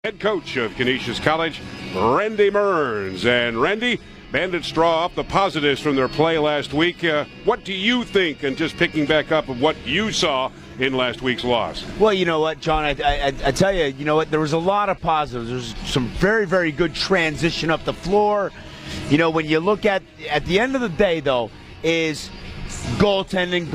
Head coach of Canisius College, Randy Mearns. And Randy, Bandits draw off the positives from their play last week. What do you think, and just picking back up of what you saw in last week's loss? Well, you know what, John, I tell you, you know what, there was a lot of positives. There's some very, very good transition up the floor. You know, when you look at the end of the day, though, is goaltending.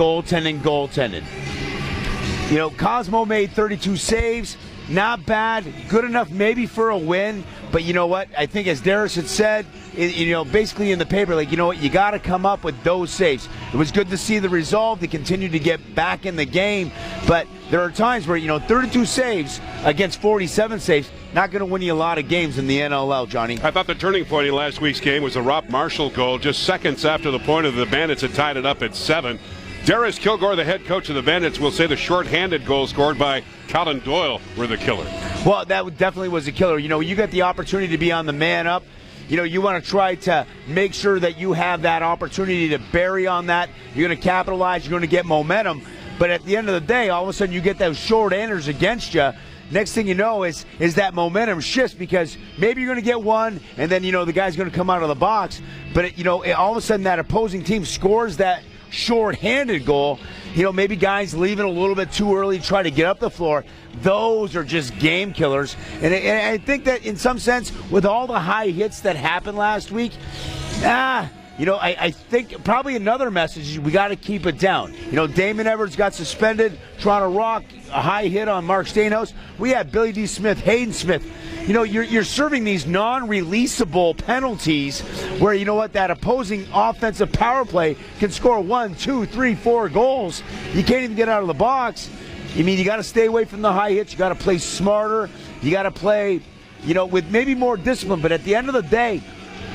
You know, Cosmo made 32 saves. Not bad, good enough maybe for a win, but you know what? I think as Darius had said, you know, basically in the paper, like, you know what? You got to come up with those saves. It was good to see the resolve to continue to get back in the game, but there are times where, you know, 32 saves against 47 saves, not going to win you a lot of games in the NLL, Johnny. I thought the turning point in last week's game was the Rob Marshall goal, just seconds after the point of the Bandits had tied it up at 7. Darius Kilgore, the head coach of the Bandits, will say the shorthanded goal scored by Colin Doyle were the killer. Well, that definitely was a killer. You know, you got the opportunity to be on the man up. You know, you want to try to make sure that you have that opportunity to bury on that. You're going to capitalize. You're going to get momentum. But at the end of the day, all of a sudden you get those short-handers against you. Next thing you know is that momentum shifts, because maybe you're going to get one, and then, you know, the guy's going to come out of the box. But, you know, all of a sudden that opposing team scores that short-handed goal. You know, maybe guys leaving a little bit too early to try to get up the floor. Those are just game killers. And I think that in some sense, with all the high hits that happened last week, you know, I think probably another message is we got to keep it down. You know, Damon Everts got suspended. Toronto Rock, a high hit on Mark Stainhouse. We had Billy D. Smith, Hayden Smith. You know, you're serving these non-releasable penalties where, you know what, that opposing offensive power play can score 1, 2, 3, 4 goals. You can't even get out of the box. I mean, you got to stay away from the high hits. You got to play smarter. You got to play, you know, with maybe more discipline. But at the end of the day,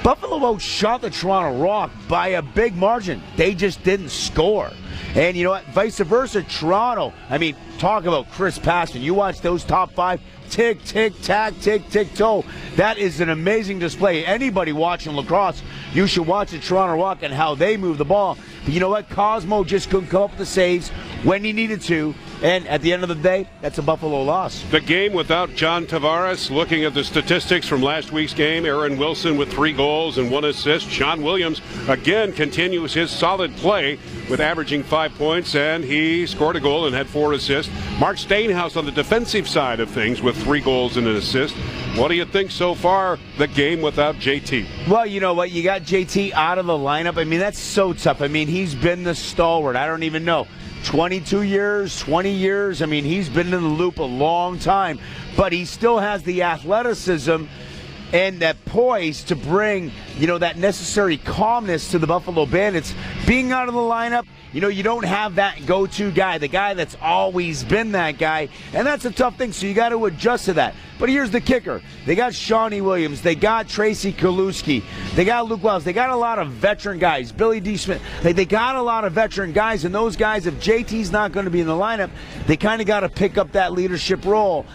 Buffalo outshot the Toronto Rock by a big margin. They just didn't score. And you know what? Vice versa, Toronto. I mean, talk about Chris Paston. You watch those top 5. Tick, tick, tack, tick, tick, toe. That is an amazing display. Anybody watching lacrosse, you should watch the Toronto Rock and how they move the ball. But you know what? Cosmo just couldn't come up with the saves when he needed to. And at the end of the day, that's a Buffalo loss. The game without John Tavares. Looking at the statistics from last week's game, Aaron Wilson with 3 goals and 1 assist. Sean Williams, again, continues his solid play with averaging 5 points, and he scored a goal and had 4 assists. Mark Stainhouse on the defensive side of things with 3 goals and an assist. What do you think so far, the game without JT? Well, you know what? You got JT out of the lineup. I mean, that's so tough. I mean, he's been the stalwart. I don't even know. 22 years, 20 years. I mean, he's been in the loop a long time. But he still has the athleticism and that poise to bring, you know, that necessary calmness to the Buffalo Bandits. Being out of the lineup, you know, you don't have that go-to guy, the guy that's always been that guy, and that's a tough thing, so you got to adjust to that. But here's the kicker. They got Shawnee Williams. They got Tracy Kaluski. They got Luke Wells. They got a lot of veteran guys. Billy D. Smith. They got a lot of veteran guys, and those guys, if JT's not going to be in the lineup, they kind of got to pick up that leadership role.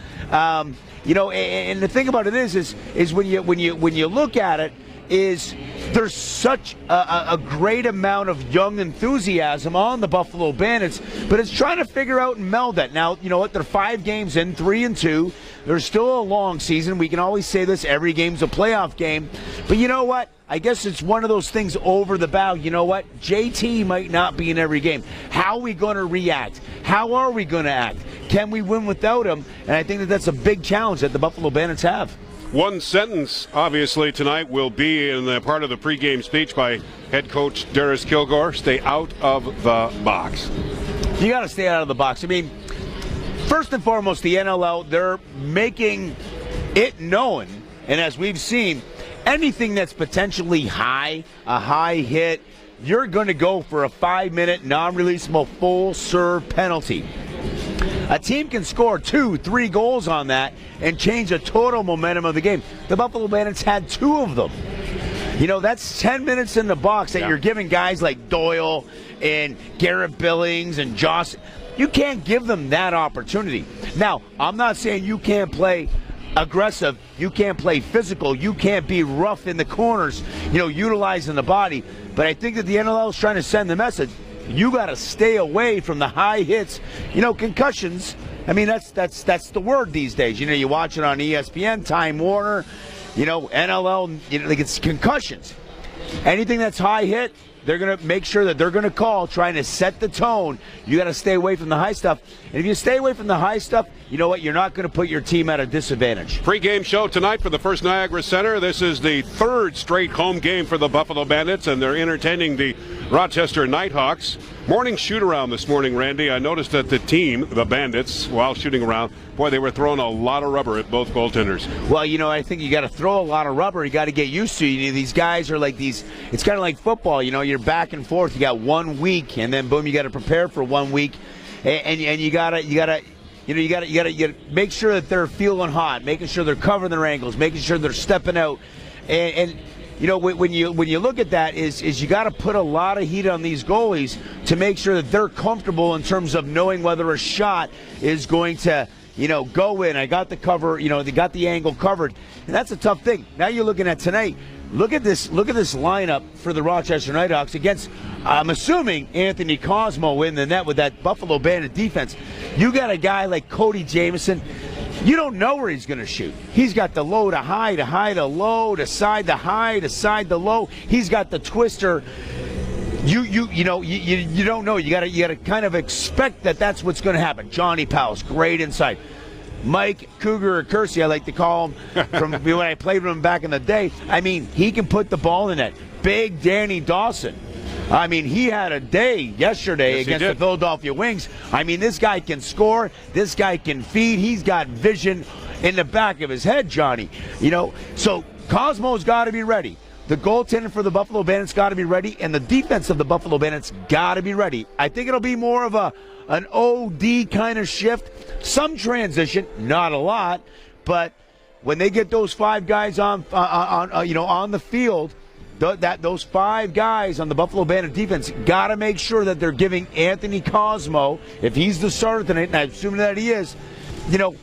You know, and the thing about it is when you look at it, is there's such a great amount of young enthusiasm on the Buffalo Bandits, but it's trying to figure out and meld that. Now, you know what? They're 5 games in, 3-2. There's still a long season. We can always say this: every game's a playoff game. But you know what? I guess it's one of those things over the bow. You know what? JT might not be in every game. How are we going to react? How are we going to act? Can we win without him? And I think that's a big challenge that the Buffalo Bandits have. One sentence, obviously, tonight will be in the part of the pregame speech by head coach Darius Kilgore: stay out of the box. You got to stay out of the box. I mean, first and foremost, the NLL, they're making it known, and as we've seen, anything that's potentially high, a high hit, you're going to go for a 5-minute non-releasable full-serve penalty. A team can score 2, 3 goals on that and change the total momentum of the game. The Buffalo Bandits had 2 of them. You know, that's 10 minutes in the box that you're giving guys like Doyle and Garrett Billings and Joss. You can't give them that opportunity. Now, I'm not saying you can't play aggressive, you can't play physical, you can't be rough in the corners, you know, utilizing the body. But I think that the NLL is trying to send the message: you got to stay away from the high hits. You know, concussions, I mean, that's the word these days. You know, you watch it on ESPN, Time Warner, you know, NLL, you know, like it's concussions. Anything that's high hit, they're going to make sure that they're going to call, trying to set the tone. You got to stay away from the high stuff. And if you stay away from the high stuff, you know what? You're not going to put your team at a disadvantage. Pre-game show tonight for the First Niagara Center. This is the third straight home game for the Buffalo Bandits, and they're entertaining the Rochester Knighthawks. Morning shoot-around this morning, Randy. I noticed that the team, the Bandits, while shooting around, boy, they were throwing a lot of rubber at both goaltenders. Well, you know, I think you got to throw a lot of rubber. You got to get used to it. You know, these guys are like these. It's kind of like football. You know, you're back and forth. You got 1 week, and then boom, you got to prepare for 1 week, and you gotta make sure that they're feeling hot, making sure they're covering their angles, making sure they're stepping out, and you know, when you look at that, is you got to put a lot of heat on these goalies to make sure that they're comfortable in terms of knowing whether a shot is going to, you know, go in. I got the cover, you know, they got the angle covered, and that's a tough thing. Now you're looking at tonight. Look at this lineup for the Rochester Knighthawks against, I'm assuming, Anthony Cosmo in the net with that Buffalo Bandit defense. You got a guy like Cody Jamieson. You don't know where he's going to shoot. He's got the low to high to low, to side to high to side to low. He's got the twister. You don't know. You got to kind of expect that that's what's going to happen. Johnny Powell's great inside. Mike Cougar, or Kersey, I like to call him, from when I played with him back in the day. I mean, he can put the ball in net. Big Danny Dawson. I mean, he had a day yesterday against the Philadelphia Wings. I mean, this guy can score. This guy can feed. He's got vision in the back of his head, Johnny. You know, so Cosmo's got to be ready. The goaltender for the Buffalo Bandits got to be ready, and the defense of the Buffalo Bandits got to be ready. I think it'll be more of an OD kind of shift. Some transition, not a lot, but when they get those 5 guys on the field, those 5 guys on the Buffalo Bandit defense got to make sure that they're giving Anthony Cosmo, if he's the starter tonight, and I assume that he is, you know,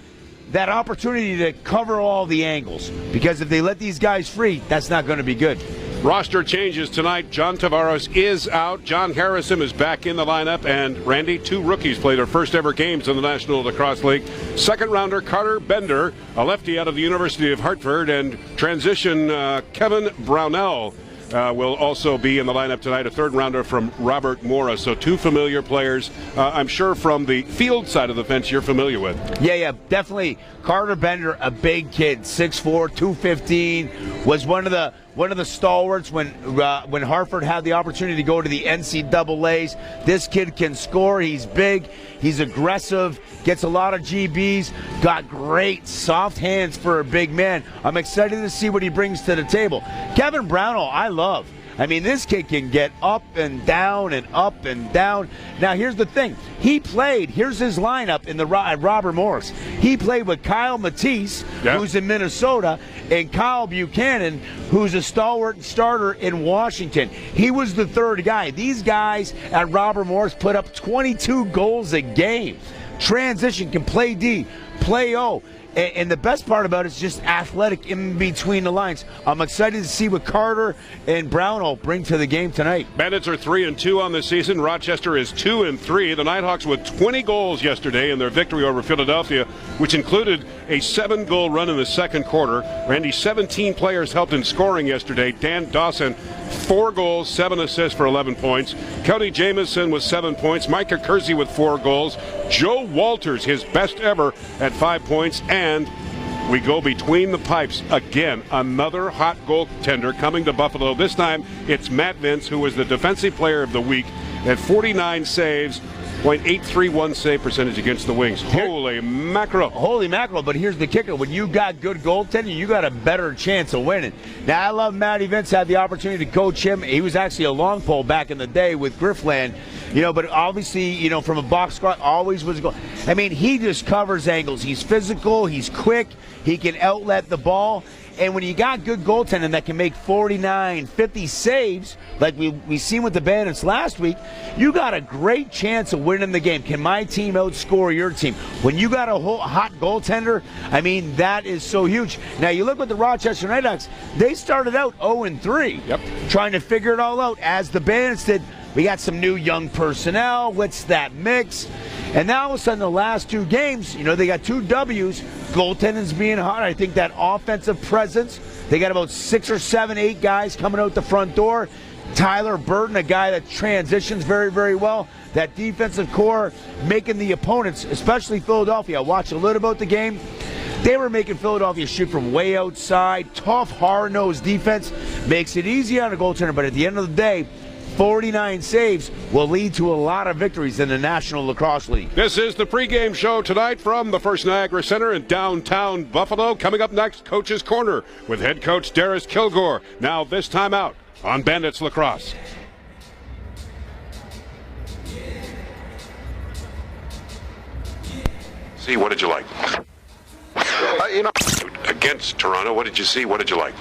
that opportunity to cover all the angles. Because if they let these guys free, that's not going to be good. Roster changes tonight. John Tavares is out. John Harrison is back in the lineup. And, Randy, 2 rookies played their first ever games in the National Lacrosse League. Second rounder Carter Bender, a lefty out of the University of Hartford, and transition Kevin Brownell will also be in the lineup tonight, a third rounder from Robert Morris. So 2 familiar players, I'm sure from the field side of the fence you're familiar with. Yeah, definitely. Carter Bender, a big kid, 6'4", 215, was one of the stalwarts when Hartford had the opportunity to go to the NCAAs. This kid can score. He's big. He's aggressive. Gets a lot of GBs. Got great soft hands for a big man. I'm excited to see what he brings to the table. Kevin Brownell, I love. I mean, this kid can get up and down and up and down. Now, here's the thing. Here's his lineup in the Robert Morris. He played with Kyle Matisse, who's in Minnesota, and Kyle Buchanan, who's a stalwart starter in Washington. He was the third guy. These guys at Robert Morris put up 22 goals a game. Transition, can play D, play O. And the best part about it is just athletic in between the lines. I'm excited to see what Carter and Brownell bring to the game tonight. Bandits are 3-2 on the season. Rochester is 2-3. The Knighthawks with 20 goals yesterday in their victory over Philadelphia, which included a 7-goal run in the second quarter. Randy, 17 players helped in scoring yesterday. Dan Dawson, 4 goals, 7 assists for 11 points. Cody Jamieson with 7 points. Micah Kersey with 4 goals. Joe Walters, his best ever, at 5 points. And we go between the pipes again. Another hot goaltender coming to Buffalo. This time it's Matt Vince, who was the defensive player of the week at 49 saves, .831 save percentage against the Wings. Holy mackerel. Holy mackerel, but here's the kicker. When you got good goaltending, you got a better chance of winning. Now, I love Matty Vince, had the opportunity to coach him. He was actually a long pole back in the day with Griffland, you know, but obviously, you know, from a box squad, always was a goal. I mean, he just covers angles. He's physical, he's quick, he can outlet the ball. And when you got good goaltending that can make 49, 50 saves, like we seen with the Bandits last week, you got a great chance of winning the game. Can my team outscore your team? When you got a hot goaltender, I mean, that is so huge. Now, you look at the Rochester Knighthawks, they started out 0-3, trying to figure it all out. As the Bandits did, we got some new young personnel. What's that mix? And now all of a sudden, the last 2 games, they got 2 W's. Goaltending's being hot. I think that offensive presence, they got about 6 or 7, 8 guys coming out the front door. Tyler Burton, a guy that transitions very, very well. That defensive core making the opponents, especially Philadelphia. I watched a little about the game. They were making Philadelphia shoot from way outside. Tough, hard-nosed defense makes it easy on a goaltender, but at the end of the day, 49 saves will lead to a lot of victories in the National Lacrosse League. This is the pregame show tonight from the First Niagara Center in downtown Buffalo. Coming up next, Coach's Corner with head coach Darius Kilgore. Now this time out on Bandits Lacrosse. See, what did you like? Against Toronto, what did you see? What did you like?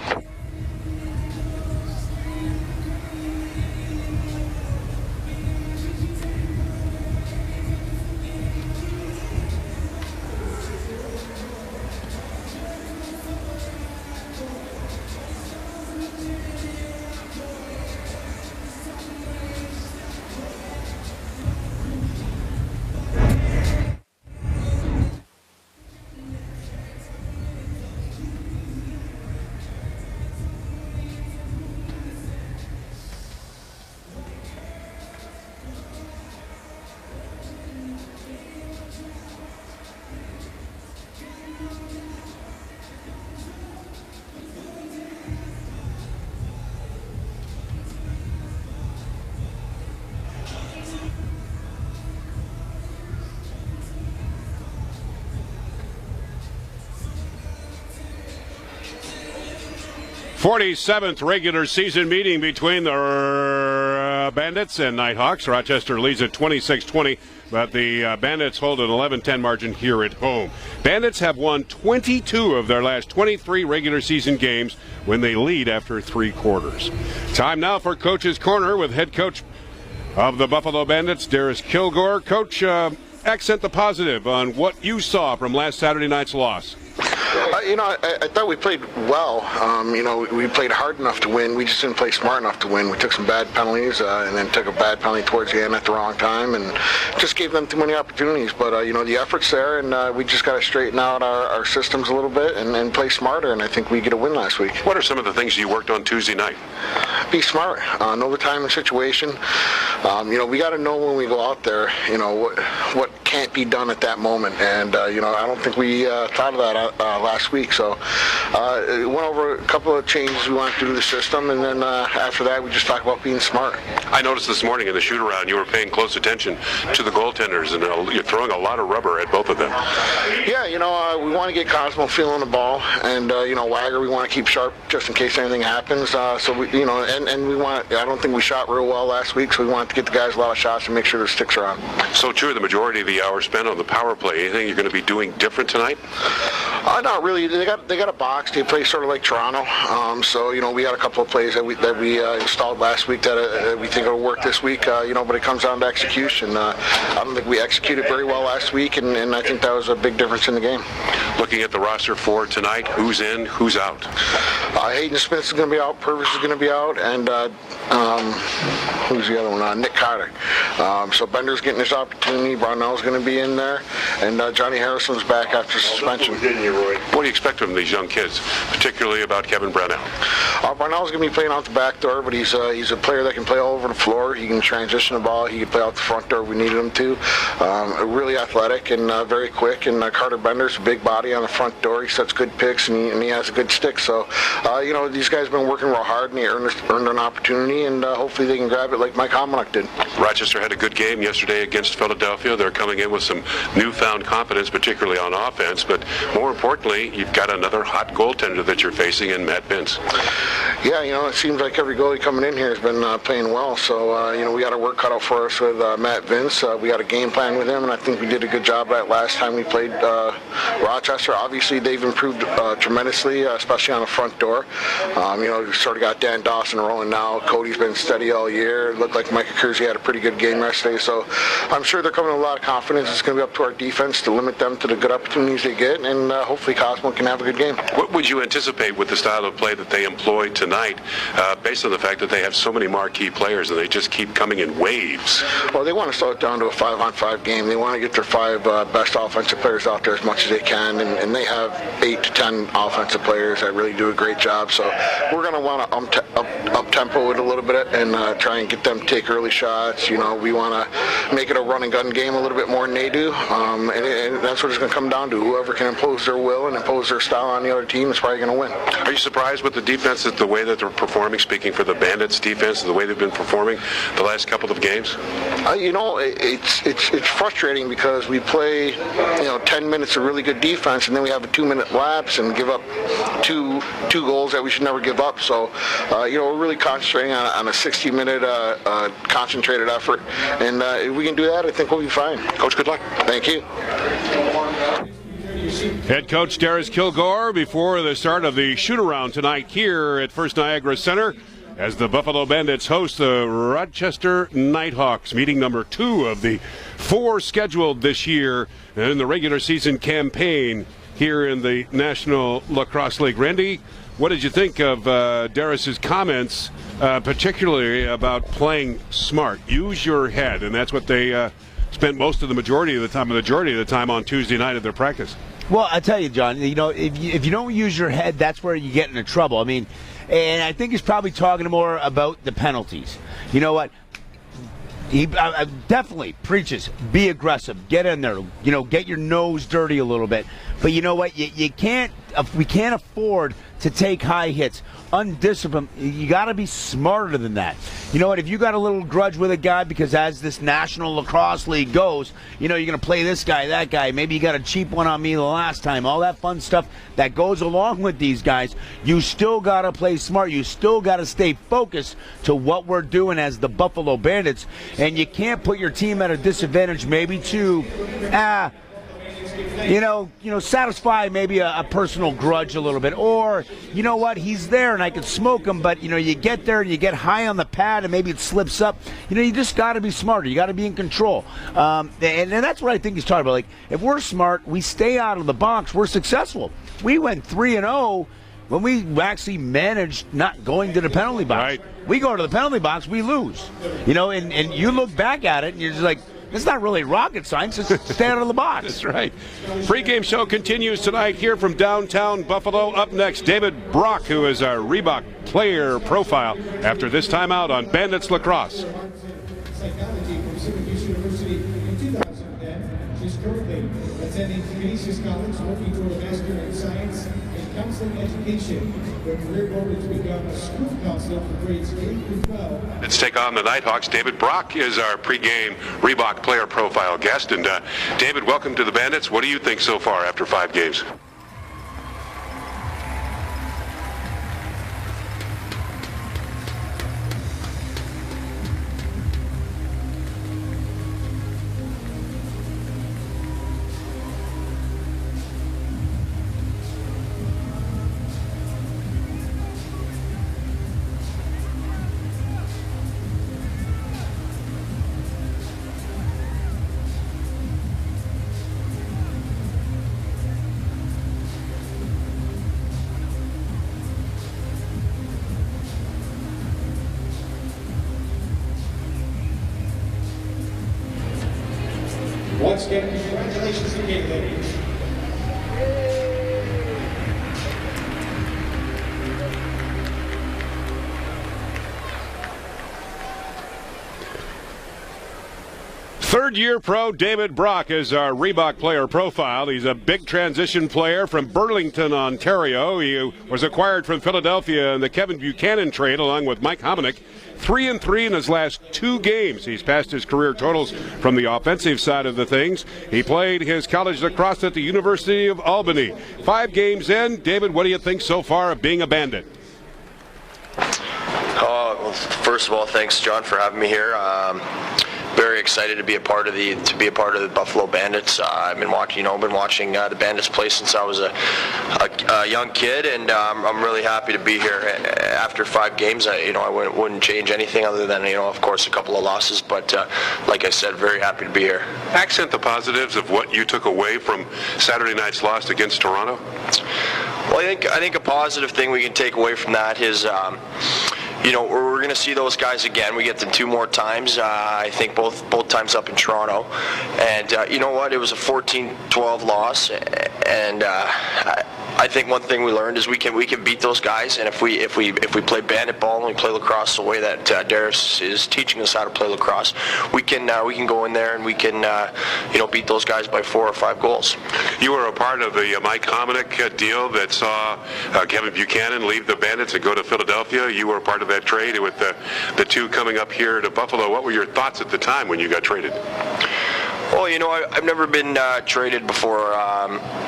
'47th regular season meeting between the Bandits and Knighthawks. Rochester leads at 26-20, but the Bandits hold an 11-10 margin here at home. Bandits have won 22 of their last 23 regular season games when they lead after 3 quarters. Time now for Coach's Corner with head coach of the Buffalo Bandits, Darius Kilgore. Coach, accent the positive on what you saw from last Saturday night's loss. I thought we played well. We played hard enough to win. We just didn't play smart enough to win. We took some bad penalties and then took a bad penalty towards the end at the wrong time and just gave them too many opportunities. But, the effort's there, and we just got to straighten out our systems a little bit and play smarter, and I think we get a win last week. What are some of the things you worked on Tuesday night? Be smart. Know the time and situation. We got to know when we go out there, what can't be done at that moment. And, I don't think we thought of that last week. So went over a couple of changes we wanted to do to the system, and then after that we just talked about being smart. I noticed this morning in the shoot-around you were paying close attention to the goaltenders, and you're throwing a lot of rubber at both of them. Yeah, we want to get Cosmo feeling the ball, and Wagger we want to keep sharp just in case anything happens. So we, and we want. I don't think we shot real well last week, so we wanted to get the guys a lot of shots and make sure their sticks are on. So true, the majority of the hour spent on the power play. Anything you're going to be doing different tonight? Not really. They got a box. They play sort of like Toronto. So we got a couple of plays that we installed last week that we think will work this week. But it comes down to execution. I don't think we executed very well last week, and I think that was a big difference in the game. Looking at the roster for tonight, who's in, who's out? Hayden Smith is going to be out. Purvis is going to be out, and who's the other one? Nick Carter. So Bender's getting his opportunity. Brownell's going to be in there, and Johnny Harrison's back after suspension. What do you expect from these young kids, particularly about Kevin Brownell? Brownell's going to be playing out the back door, but he's a player that can play all over the floor. He can transition the ball. He can play out the front door if we needed him to. Really athletic and very quick. And Carter Bender's a big body on the front door. He sets good picks, and he has a good stick. So, these guys have been working real hard, and they earned an opportunity, and hopefully they can grab it like Mike Hominick did. Rochester had a good game yesterday against Philadelphia. They're coming in with some newfound confidence, particularly on offense, but more importantly, you've got another hot goaltender that you're facing in Matt Vince. Yeah, it seems like every goalie coming in here has been playing well, so we got our work cut out for us with Matt Vince. We got a game plan with him, and I think we did a good job that last time we played Rochester. Obviously, they've improved tremendously, especially on the front door. We sort of got Dan Dawson rolling now. Cody's been steady all year, there. It looked like Micah Kersey had a pretty good game yesterday, so I'm sure they're coming with a lot of confidence. It's going to be up to our defense to limit them to the good opportunities they get, and hopefully Cosmo can have a good game. What would you anticipate with the style of play that they employ tonight, based on the fact that they have so many marquee players and they just keep coming in waves? Well, they want to slow it down to a 5-on-5 game. They want to get their 5 best offensive players out there as much as they can, and they have 8 to 10 offensive players that really do a great job. So we're going to want to up tempo it a little bit and try and get them to take early shots. We want to make it a run and gun game a little bit more than they do, and that's what it's going to come down to. Whoever can impose their will and impose their style on the other team is probably going to win. Are you surprised with the defense, the way that they're performing? Speaking for the Bandits defense, the way they've been performing the last couple of games. It's frustrating because we play 10 minutes of really good defense, and then we have a 2-minute lapse and give up two goals that we should never give up. So we're really concentrating on a 60-minute concentrated effort, and if we can do that, I think we'll be fine. Coach, good luck. Thank you. Head coach Darius Kilgore before the start of the shoot-around tonight here at First Niagara Center as the Buffalo Bandits host the Rochester Knighthawks, meeting number 2 of the 4 scheduled this year in the regular season campaign here in the National Lacrosse League. Randy, what did you think of Darius's comments, particularly about playing smart? Use your head, and that's what they spent most of the majority of the time on Tuesday night at their practice. Well, I tell you, John, if you don't use your head, that's where you get into trouble. I mean, and I think he's probably talking more about the penalties. You know what? He definitely preaches, be aggressive, get in there, get your nose dirty a little bit. But you know what? We can't afford to take high hits. Undisciplined. You got to be smarter than that. You know what? If you got a little grudge with a guy because as this National Lacrosse League goes, you're going to play this guy, that guy. Maybe you got a cheap one on me the last time. All that fun stuff that goes along with these guys. You still got to play smart. You still got to stay focused to what we're doing as the Buffalo Bandits. And you can't put your team at a disadvantage maybe to satisfy maybe a personal grudge a little bit, or you know what, he's there and I can smoke him, but you get there and you get high on the pad and maybe it slips up. You just got to be smarter. You got to be in control, and that's what I think he's talking about. Like, if we're smart, we stay out of the box, we're successful. We went 3-0 when we actually managed not going to the penalty box. Right. We go to the penalty box, we lose. And you look back at it and you're just like, it's not really rocket science. Just stay out of the box. That's right. Pre-game show continues tonight here from downtown Buffalo. Up next, David Brock, who is our Reebok player profile after this timeout on Bandits Lacrosse. Psychology from Syracuse University in 2010. She's currently attending Canisius College, working toward a Master in Science and Counseling Education. Her career goal is to become a school counselor for grades 8 through 12. Let's take on the Knighthawks. David Brock is our pre-game Reebok player profile guest. And David, welcome to the Bandits. What do you think so far after 5 games? Once again, congratulations again, ladies. Third-year pro David Brock is our Reebok player profile. He's a big transition player from Burlington, Ontario. He was acquired from Philadelphia in the Kevin Buchanan trade along with Mike Hominick. 3-3 in his last 2 games. He's passed his career totals from the offensive side of the things. He played his college lacrosse at the University of Albany. 5 games in. David, what do you think so far of being a Bandit? Well, first of all, thanks, John, for having me here. Very very excited to be a part of the Buffalo Bandits. I've been watching the Bandits play since I was a young kid, and I'm really happy to be here. After 5 games, I wouldn't change anything other than of course a couple of losses, but like I said, very happy to be here. Accent the positives of what you took away from Saturday night's loss against Toronto. Well, I think a positive thing we can take away from that is, we're going to see those guys again. We get them 2 more times. I think both times up in Toronto, and you know what? It was a 14-12 loss, and I think one thing we learned is we can beat those guys, and if we play bandit ball and we play lacrosse the way that Darius is teaching us how to play lacrosse, we can go in there and we can beat those guys by 4 or 5 goals. You were a part of the Mike Hominick deal that saw Kevin Buchanan leave the Bandits and go to Philadelphia. You were a part of that trade with the 2 coming up here to Buffalo. What were your thoughts at the time when you got traded? Well, I've never been traded before,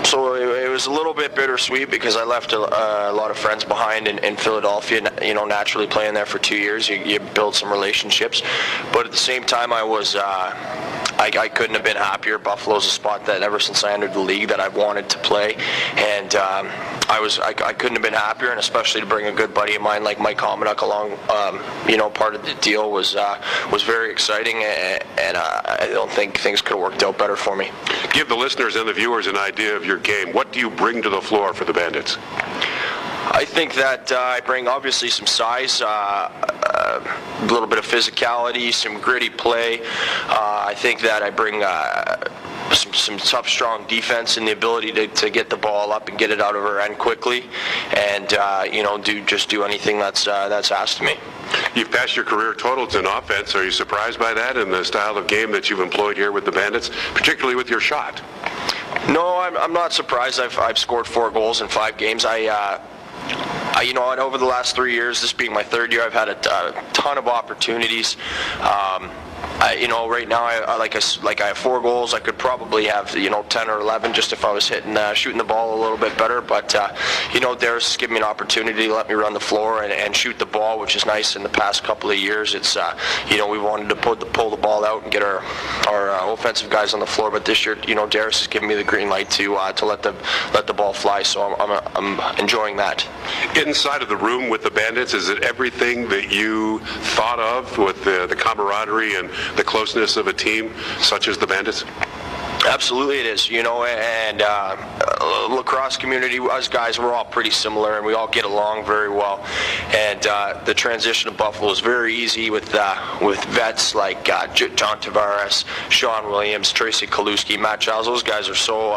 so it was a little bit bittersweet because I left a lot of friends behind in Philadelphia. Naturally playing there for 2 years, you build some relationships. But at the same time, I couldn't have been happier. Buffalo's a spot that ever since I entered the league that I've wanted to play, and I couldn't have been happier. And especially to bring a good buddy of mine like Mike Hominick along, part of the deal was very exciting, and I don't think things could have worked out better for me. Give the listeners and the viewers an idea of your game. What do you bring to the floor for the Bandits? I think that I bring obviously some size, a little bit of physicality, some gritty play. I think that I bring some tough, strong defense and the ability to get the ball up and get it out of our end quickly, and do anything that's asked of me. You've passed your career totals in offense. Are you surprised by that and the style of game that you've employed here with the Bandits, particularly with your shot? No, I'm not surprised. I've scored 4 goals in 5 games. Over the last 3 years, this being my 3rd year, I've had a ton of opportunities. Right now, I have 4 goals. I could probably have 10 or 11 just if I was shooting the ball a little bit better. But Darius has given me an opportunity to let me run the floor and shoot the ball, which is nice. In the past couple of years, it's we wanted to pull the ball out and get our offensive guys on the floor. But this year, Darius has given me the green light to let the ball fly. So I'm enjoying that. Inside of the room with the Bandits, is it everything that you thought of with the camaraderie and the closeness of a team such as the Bandits? Absolutely it is, and lacrosse community, us guys, we're all pretty similar and we all get along very well. And the transition to Buffalo is very easy with vets like John Tavares, Sean Williams, Tracy Kaluski, Matt Giles. Those guys are so,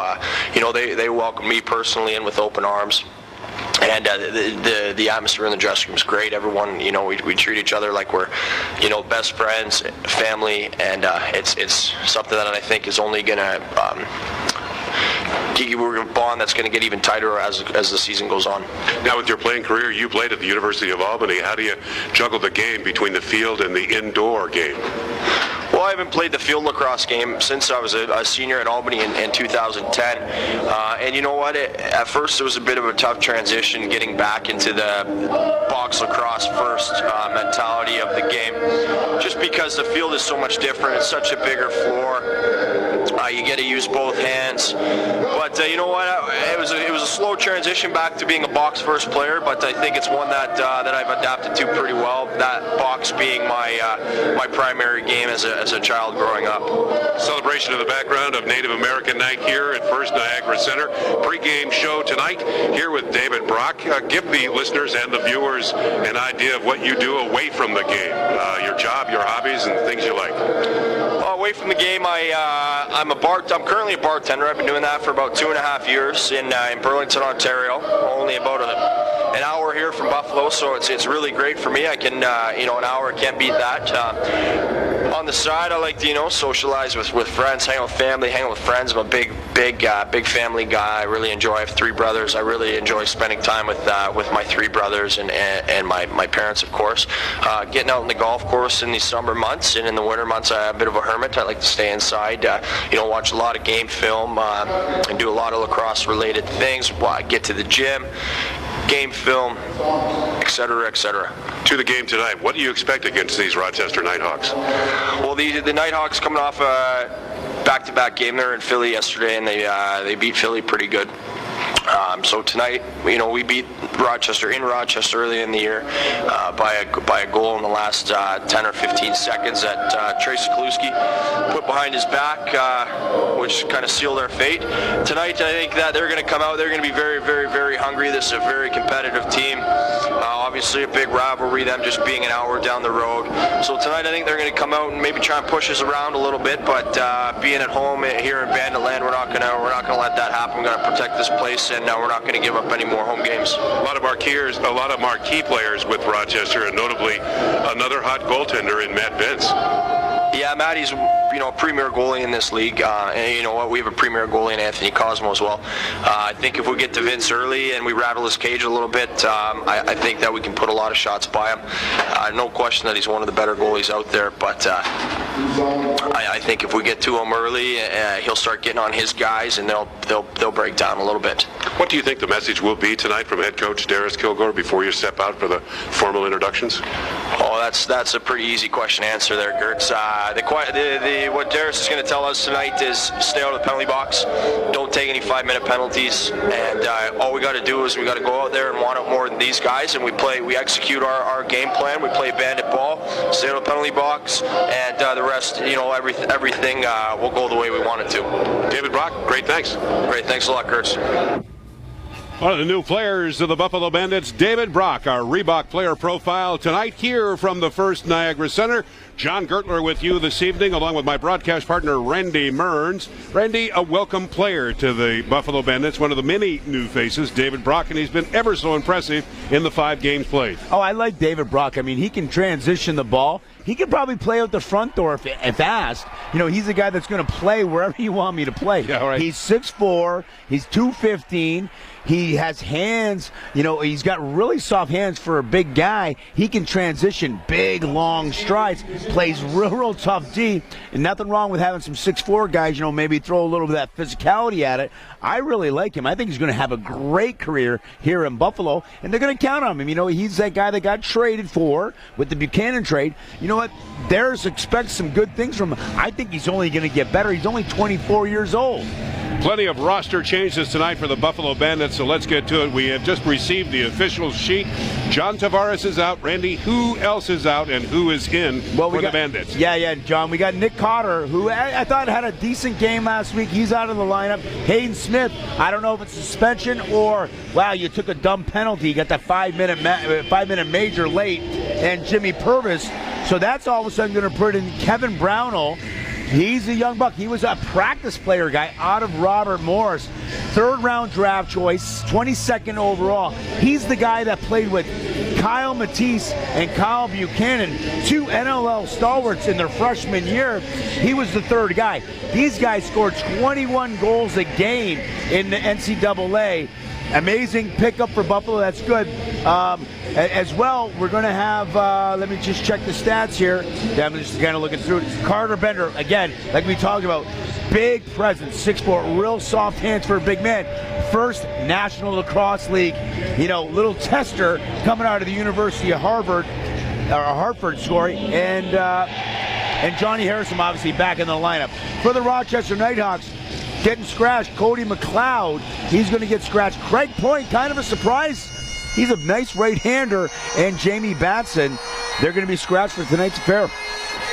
they welcome me personally in with open arms. And the atmosphere in the dressing room is great. Everyone, we treat each other like we're, best friends, family, and it's something that I think is only going to we're a bond that's going to get even tighter as the season goes on. Now, with your playing career, you played at the University of Albany. How do you juggle the game between the field and the indoor game? Well, I haven't played the field lacrosse game since I was a senior at Albany in 2010. And you know what? At first, it was a bit of a tough transition getting back into the box lacrosse first mentality of the game, just because the field is so much different. It's such a bigger floor. You get to use both hands. But you know what? It was a slow transition back to being a box first player, but I think it's one that I've adapted to pretty well. That box being my primary game as a child growing up. Celebration in the background of Native American Night here at First Niagara Center. Pre-game show tonight here with David Brock. Give the listeners and the viewers an idea of what you do away from the game, your job, your hobbies, and things you like. Away from the game, I'm currently a bartender. I've been doing that for about 2.5 years in Burlington, Ontario. Only about an hour here from Buffalo, so it's really great for me. I can, an hour, can't beat that. On the side, I like to, socialize with friends, hang out with family, hang out with friends. I'm a big family guy. I really enjoy. I have 3 brothers. I really enjoy spending time with my 3 brothers and my parents, of course. Getting out on the golf course in the summer months, and in the winter months, I'm a bit of a hermit. I like to stay inside. Watch a lot of game film and do a lot of lacrosse-related things. Get to the gym. game film, etc., etc. To the game tonight, what do you expect against these Rochester Knighthawks? Well, the Knighthawks coming off a back-to-back game there in Philly yesterday, and they beat Philly pretty good. So tonight, we beat Rochester in Rochester early in the year by a goal in the last 10 or 15 seconds that Tracy Kaluski put behind his back, which kind of sealed our fate. Tonight, I think that they're going to come out. They're going to be very, very, very hungry. This is a very competitive team. Obviously, a big rivalry, them just being an hour down the road. So tonight, I think they're going to come out and maybe try and push us around a little bit. But being at home here in Bandit Land, we're not going to let that happen. We're going to protect this place, and we're not going to give up any more home games. A lot of marquee players with Rochester, and notably another hot goaltender in Matt Vince. Yeah, Matty's a premier goalie in this league, and you know what, we have a premier goalie in Anthony Cosmo as well. I think if we get to Vince early and we rattle his cage a little bit, I think that we can put a lot of shots by him. No question that he's one of the better goalies out there, but I think if we get to him early, he'll start getting on his guys, and they'll break down a little bit. What do you think the message will be tonight from head coach Darius Kilgore before you step out for the formal introductions? Oh, that's a pretty easy question to answer there, Gertz. What Darius is going to tell us tonight is stay out of the penalty box, don't take any 5-minute penalties, and all we got to do is we got to go out there and want it more than these guys, and we execute our game plan. We play bandit ball, stay out of the penalty box, and the rest, everything will go the way we want it to. David Brock, great, thanks. Great, thanks a lot, Gertz. One of the new players of the Buffalo Bandits, David Brock, our Reebok player profile tonight here from the First Niagara Center. John Gertler with you this evening, along with my broadcast partner, Randy Mearns. Randy, a welcome player to the Buffalo Bandits, one of the many new faces, David Brock, and he's been ever so impressive in the 5 games played. Oh, I like David Brock. I mean, he can transition the ball. He could probably play out the front door if asked. He's a guy that's going to play wherever you want me to play. Yeah, right. He's 6'4", he's 215. He has hands, he's got really soft hands for a big guy. He can transition big, long strides, plays real tough D, and nothing wrong with having some 6'4" guys, maybe throw a little bit of that physicality at it. I really like him. I think he's going to have a great career here in Buffalo, and they're going to count on him. He's that guy that got traded for with the Buchanan trade. You know what? Theirs expects some good things from him. I think he's only going to get better. He's only 24 years old. Plenty of roster changes tonight for the Buffalo Bandits, so let's get to it. We have just received the official sheet. John Tavares is out. Randy, who else is out and who is in for the Bandits? Yeah, John. We got Nick Cotter, who I thought had a decent game last week. He's out of the lineup. Hayden Smith, I don't know if it's suspension or, wow, you took a dumb penalty. You got that 5-minute major late. And Jimmy Purvis. So that's all of a sudden going to put in Kevin Brownell. He's a young buck. He was a practice player guy out of Robert Morris. 3rd-round draft choice, 22nd overall. He's the guy that played with Kyle Matisse and Kyle Buchanan, 2 NLL stalwarts in their freshman year. He was the 3rd guy. These guys scored 21 goals a game in the NCAA. Amazing pickup for Buffalo. That's good. As well, we're going to have, let me just check the stats here. I'm just kind of looking through it. Carter Bender, again, like we talked about, big presence, 6'4", real soft hands for a big man. First National Lacrosse League, little tester coming out of the University of Harvard, or Hartford, sorry, and Johnny Harrison obviously back in the lineup. For the Rochester Knighthawks, getting scratched, Cody McLeod, he's going to get scratched. Craig Point, kind of a surprise. He's a nice right-hander, and Jamie Batson, they're going to be scratched for tonight's affair.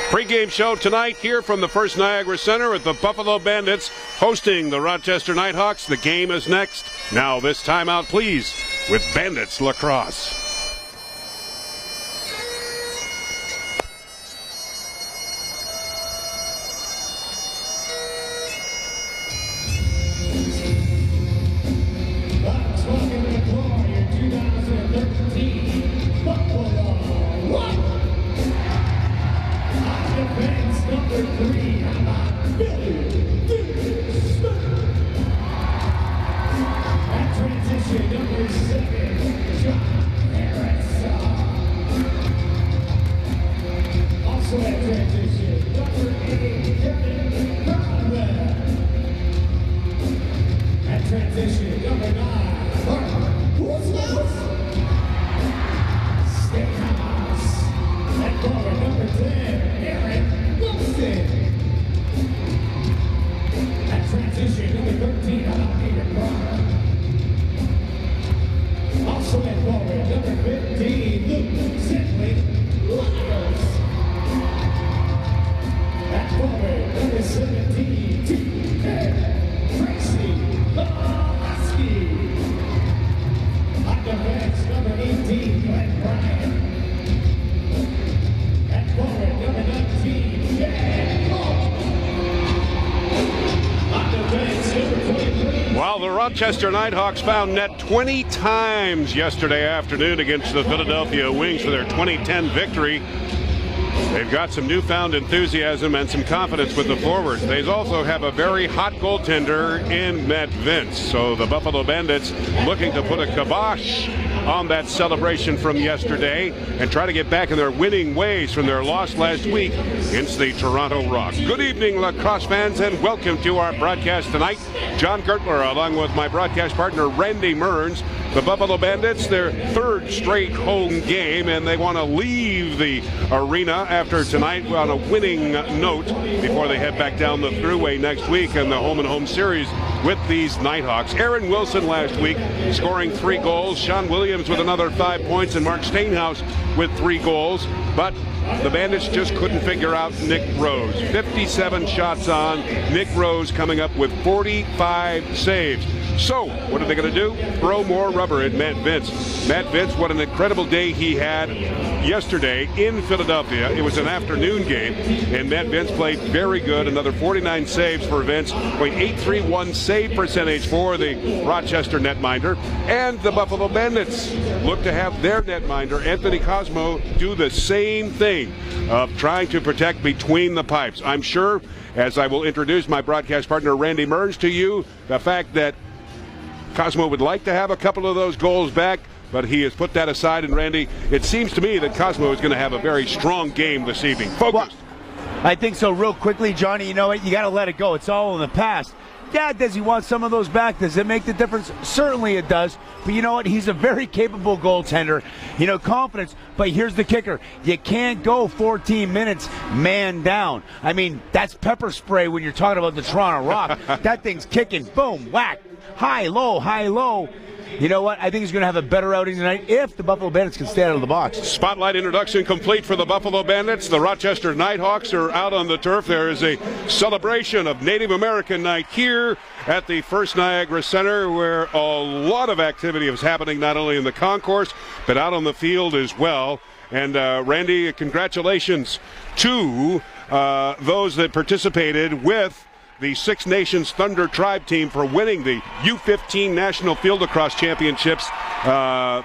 Pre-game show tonight here from the First Niagara Center with the Buffalo Bandits hosting the Rochester Knighthawks. The game is next. Now this timeout, please, with Bandits Lacrosse. Number 7, John Rochester Knighthawks found net 20 times yesterday afternoon against the Philadelphia Wings for their 2010 victory. They've got some newfound enthusiasm and some confidence with the forwards. They also have a very hot goaltender in Matt Vince. So the Buffalo Bandits looking to put a kibosh on that celebration from yesterday and try to get back in their winning ways from their loss last week against the Toronto Rock. Good evening, lacrosse fans, and welcome to our broadcast tonight. John Gertler, along with my broadcast partner, Randy Mearns. The Buffalo Bandits, their third straight home game, and they want to leave the arena after tonight on a winning note before they head back down the thruway next week in the home-and-home series with these Knighthawks. Aaron Wilson last week scoring 3 goals. Sean Williams with another 5 points, and Mark Stainhouse with 3 goals. But the Bandits just couldn't figure out Nick Rose. 57 shots on. Nick Rose coming up with 45 saves. So, what are they going to do? Throw more rubber at Matt Vince. Matt Vince, what an incredible day he had yesterday in Philadelphia. It was an afternoon game, and Matt Vince played very good. Another 49 saves for Vince. .831 save percentage for the Rochester netminder. And the Buffalo Bandits look to have their netminder, Anthony Cosmo, do the same thing of trying to protect between the pipes. I'm sure, as I will introduce my broadcast partner, Randy Mearns, to you, the fact that Cosmo would like to have a couple of those goals back, but he has put that aside. And Randy, it seems to me that Cosmo is going to have a very strong game this evening. Focused. Well, I think so. Real quickly, Johnny, you know what? You got to let it go. It's all in the past. Yeah, does he want some of those back? Does it make the difference? Certainly it does. But you know what? He's a very capable goaltender. You know, confidence. But here's the kicker. You can't go 14 minutes man down. I mean, that's pepper spray when you're talking about the Toronto Rock. That thing's kicking. Boom, whack. High, low, high, low. You know what? I think he's going to have a better outing tonight if the Buffalo Bandits can stay out of the box. Spotlight introduction complete for the Buffalo Bandits. The Rochester Knighthawks are out on the turf. There is a celebration of Native American Night here at the First Niagara Center, where a lot of activity is happening, not only in the concourse, but out on the field as well. And Randy, congratulations to those that participated with the Six Nations Thunder Tribe team for winning the U15 National Field Lacrosse Championships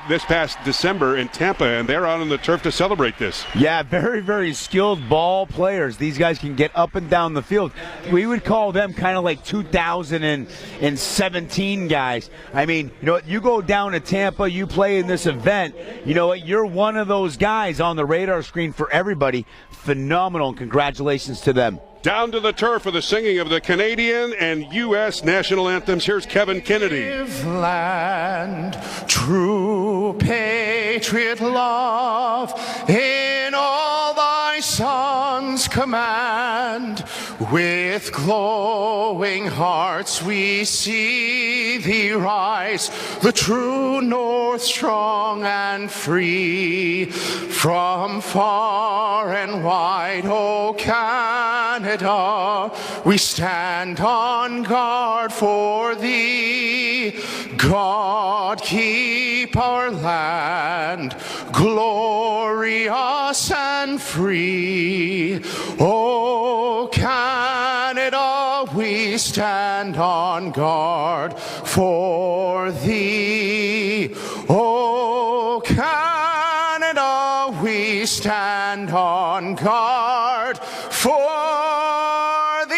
this past December in Tampa, and they're out on the turf to celebrate this. Yeah, very, very skilled ball players. These guys can get up and down the field. We would call them kind of like 2017 guys. I mean, you know what, you go down to Tampa, you play in this event, you know what, you're one of those guys on the radar screen for everybody. Phenomenal, and congratulations to them. Down to the turf for the singing of the Canadian and U.S. national anthems. Here's Kevin Kennedy. Land, true patriot love, in all thy sons command. With glowing hearts we see thee rise, the true north strong and free. From far and wide, O Canada, we stand on guard for thee. God keep our land glorious and free. O Canada, we stand on guard for thee. O Canada, we stand on guard for thee.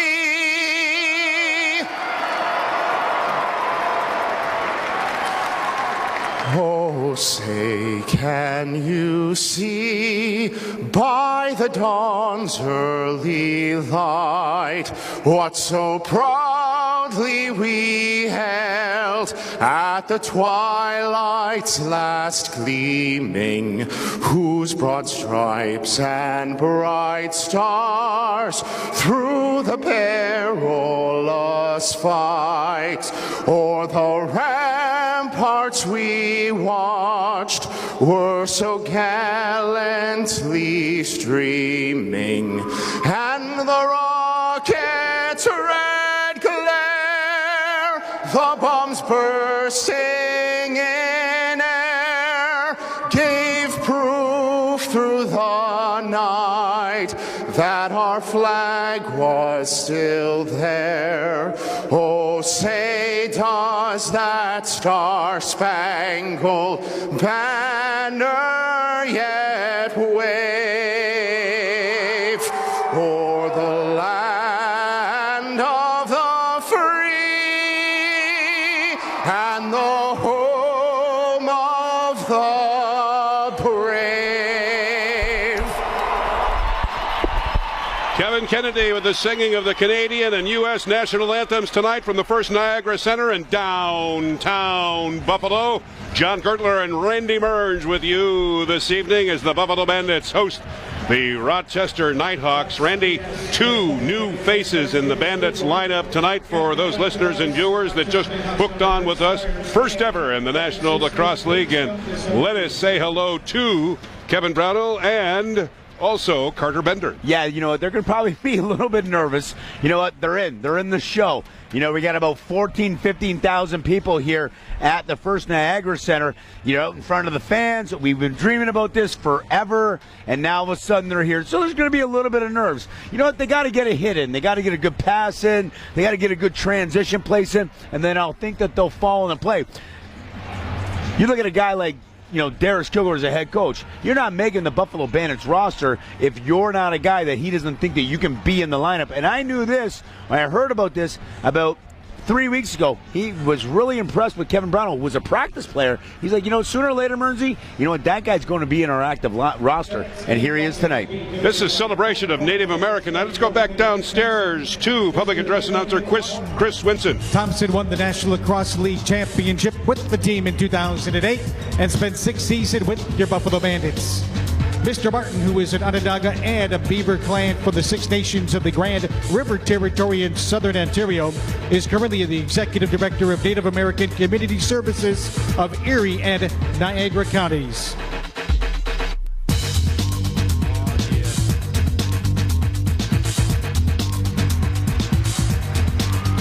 Oh, say, can you see by the dawn's early light what so proudly we held at the twilight's last gleaming, whose broad stripes and bright stars through the perilous fight o'er the ramparts we watched were so gallantly streaming, and the rocket's red glare, the bombs bursting in air, gave proof through the night night that our flag was still there. Oh, say does that star-spangled banner yet wave o'er the land of the free and the home of the brave. Kevin Kennedy with the singing of the Canadian and U.S. national anthems tonight from the First Niagara Center in downtown Buffalo. John Gertler and Randy Mearns with you this evening as the Buffalo Bandits host the Rochester Knighthawks. Randy, 2 new faces in the Bandits lineup tonight for those listeners and viewers that just hooked on with us. First ever in the National Lacrosse League. And let us say hello to Kevin Brownell and also Carter Bender. Yeah, you know what? They're going to probably be a little bit nervous. You know what? They're in the show. You know, we got about 15,000 people here at the First Niagara Center, you know, in front of the fans. We've been dreaming about this forever, and now all of a sudden they're here. So there's going to be a little bit of nerves. You know what? They got to get a hit in. They got to get a good pass in. They got to get a good transition place in, and then I'll think that they'll fall into play. You look at a guy like, you know, Darius Kilgore as a head coach. You're not making the Buffalo Bandits roster if you're not a guy that he doesn't think that you can be in the lineup. And I knew this when I heard about this about 3 weeks ago. He was really impressed with Kevin Brownell, who was a practice player. He's like, you know, sooner or later, Mearnsy, you know what, that guy's going to be in our active roster. And here he is tonight. This is celebration of Native American. Now let's go back downstairs to public address announcer Chris Swinson. Thompson won the National Lacrosse League Championship with the team in 2008 and spent 6 seasons with your Buffalo Bandits. Mr. Martin, who is an Onondaga and a Beaver clan for the Six Nations of the Grand River Territory in Southern Ontario, is currently the Executive Director of Native American Community Services of Erie and Niagara Counties.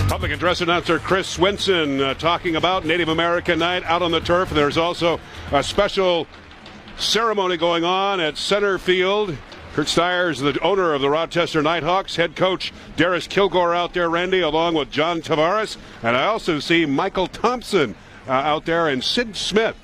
Public address announcer Chris Swinson talking about Native American Night out on the turf. There's also a special ceremony going on at center field. Kurt Steyer is the owner of the Rochester Knighthawks. Head coach Darius Kilgore out there, Randy, along with John Tavares. And I also see Michael Thompson out there and Sid Smith,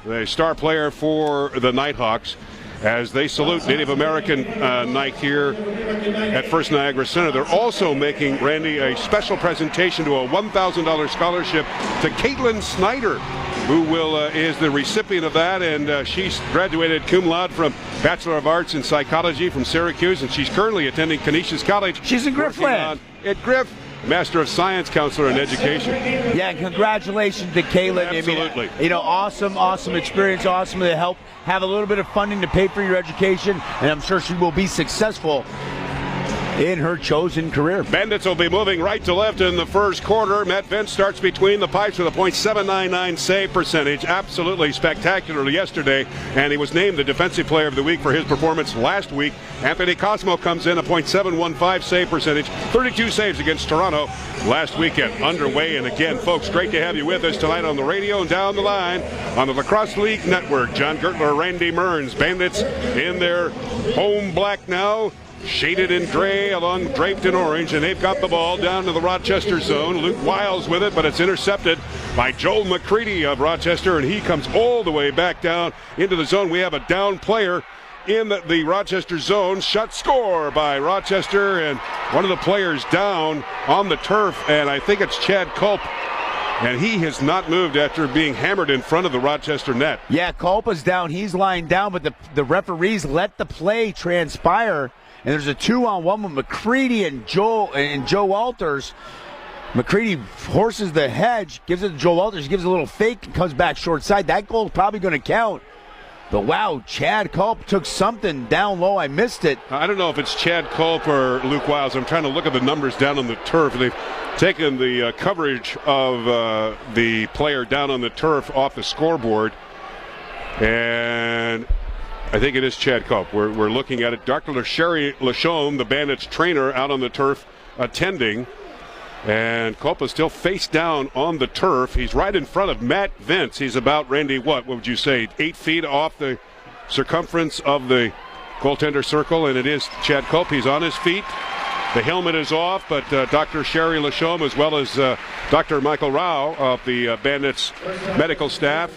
the star player for the Knighthawks, as they salute Native American Night here at First Niagara Center. They're also making, Randy, a special presentation to a $1,000 scholarship to Caitlin Snyder, who is the recipient of that, and she's graduated cum laude from Bachelor of Arts in Psychology from Syracuse, and she's currently attending Canisius College. She's in Griffland. At Griff, Master of Science Counselor in Education. Yeah, congratulations to Caitlin. Absolutely. I mean, you know, awesome experience, awesome to help have a little bit of funding to pay for your education, and I'm sure she will be successful in her chosen career. Bandits will be moving right to left in the first quarter. Matt Vince starts between the pipes with a .799 save percentage. Absolutely spectacular yesterday, and he was named the Defensive Player of the Week for his performance last week. Anthony Cosmo comes in a .715 save percentage, 32 saves against Toronto last weekend. Underway, and again, folks, great to have you with us tonight on the radio and down the line on the Lacrosse League Network. John Gertler, Randy Mearns. Bandits in their home black now, shaded in gray, along draped in orange, and they've got the ball down to the Rochester zone. Luke Wiles with it, but it's intercepted by Joel McCready of Rochester, and he comes all the way back down into the zone. We have a down player in the Rochester zone. Shot score by Rochester, and one of the players down on the turf, and I think it's Chad Culp. And he has not moved after being hammered in front of the Rochester net. Yeah, Culp is down. He's lying down, but the referees let the play transpire. And there's a 2-on-1 with McCready and Joe Walters. McCready horses the hedge, gives it to Joe Walters, gives a little fake, and comes back short side. That goal's probably going to count. But wow, Chad Culp took something down low. I missed it. I don't know if it's Chad Culp or Luke Wiles. I'm trying to look at the numbers down on the turf. They've taken the coverage of the player down on the turf off the scoreboard. And I think it is Chad Culp. We're looking at it. Dr. Sherry Lachaume, the Bandits trainer, out on the turf attending. And Culp is still face down on the turf. He's right in front of Matt Vince. He's about, Randy, what would you say, 8 feet off the circumference of the goaltender circle, and it is Chad Cope. He's on his feet. The helmet is off, but Dr. Sherry Lachaume, as well as Dr. Michael Rao of the Bandits medical staff.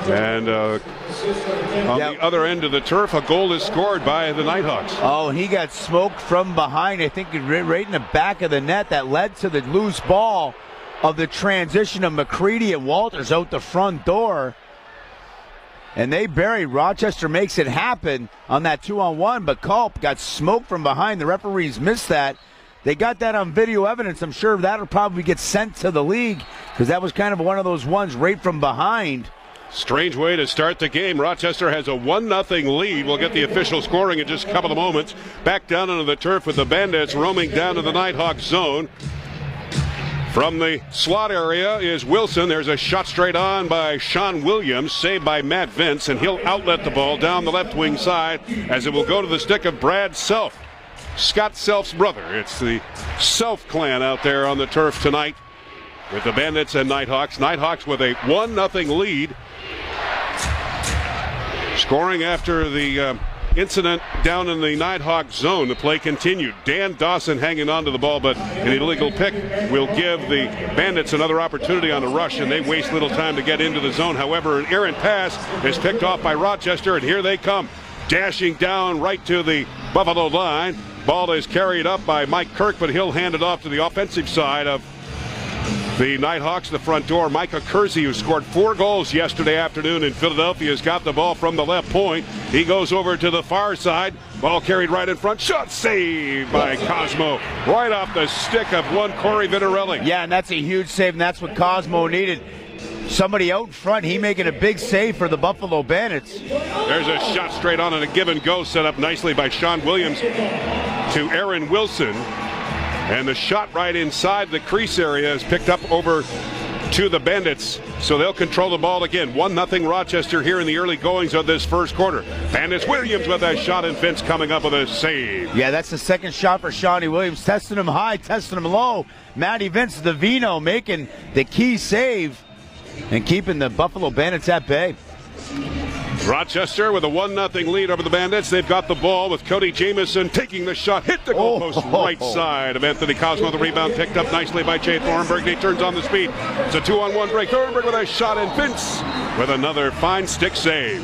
And on the other end of the turf, a goal is scored by the Knighthawks. Oh, he got smoked from behind, I think right in the back of the net. That led to the loose ball of the transition of McCready and Walters out the front door. And they buried. Rochester makes it happen on that 2-on-1, but Culp got smoked from behind. The referees missed that. They got that on video evidence. I'm sure that'll probably get sent to the league because that was kind of one of those ones right from behind. Strange way to start the game. Rochester has a 1-0 lead. We'll get the official scoring in just a couple of moments. Back down onto the turf with the Bandits roaming down to the Nighthawks zone. From the slot area is Wilson. There's a shot straight on by Sean Williams, saved by Matt Vince, and he'll outlet the ball down the left wing side as it will go to the stick of Brad Self, Scott Self's brother. It's the Self clan out there on the turf tonight with the Bandits and Knighthawks. Knighthawks with a 1-0 lead. Scoring after the incident down in the Nighthawk zone. The play continued. Dan Dawson hanging on to the ball, but an illegal pick will give the Bandits another opportunity on the rush, and they waste little time to get into the zone. However, an errant pass is picked off by Rochester, and here they come. Dashing down right to the Buffalo line. Ball is carried up by Mike Kirk, but he'll hand it off to the offensive side of the Knighthawks, the front door. Micah Kersey, who scored 4 goals yesterday afternoon in Philadelphia, has got the ball from the left point. He goes over to the far side. Ball carried right in front. Shot saved by Cosmo. Right off the stick of one Corey Vitarelli. Yeah, and that's a huge save, and that's what Cosmo needed. Somebody out in front, he making a big save for the Buffalo Bandits. There's a shot straight on and a give and go set up nicely by Sean Williams to Aaron Wilson. And the shot right inside the crease area is picked up over to the Bandits. So they'll control the ball again. 1-0 Rochester here in the early goings of this first quarter. Bandits Williams with that shot, and Vince coming up with a save. Yeah, that's the second shot for Shawnee Williams. Testing him high, testing him low. Matty Vince, the Vino, making the key save and keeping the Buffalo Bandits at bay. Rochester with a 1-0 lead over the Bandits. They've got the ball with Cody Jamieson taking the shot. Hit the goalpost right side of Anthony Cosmo. The rebound picked up nicely by Jay Thornburg. He turns on the speed. It's a 2-on-1 break. Thornburg with a shot, and Vince with another fine stick save.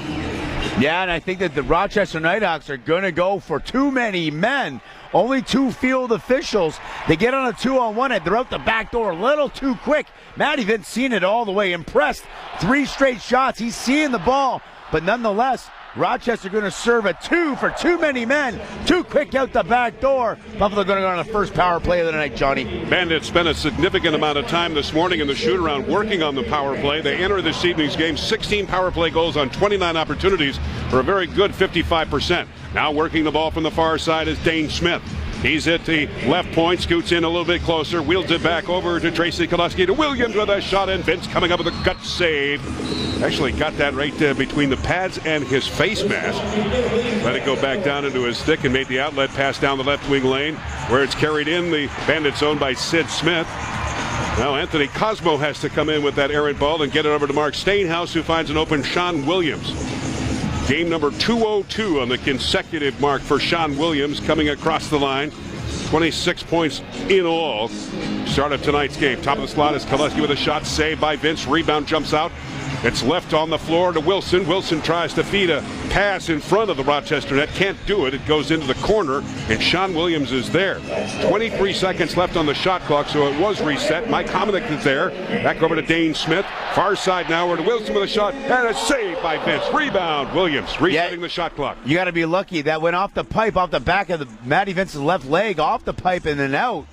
Yeah, and I think that the Rochester Knighthawks are going to go for too many men. Only 2 field officials. They get on a 2-on-1 and they're out the back door a little too quick. Matty Vince seen it all the way. Impressed. 3 straight shots. He's seeing the ball. But nonetheless, Rochester going to serve a 2 for too many men. Too quick out the back door. Buffalo going to go on the first power play of the night, Johnny. Bandits spent a significant amount of time this morning in the shoot-around working on the power play. They enter this evening's game 16 power play goals on 29 opportunities for a very good 55%. Now working the ball from the far side is Dane Smith. He's at the left point, scoots in a little bit closer, wheels it back over to Tracy Kolesky, to Williams with a shot, and Vince coming up with a gut save. Actually got that right between the pads and his face mask. Let it go back down into his stick and made the outlet pass down the left wing lane, where it's carried in the Bandit zone by Sid Smith. Now Anthony Cosmo has to come in with that errant ball and get it over to Mark Stainhouse, who finds an open Sean Williams. Game number 202 on the consecutive mark for Sean Williams coming across the line. 26 points in all. Start of tonight's game. Top of the slot is Kolesky with a shot saved by Vince. Rebound jumps out. It's left on the floor to Wilson. Wilson tries to feed a pass in front of the Rochester net. Can't do it. It goes into the corner, and Sean Williams is there. 23 seconds left on the shot clock, so it was reset. Mike Hominick is there. Back over to Dane Smith. Far side now over to Wilson with a shot, and a save by Vince. Rebound, Williams resetting the shot clock. You got to be lucky. That went off the pipe, off the back of the Matty Vince's left leg, off the pipe and then out.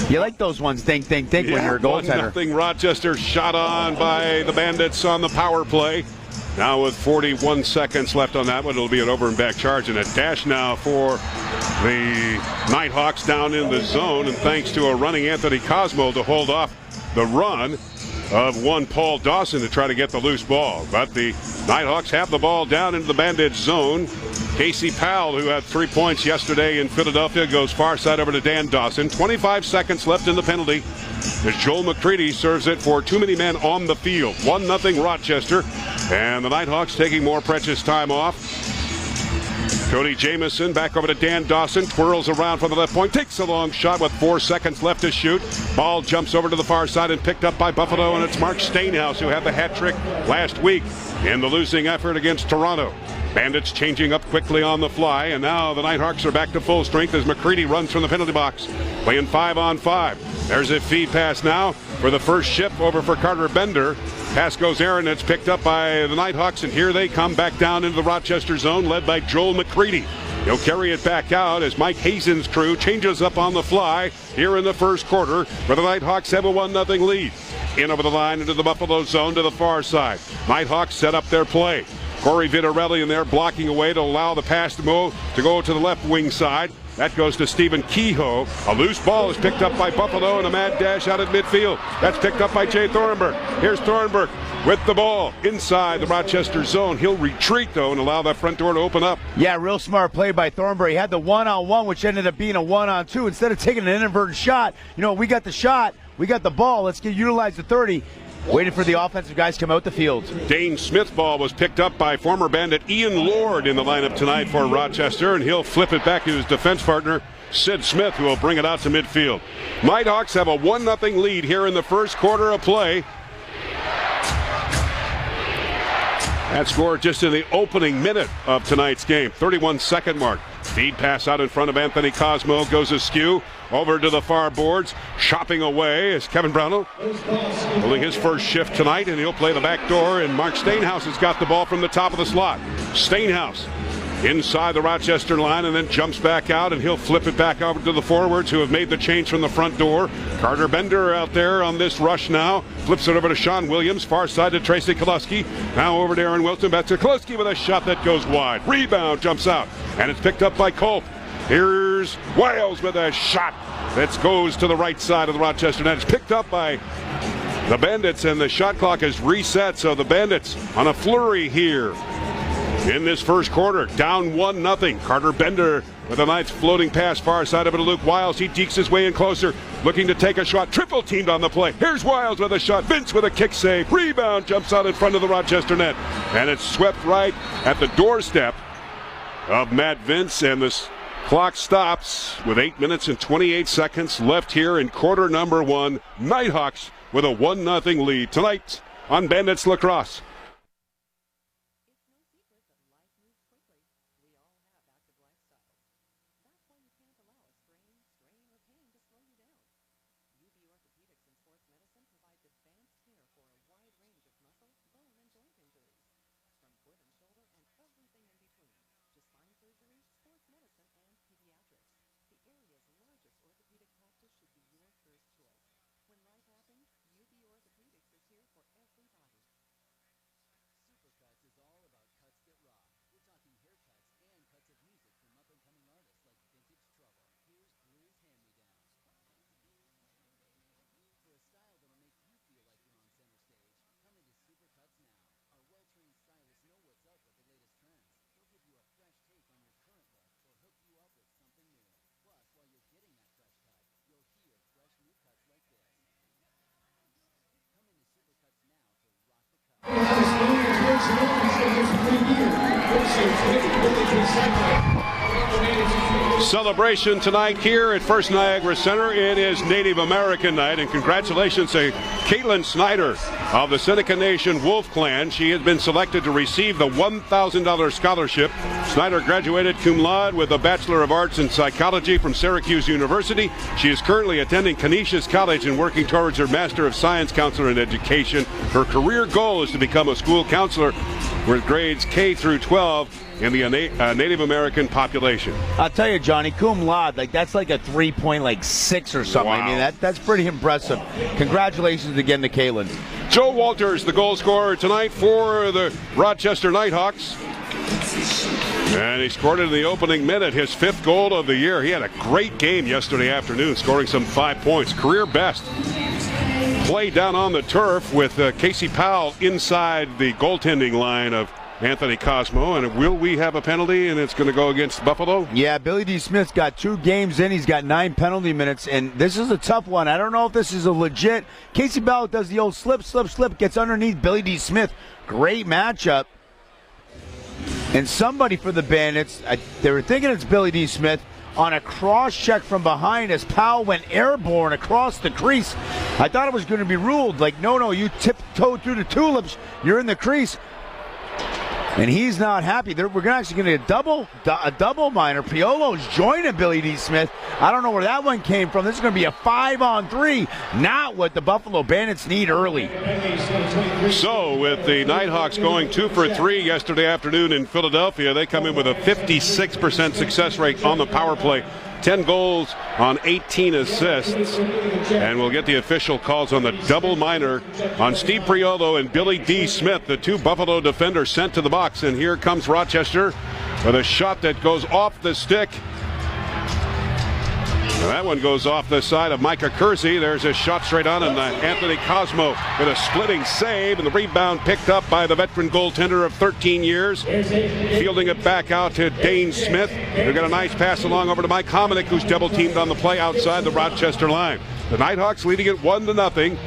You like those ones, think when you're a goaltender. 1-0 Rochester, shot on by the Bandits on the power play. Now with 41 seconds left on that one, it'll be an over and back charge, and a dash now for the Knighthawks down in the zone, and thanks to a running Anthony Cosmo to hold off the run of one Paul Dawson to try to get the loose ball. But the Knighthawks have the ball down into the Bandit zone. Casey Powell, who had 3 points yesterday in Philadelphia, goes far side over to Dan Dawson. 25 seconds left in the penalty as Joel McCready serves it for too many men on the field. 1-0 Rochester. And the Knighthawks taking more precious time off. Cody Jamieson back over to Dan Dawson, twirls around from the left point, takes a long shot with 4 seconds left to shoot. Ball jumps over to the far side and picked up by Buffalo, and it's Mark Stainhouse who had the hat trick last week in the losing effort against Toronto. Bandits changing up quickly on the fly, and now the Knighthawks are back to full strength as McCready runs from the penalty box, playing 5-on-5. There's a feed pass now for the first ship over for Carter Bender. Pass goes Aaron. It's picked up by the Knighthawks, and here they come back down into the Rochester zone, led by Joel McCready. He'll carry it back out as Mike Hazen's crew changes up on the fly here in the first quarter, where the Knighthawks have a 1-0 lead. In over the line into the Buffalo zone to the far side. Knighthawks set up their play. Corey Vitarelli in there blocking away to allow the pass to go to the left wing side. That goes to Stephen Kehoe. A loose ball is picked up by Buffalo and a mad dash out at midfield. That's picked up by Jay Thornburg. Here's Thornburg with the ball inside the Rochester zone. He'll retreat, though, and allow that front door to open up. Yeah, real smart play by Thornburg. He had the one-on-one, which ended up being a one-on-2. Instead of taking an inverted shot, we got the shot, we got the ball. Let's utilize the 30. Waiting for the offensive guys to come out the field. Dane Smith's ball was picked up by former Bandit Ian Lord in the lineup tonight for Rochester, and he'll flip it back to his defense partner, Sid Smith, who will bring it out to midfield. Knighthawks have a 1-0 lead here in the first quarter of play. That score just in the opening minute of tonight's game, 31-second mark. Feed pass out in front of Anthony Cosmo, goes askew, over to the far boards, chopping away as Kevin Brownell holding his first shift tonight, and he'll play the back door, and Mark Stainhouse has got the ball from the top of the slot. Stainhouse inside the Rochester line and then jumps back out, and he'll flip it back over to the forwards who have made the change from the front door. Carter Bender out there on this rush now, flips it over to Sean Williams, far side to Tracy Koluski, now over to Aaron Wilson, back to Koluski with a shot that goes wide. Rebound jumps out, and it's picked up by Culp. Here's Wiles with a shot that goes to the right side of the Rochester net. It's picked up by the Bandits, and the shot clock is reset, so the Bandits on a flurry here in this first quarter, down 1-0. Carter Bender with a nice floating pass far side over to Luke Wiles. He dekes his way in closer, looking to take a shot. Triple teamed on the play. Here's Wiles with a shot. Vince with a kick save. Rebound jumps out in front of the Rochester net, and it's swept right at the doorstep of Matt Vince, and this clock stops with 8 minutes and 28 seconds left here in quarter number 1. Knighthawks with a 1-0 lead tonight on Bandits Lacrosse. Celebration tonight here at First Niagara Center. It is Native American Night, and congratulations to Caitlin Snyder of the Seneca Nation Wolf Clan. She has been selected to receive the $1,000 scholarship. Snyder graduated cum laude with a Bachelor of Arts in Psychology from Syracuse University. She is currently attending Canisius College and working towards her Master of Science Counselor in Education. Her career goal is to become a school counselor with grades K through 12 in the Native American population. I'll tell you, Johnny, cum laude, that's like a 3.6 or something. Wow. I mean, that's pretty impressive. Congratulations again to Caitlin. Joe Walters, the goal scorer tonight for the Rochester Knighthawks. And he scored it in the opening minute, his 5th goal of the year. He had a great game yesterday afternoon, scoring some 5 points. Career best. Play down on the turf with Casey Powell inside the goaltending line of Anthony Cosmo. And will we have a penalty, and it's going to go against Buffalo? Yeah, Billy D. Smith's got 2 games in. He's got 9 penalty minutes, and this is a tough one. I don't know if this is a legit. Casey Bell does the old slip, gets underneath Billy D. Smith. Great matchup. And somebody for the Bandits, they were thinking it's Billy D. Smith, on a cross check from behind as Powell went airborne across the crease. I thought it was going to be ruled like, no, you tiptoed through the tulips, you're in the crease. And he's not happy. We're actually going to get a double minor. Piolo's joining Billy D. Smith. I don't know where that one came from. This is going to be a 5-on-3. Not what the Buffalo Bandits need early. So with the Knighthawks going 2 for 3 yesterday afternoon in Philadelphia, they come in with a 56% success rate on the power play. 10 goals on 18 assists. And we'll get the official calls on the double minor on Steve Priolo and Billy D. Smith, the 2 Buffalo defenders sent to the box. And here comes Rochester with a shot that goes off the stick. And that one goes off the side of Micah Kersey. There's a shot straight on, and Anthony Cosmo with a splitting save, and the rebound picked up by the veteran goaltender of 13 years. Fielding it back out to Dane Smith. They've got a nice pass along over to Mike Hominick, who's double-teamed on the play outside the Rochester line. The Knighthawks leading it 1-0.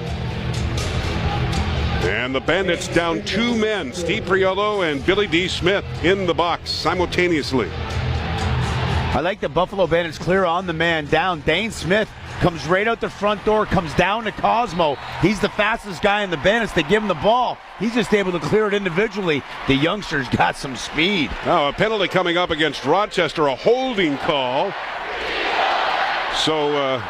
And the Bandits down 2 men, Steve Priolo and Billy D. Smith, in the box simultaneously. I like the Buffalo Bandits clear on the man down. Dane Smith comes right out the front door, comes down to Cosmo. He's the fastest guy in the Bandits. They give him the ball. He's just able to clear it individually. The youngster's got some speed. Now a penalty coming up against Rochester, a holding call. So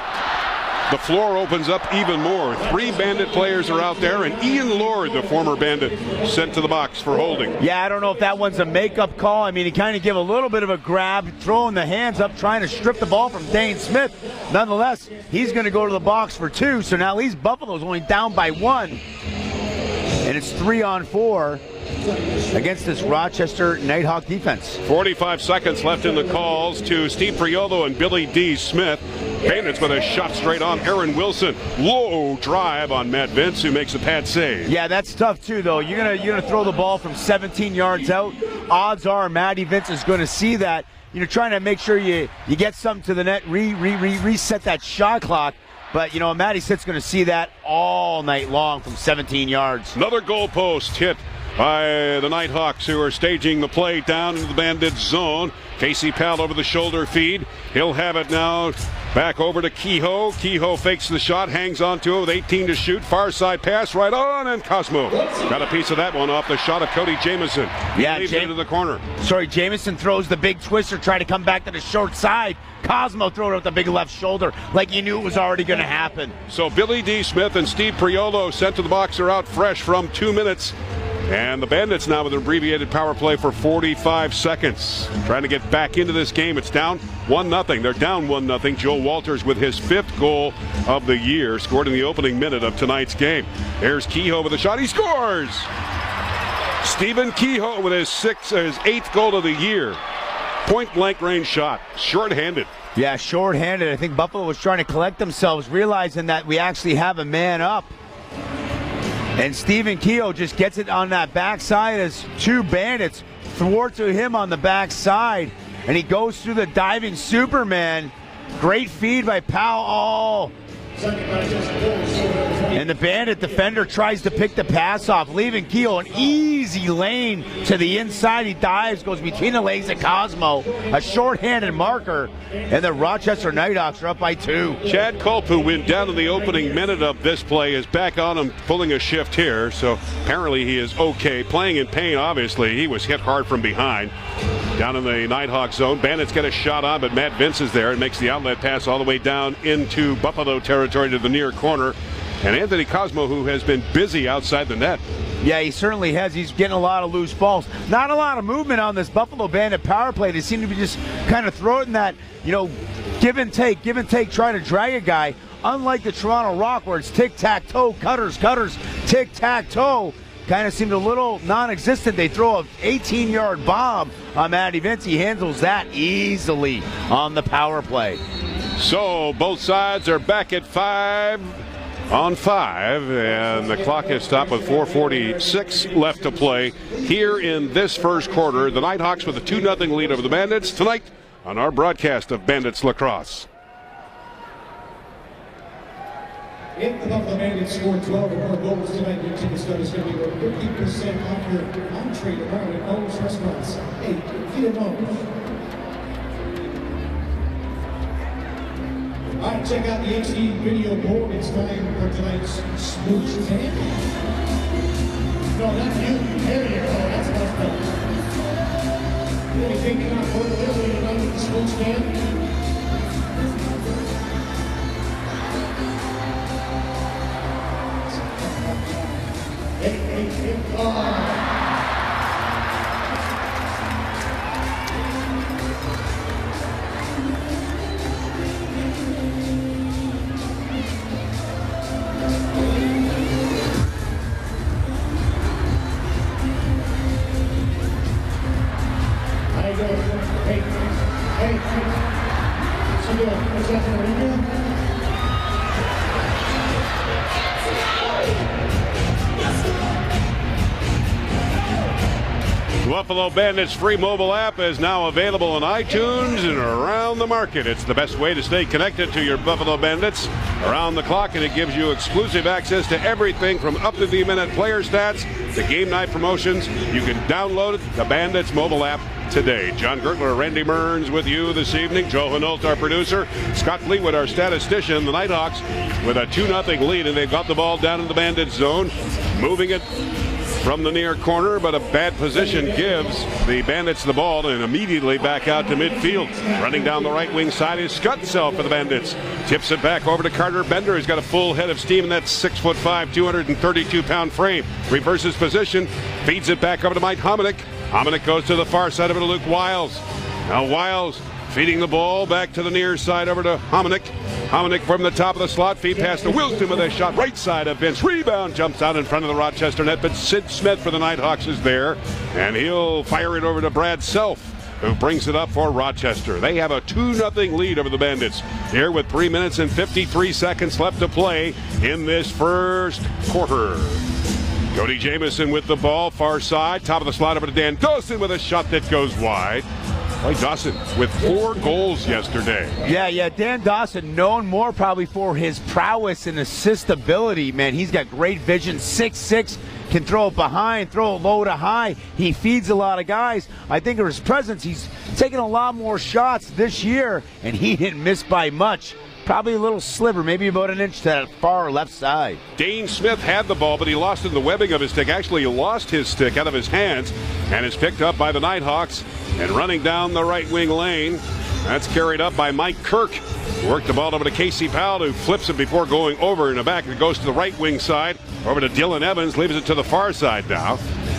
the floor opens up even more. 3 Bandit players are out there, and Ian Lord, the former Bandit, sent to the box for holding. Yeah, I don't know if that one's a makeup call. I mean, he kind of gave a little bit of a grab, throwing the hands up, trying to strip the ball from Dane Smith. Nonetheless, he's going to go to the box for 2, so now at least Buffalo's only down by 1. And it's 3-on-4 against this Rochester Nighthawk defense. 45 seconds left in the calls to Steve Priolo and Billy D. Smith. Bandits with a shot straight on Aaron Wilson. Low drive on Matt Vince, who makes a pad save. Yeah, that's tough too, though. You're gonna throw the ball from 17 yards out. Odds are Matty Vince is going to see that. Trying to make sure you get something to the net, reset that shot clock. But, Matty Sitt's going to see that all night long from 17 yards. Another goalpost hit by the Knighthawks, who are staging the play down into the Bandits zone. Casey Powell over the shoulder feed. He'll have it now back over to Kehoe. Kehoe fakes the shot, hangs on to it with 18 to shoot. Far side pass right on, and Cosmo got a piece of that one off the shot of Cody Jamieson. He leaves it into the corner. Jamieson throws the big twister, try to come back to the short side. Cosmo throw it up the big left shoulder like he knew it was already going to happen. So Billy D. Smith and Steve Priolo sent to the box are out fresh from 2 minutes. And the Bandits now with an abbreviated power play for 45 seconds. Trying to get back into this game. It's down 1-0. They're down 1-0. Joe Walters with his 5th goal of the year, scored in the opening minute of tonight's game. There's Kehoe with a shot. He scores! Stephen Kehoe with his 8th goal of the year. Point-blank range shot. Short-handed. Yeah, short-handed. I think Buffalo was trying to collect themselves, realizing that we actually have a man up. And Stephen Kehoe just gets it on that backside as 2 Bandits thwart to him on the backside. And he goes through the diving Superman. Great feed by Powell. And the Bandit defender tries to pick the pass off, leaving Kehoe an easy lane to the inside. He dives, goes between the legs of Cosmo. A short-handed marker. And the Rochester Knighthawks are up by 2. Chad Culp, who went down in the opening minute of this play, is back on him, pulling a shift here. So apparently he is okay. Playing in pain, obviously. He was hit hard from behind. Down in the Nighthawk zone. Bandits get a shot on, but Matt Vince is there and makes the outlet pass all the way down into Buffalo territory to the near corner. And Anthony Cosmo, who has been busy outside the net. Yeah, he certainly has. He's getting a lot of loose balls. Not a lot of movement on this Buffalo Bandit power play. They seem to be just kind of throwing that, give and take, trying to drag a guy. Unlike the Toronto Rock, where it's tic-tac-toe, cutters, tic-tac-toe. Kind of seemed a little non-existent. They throw an 18-yard bomb on Matty Vince. He handles that easily on the power play. So both sides are back at 5. on 5, and the clock is stopped with 4:46 left to play here in this first quarter. The Knighthawks with a 2-0 lead over the Bandits tonight on our broadcast of Bandits Lacrosse. If the Buffalo Bandits score 12 or more goals tonight, your ticket stub is going to be worth 50% off your entree tomorrow at Moe's Restaurants. Hey, get it Moe's. All right, check out the HD video board. It's time for tonight's Smooch Camp. No, not you. There you go. That's much better. Anything you want for delivery tonight with the Smooch Camp? Buffalo Bandits free mobile app is now available on iTunes and around the market. It's the best way to stay connected to your Buffalo Bandits around the clock, and it gives you exclusive access to everything from up-to-the-minute player stats to game night promotions. You can download the Bandits mobile app today. John Gertler, Randy Mearns with you this evening. Joe Hinault, our producer. Scott Fleetwood, our statistician. The Knighthawks with a 2-0 lead, and they've got the ball down in the Bandits zone, moving it from the near corner, but a bad position gives the Bandits the ball, and immediately back out to midfield. Running down the right wing side is Scutzel for the Bandits. Tips it back over to Carter Bender. He's got a full head of steam in that 6'5", 232-pound frame. Reverses position, feeds it back over to Mike Hominick. Hominick goes to the far side of it to Luke Wiles. Now Wiles feeding the ball back to the near side over to Hominick. Hominick from the top of the slot, feed pass to Wilson with a shot right side of Vince. Rebound jumps out in front of the Rochester net, but Sid Smith for the Knighthawks is there, and he'll fire it over to Brad Self, who brings it up for Rochester. They have a 2-0 lead over the Bandits here with 3 minutes and 53 seconds left to play in this first quarter. Cody Jamieson with the ball, far side, top of the slot over to Dan Dawson with a shot that goes wide. Boy, Dawson with 4 goals yesterday. Yeah, Dan Dawson, known more probably for his prowess and assist ability. Man, he's got great vision, 6'6", can throw it behind, throw it low to high. He feeds a lot of guys. I think of his presence, he's taken a lot more shots this year, and he didn't miss by much. Probably a little sliver, maybe about an inch to that far left side. Dane Smith had the ball, but he lost in the webbing of his stick. Actually, he lost his stick out of his hands, and is picked up by the Knighthawks. And running down the right wing lane, that's carried up by Mike Kirk. Worked the ball over to Casey Powell, who flips it before going over in the back. It goes to the right wing side, over to Dylan Evans, leaves it to the far side now.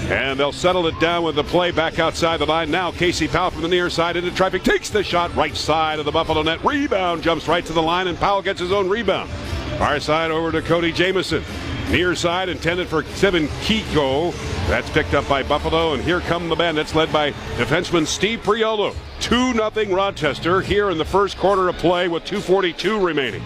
And they'll settle it down with the play back outside the line. Now Casey Powell from the near side into traffic, takes the shot right side of the Buffalo net. Rebound, jumps right to the line, and Powell gets his own rebound. Far side over to Cody Jamieson. Near side intended for Kevin Kiko. That's picked up by Buffalo, and here come the Bandits led by defenseman Steve Priolo. 2-0 Rochester here in the first quarter of play with 2:42 remaining.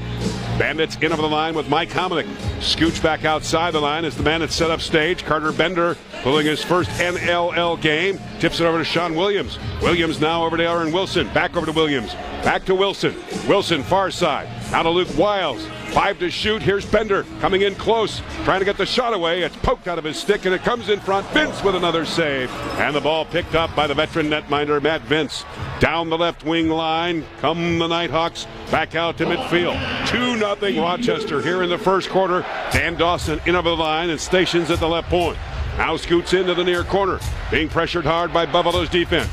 Bandits in over the line with Mike Hominick. Scooch back outside the line as the Bandits set up stage. Carter Bender pulling his first NLL game. Tips it over to Sean Williams. Williams now over to Aaron Wilson. Back over to Williams. Back to Wilson. Wilson far side. Now to Luke Wiles. 5 to shoot. Here's Bender coming in close, trying to get the shot away. It's poked out of his stick, and it comes in front. Vince with another save. And the ball picked up by the veteran netminder, Matt Vince. Down the left wing line come the Knighthawks. Back out to midfield. 2-0 Rochester here in the first quarter. Dan Dawson in over the line and stations at the left point. Now scoots into the near corner, being pressured hard by Buffalo's defense.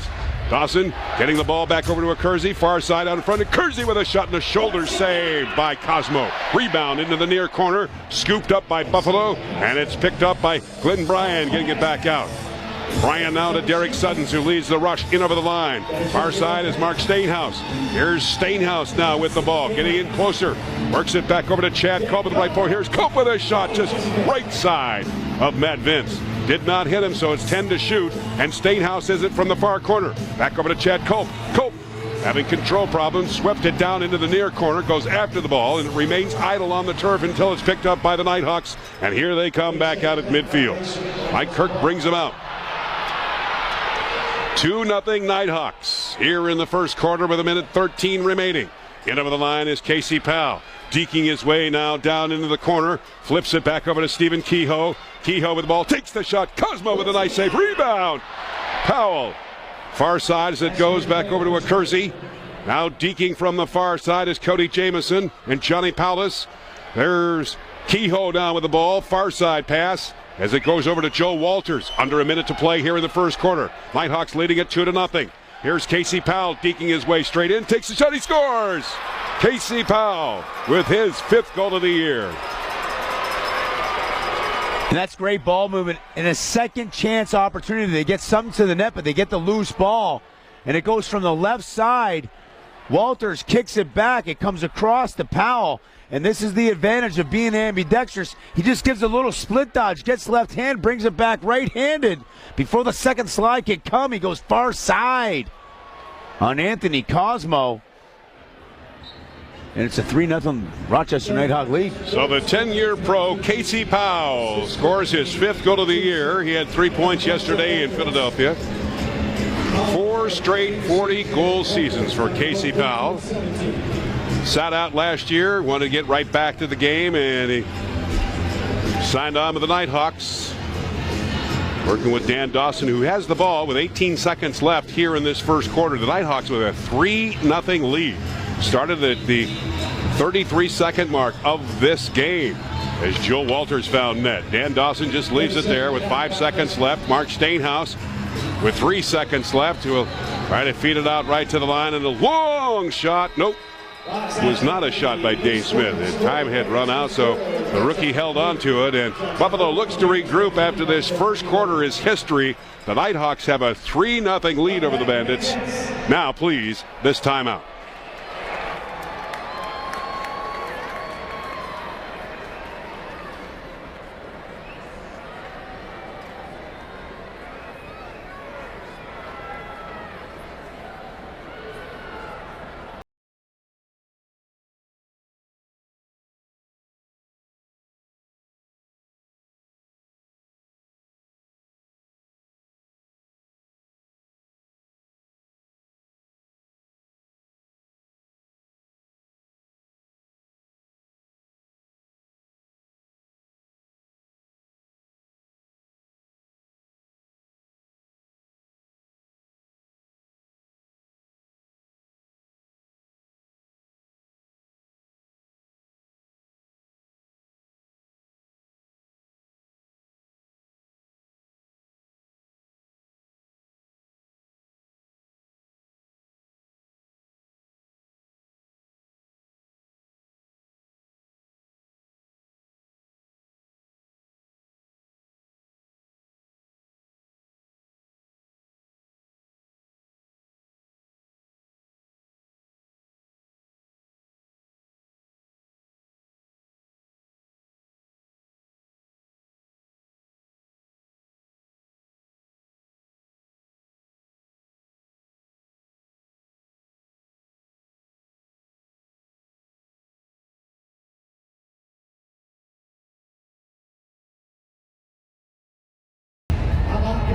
Dawson getting the ball back over to a Kersey, far side out in front of Kersey with a shot in the shoulder, saved by Cosmo. Rebound into the near corner, scooped up by Buffalo, and it's picked up by Glenn Bryan, getting it back out. Bryan now to Derek Suttons, who leads the rush in over the line. Far side is Mark Stainhouse. Here's Stainhouse now with the ball, getting in closer. Works it back over to Chad Cope at the right point. Here's Cope with a shot just right side of Matt Vince. Did not hit him, so it's 10 to shoot, and Stainhouse is it from the far corner. Back over to Chad Cope. Cope having control problems, swept it down into the near corner, goes after the ball, and it remains idle on the turf until it's picked up by the Knighthawks. And here they come back out at midfield. Mike Kirk brings them out. 2-0 Knighthawks here in the first quarter with 1:13 remaining. In over the line is Casey Powell, deking his way now down into the corner, flips it back over to Stephen Kehoe. Kehoe with the ball, takes the shot. Cosmo with a nice save. Rebound. Powell. Far side as it goes back over to Kersey. Now deking from the far side is Cody Jamieson and Johnny Paulus. There's Kehoe down with the ball. Far side pass as it goes over to Joe Walters. Under a minute to play here in the first quarter. Knighthawks leading it 2-0. Here's Casey Powell deking his way straight in. Takes the shot. He scores. Casey Powell with his 5th goal of the year. And that's great ball movement and a second chance opportunity. They get something to the net, but they get the loose ball. And it goes from the left side. Walters kicks it back. It comes across to Powell. And this is the advantage of being ambidextrous. He just gives a little split dodge, gets left hand, brings it back right-handed. Before the second slide can come, he goes far side on Anthony Cosmo. And it's a 3-0 Rochester Nighthawk lead. So the 10-year pro, Casey Powell, scores his 5th goal of the year. He had 3 points yesterday in Philadelphia. 4 straight 40-goal seasons for Casey Powell. Sat out last year, wanted to get right back to the game, and he signed on with the Knighthawks. Working with Dan Dawson, who has the ball with 18 seconds left here in this first quarter. The Knighthawks with a 3-0 lead. Started at the 33-second mark of this game as Joe Walters found net. Dan Dawson just leaves it there with 5 seconds left. Mark Stainhouse with 3 seconds left will try to feed it out right to the line, and a long shot. Nope. It was not a shot by Dave Smith. The time had run out, so the rookie held on to it, and Buffalo looks to regroup after this first quarter is history. The Knighthawks have a 3-0 lead over the Bandits. Now, please, this timeout.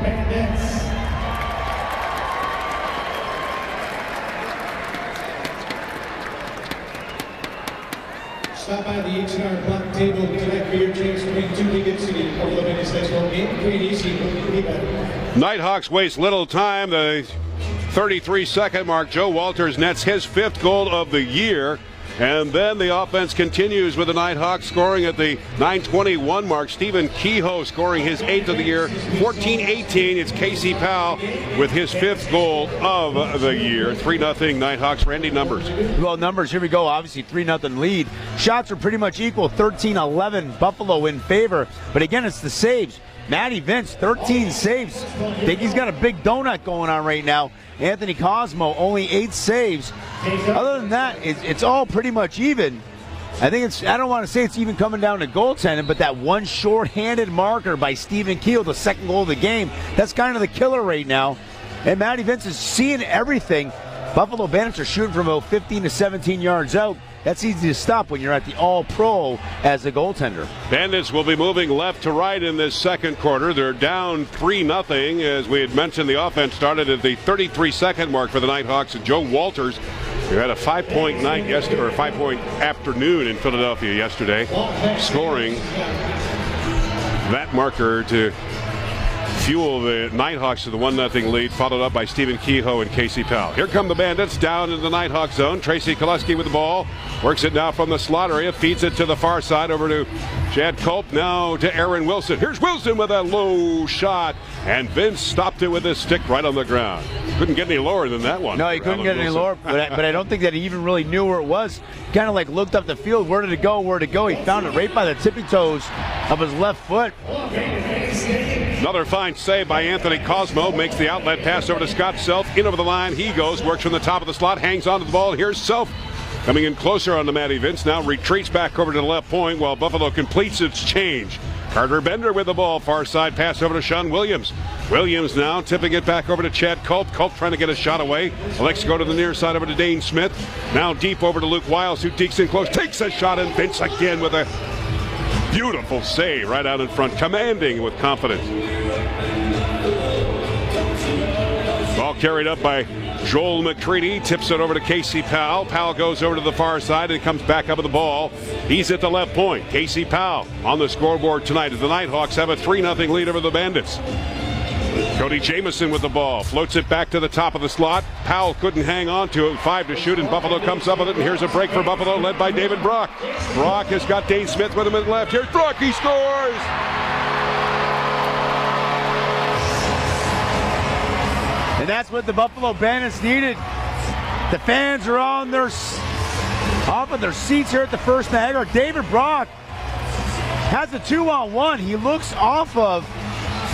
Bandits. Stop by the H&R Block table tonight for your drinks between 2 Beacon City. A couple of minutes next one game. Pretty easy. Knighthawks waste little time. The 33-second mark. Joe Walters nets his 5th goal of the year. And then the offense continues with the Knighthawks scoring at the 9:21 mark. Stephen Kehoe scoring his 8th of the year. 14-18. It's Casey Powell with his 5th goal of the year. 3-0 Knighthawks. Randy, numbers. Well, numbers, here we go. Obviously, 3-0 lead. Shots are pretty much equal. 13-11 Buffalo in favor. But again, it's the saves. Matty Vince, 13 saves. I think he's got a big donut going on right now. Anthony Cosmo, only 8 saves. Other than that, it's all pretty much even. I don't want to say it's even coming down to goaltending, but that one short-handed marker by Stephen Kehoe, the 2nd goal of the game, that's kind of the killer right now. And Matty Vince is seeing everything. Buffalo Bandits are shooting from about 15 to 17 yards out. That's easy to stop when you're at the All-Pro as a goaltender. Bandits will be moving left to right in this second quarter. They're down 3-0. As we had mentioned, the offense started at the 33-second mark for the Knighthawks. And Joe Walters, who had a 5-point night yesterday, or a 5-point afternoon in Philadelphia yesterday, scoring that marker to fuel the Knighthawks to the 1-0 lead, followed up by Stephen Kehoe and Casey Powell. Here come the Bandits down in the Knighthawk zone. Tracy Koleski with the ball. Works it now from the slot area. Feeds it to the far side over to Chad Culp. Now to Aaron Wilson. Here's Wilson with a low shot. And Vince stopped it with his stick right on the ground. Couldn't get any lower than that one. No, he couldn't get any lower, but I don't think that he even really knew where it was. Kind of like looked up the field. Where did it go? Where did it go? He found it right by the tippy toes of his left foot. Another fine save by Anthony Cosmo. Makes the outlet pass over to Scott Self. In over the line he goes. Works from the top of the slot. Hangs onto the ball. Here's Self coming in closer on to Matty Vince. Now retreats back over to the left point while Buffalo completes its change. Carter Bender with the ball. Far side pass over to Sean Williams. Williams now tipping it back over to Chad Culp. Culp trying to get a shot away. Elects to go to the near side over to Dane Smith. Now deep over to Luke Wiles, who dekes in close. Takes a shot, and Vince again with a beautiful save right out in front. Commanding with confidence. Ball carried up by Joel McCready. Tips it over to Casey Powell. Powell goes over to the far side and comes back up with the ball. He's at the left point. Casey Powell on the scoreboard tonight as the Knighthawks have a 3-0 lead over the Bandits. Cody Jamieson with the ball. Floats it back to the top of the slot. Powell couldn't hang on to it. 5 to shoot, and Buffalo comes up with it. And here's a break for Buffalo, led by David Brock. Brock has got Dane Smith with him in the left. Here's Brock. He scores! And that's what the Buffalo Bandits needed. The fans are on their off of their seats here at the First Niagara. David Brock has a 2-on-1. He looks off of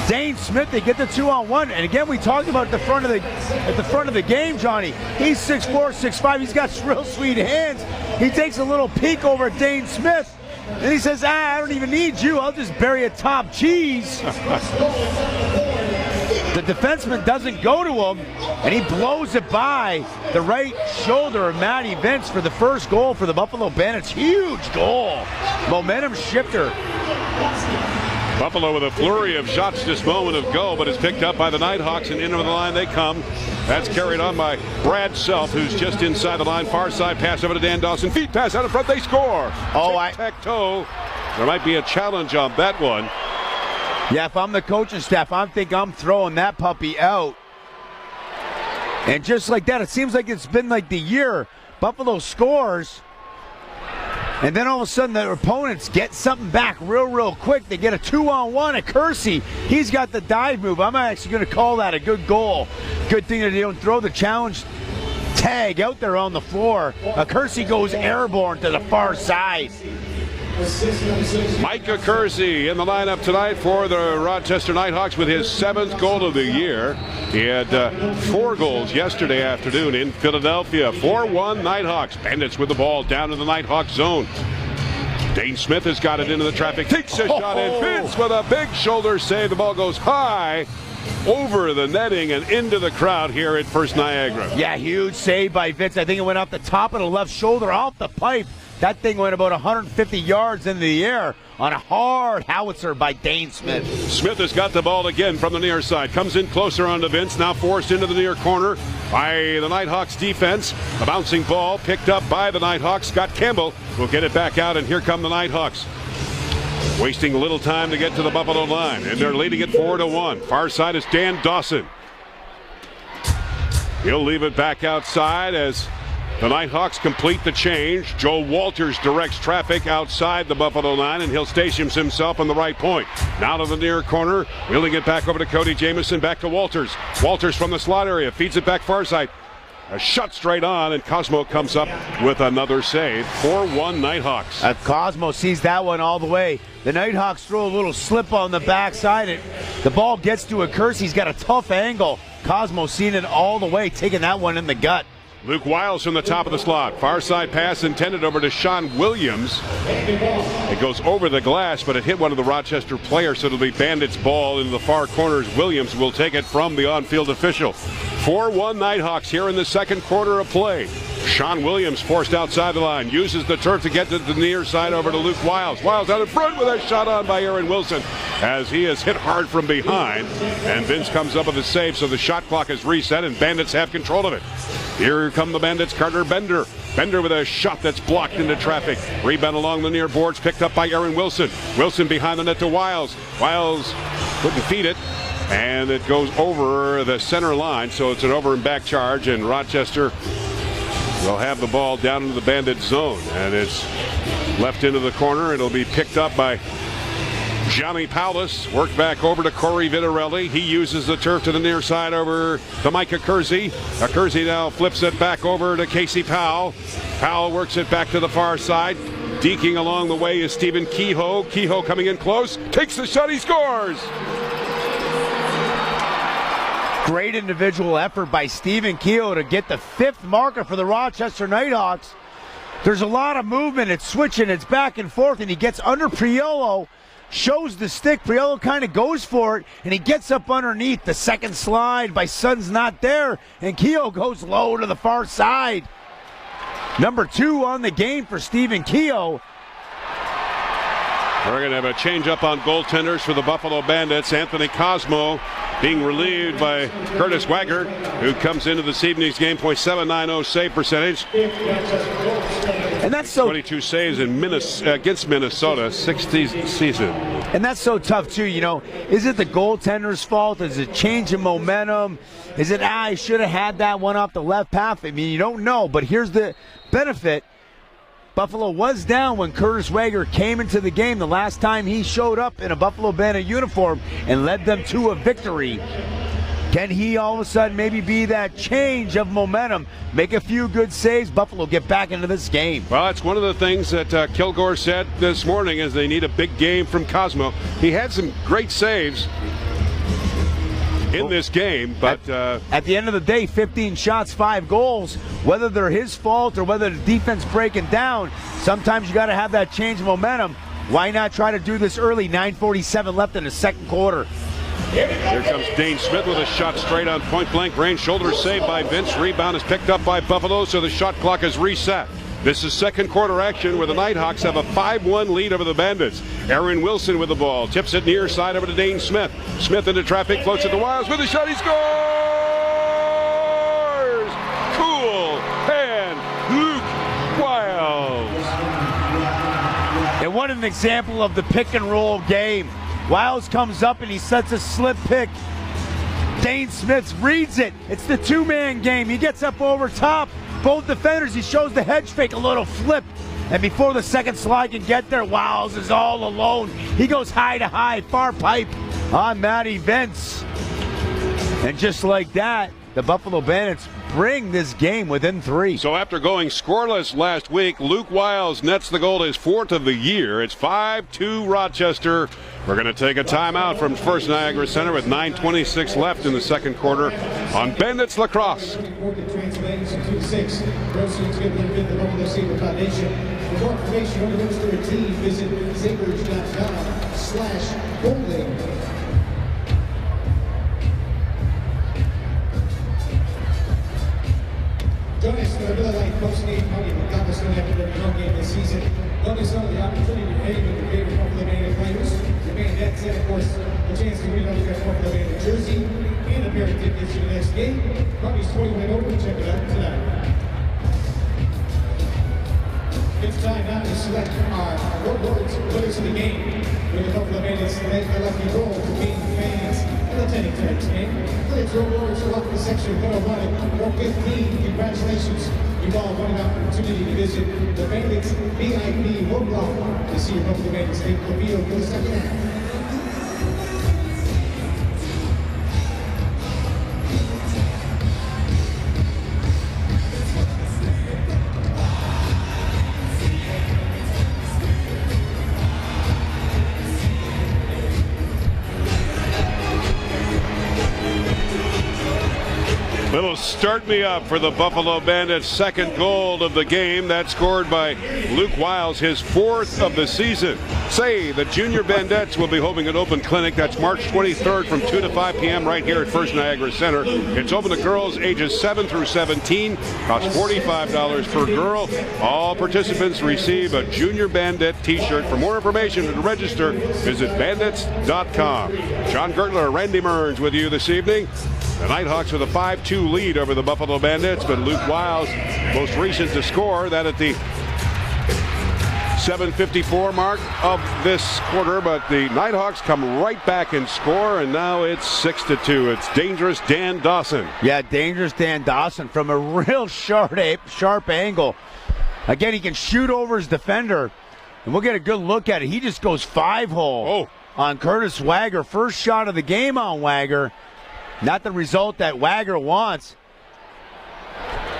Dane Smith. They get the 2-on-1. And again, we talked about at the front of the game, Johnny. He's 6'4", 6'5". He's got real sweet hands. He takes a little peek over at Dane Smith. And he says, I don't even need you. I'll just bury a top cheese. The defenseman doesn't go to him, and he blows it by the right shoulder of Matty Vince for the first goal for the Buffalo Bandits. Huge goal. Momentum shifter. Buffalo with a flurry of shots this moment of go, but it's picked up by the Knighthawks, and into the line they come. That's carried on by Brad Self, who's just inside the line. Far side pass over to Dan Dawson. Feet pass out in front. They score. Tic-tac-toe. There might be a challenge on that one. Yeah, if I'm the coaching staff, I think I'm throwing that puppy out. And just like that, it seems like it's been like the year. Buffalo scores, and then all of a sudden their opponents get something back real quick. They get a 2-on-1 at Kersey. He's got the dive move. I'm actually going to call that a good goal. Good thing that they don't throw the challenge tag out there on the floor. Kersey goes airborne to the far side. Micah Kersey in the lineup tonight for the Rochester Knighthawks with his 7th goal of the year. He had 4 goals yesterday afternoon in Philadelphia. 4-1 Knighthawks. Bandits with the ball down to the Knighthawks zone. Dane Smith has got it into the traffic. Takes a shot and Vince with a big shoulder save. The ball goes high over the netting and into the crowd here at First Niagara. Yeah, huge save by Vince. I think it went off the top of the left shoulder, off the pipe. That thing went about 150 yards into the air on a hard howitzer by Dane Smith. Smith has got the ball again from the near side. Comes in closer onto Vince. Now forced into the near corner by the Knighthawks defense. A bouncing ball picked up by the Knighthawks. Scott Campbell will get it back out, and here come the Knighthawks. Wasting a little time to get to the Buffalo line, and they're leading it 4-1. Far side is Dan Dawson. He'll leave it back outside as the Knighthawks complete the change. Joe Walters directs traffic outside the Buffalo line, and he'll station himself on the right point. Now to the near corner, wheeling it back over to Cody Jamieson, back to Walters. Walters from the slot area, feeds it back far side. A shot straight on, and Cosmo comes up with another save. 4-1 Knighthawks. Cosmo sees that one all the way. The Knighthawks throw a little slip on the backside, and the ball gets to a Kersey. He's got a tough angle. Cosmo seen it all the way, taking that one in the gut. Luke Wiles from the top of the slot. Far side pass intended over to Sean Williams. It goes over the glass, but it hit one of the Rochester players, so it'll be Bandits' ball into the far corners. Williams will take it from the on-field official. 4-1 Knighthawks here in the second quarter of play. Sean Williams forced outside the line, uses the turf to get to the near side over to Luke Wiles. Wiles out in front with a shot on by Aaron Wilson as he is hit hard from behind. And Vince comes up with a save, so the shot clock is reset and Bandits have control of it. Here come the Bandits, Carter Bender. Bender with a shot that's blocked into traffic. Rebound along the near boards, picked up by Aaron Wilson. Wilson behind the net to Wiles. Wiles couldn't feed it. And it goes over the center line, so it's an over and back charge, and Rochester will have the ball down into the Bandit zone, and it's left into the corner. It'll be picked up by Johnny Paulus. Worked back over to Corey Vitarelli. He uses the turf to the near side over to Mike Accursi. Accursi now flips it back over to Casey Powell. Powell works it back to the far side. Deking along the way is Stephen Kehoe. Kehoe coming in close. Takes the shot. He scores. Great individual effort by Stephen Kehoe to get the 5th marker for the Rochester Knighthawks. There's a lot of movement. It's switching. It's back and forth, and he gets under Priolo, shows the stick. Priolo kind of goes for it, and he gets up underneath. The second slide by Sun's not there, and Kehoe goes low to the far side. Number 2 on the game for Stephen Kehoe. We're going to have a change up on goaltenders for the Buffalo Bandits. Anthony Cosmo being relieved by Curtis Waggart, who comes into this evening's game, .790 save percentage. And that's so 22 saves in against Minnesota, 60th season. And that's so tough too, you know. Is it the goaltender's fault? Is it change in momentum? Is it I should have had that one off the left half? I mean, you don't know, but here's the benefit. Buffalo was down when Curtis Waggart came into the game the last time he showed up in a Buffalo Bandit uniform and led them to a victory. Can he all of a sudden maybe be that change of momentum, make a few good saves, Buffalo get back into this game? Well, it's one of the things that Kilgore said this morning is they need a big game from Cosmo. He had some great saves in this game, but at the end of the day, 15 shots, 5 goals. Whether they're his fault or whether the defense breaking down, sometimes you got to have that change of momentum. Why not try to do this early? 9:47 left in the second quarter. Here comes Dane Smith with a shot straight on point-blank range. Shoulder saved by Vince. Rebound is picked up by Buffalo, so the shot clock is reset. This is second quarter action where the Knighthawks have a 5-1 lead over the Bandits. Aaron Wilson with the ball. Tips it near side over to Dane Smith. Smith into traffic, floats at the Wiles with a shot. He scores! Cool hand, Luke Wiles. And what an example of the pick and roll game. Wiles comes up and he sets a slip pick. Dane Smith reads it. It's the 2-man game. He gets up over top. Both defenders, he shows the hedge fake, a little flip. And before the second slide can get there, Wiles is all alone. He goes high to high, far pipe on Matty Vince. And just like that, the Buffalo Bandits bring this game within 3. So after going scoreless last week, Luke Wiles nets the goal, his 4th of the year. It's 5-2 Rochester. We're going to take a timeout from First Niagara Center with 9:26 left in the second quarter on Bandits Lacrosse. For more information on the Rochester team, visit sabres.com/bowling. Join us for the Miller Lite post-game party at Galveston after the home game this season. Don't miss out on the opportunity to hang with your favorite Buffalo Bandit players, your Bandettes, and of course, a chance to win another Buffalo Bandit jersey and a pair of tickets to the next game. Party's 21 over. Check it out tonight. It's time now to select our awards winners of the game. With the Buffalo Bandits, thank the lucky roll to being fans and attending tonight's game. Players awards are off the section 101 or 15. Congratulations. You've all won an opportunity to visit the Bandits VIP Woodblock to see your Buffalo Bandits take the field for the second half. Little start me up for the Buffalo Bandits' second goal of the game. That scored by Luke Wiles, his 4th of the season. Say, the Junior Bandits will be holding an open clinic. That's March 23rd from 2 to 5 p.m. right here at First Niagara Center. It's open to girls ages 7 through 17. Costs $45 per girl. All participants receive a Junior Bandit t-shirt. For more information and to register, visit bandits.com. John Gertler, Randy Mearns with you this evening. The Knighthawks with a 5-2 lead over the Buffalo Bandits, but Luke Wiles, most recent to score, that at the 7:54 mark of this quarter, but the Knighthawks come right back and score, and now it's 6-2. It's dangerous Dan Dawson. Yeah, dangerous Dan Dawson from a real sharp angle. Again, he can shoot over his defender, and we'll get a good look at it. He just goes 5-hole on Curtis Wagger. First shot of the game on Wagger. Not the result that Wagger wants.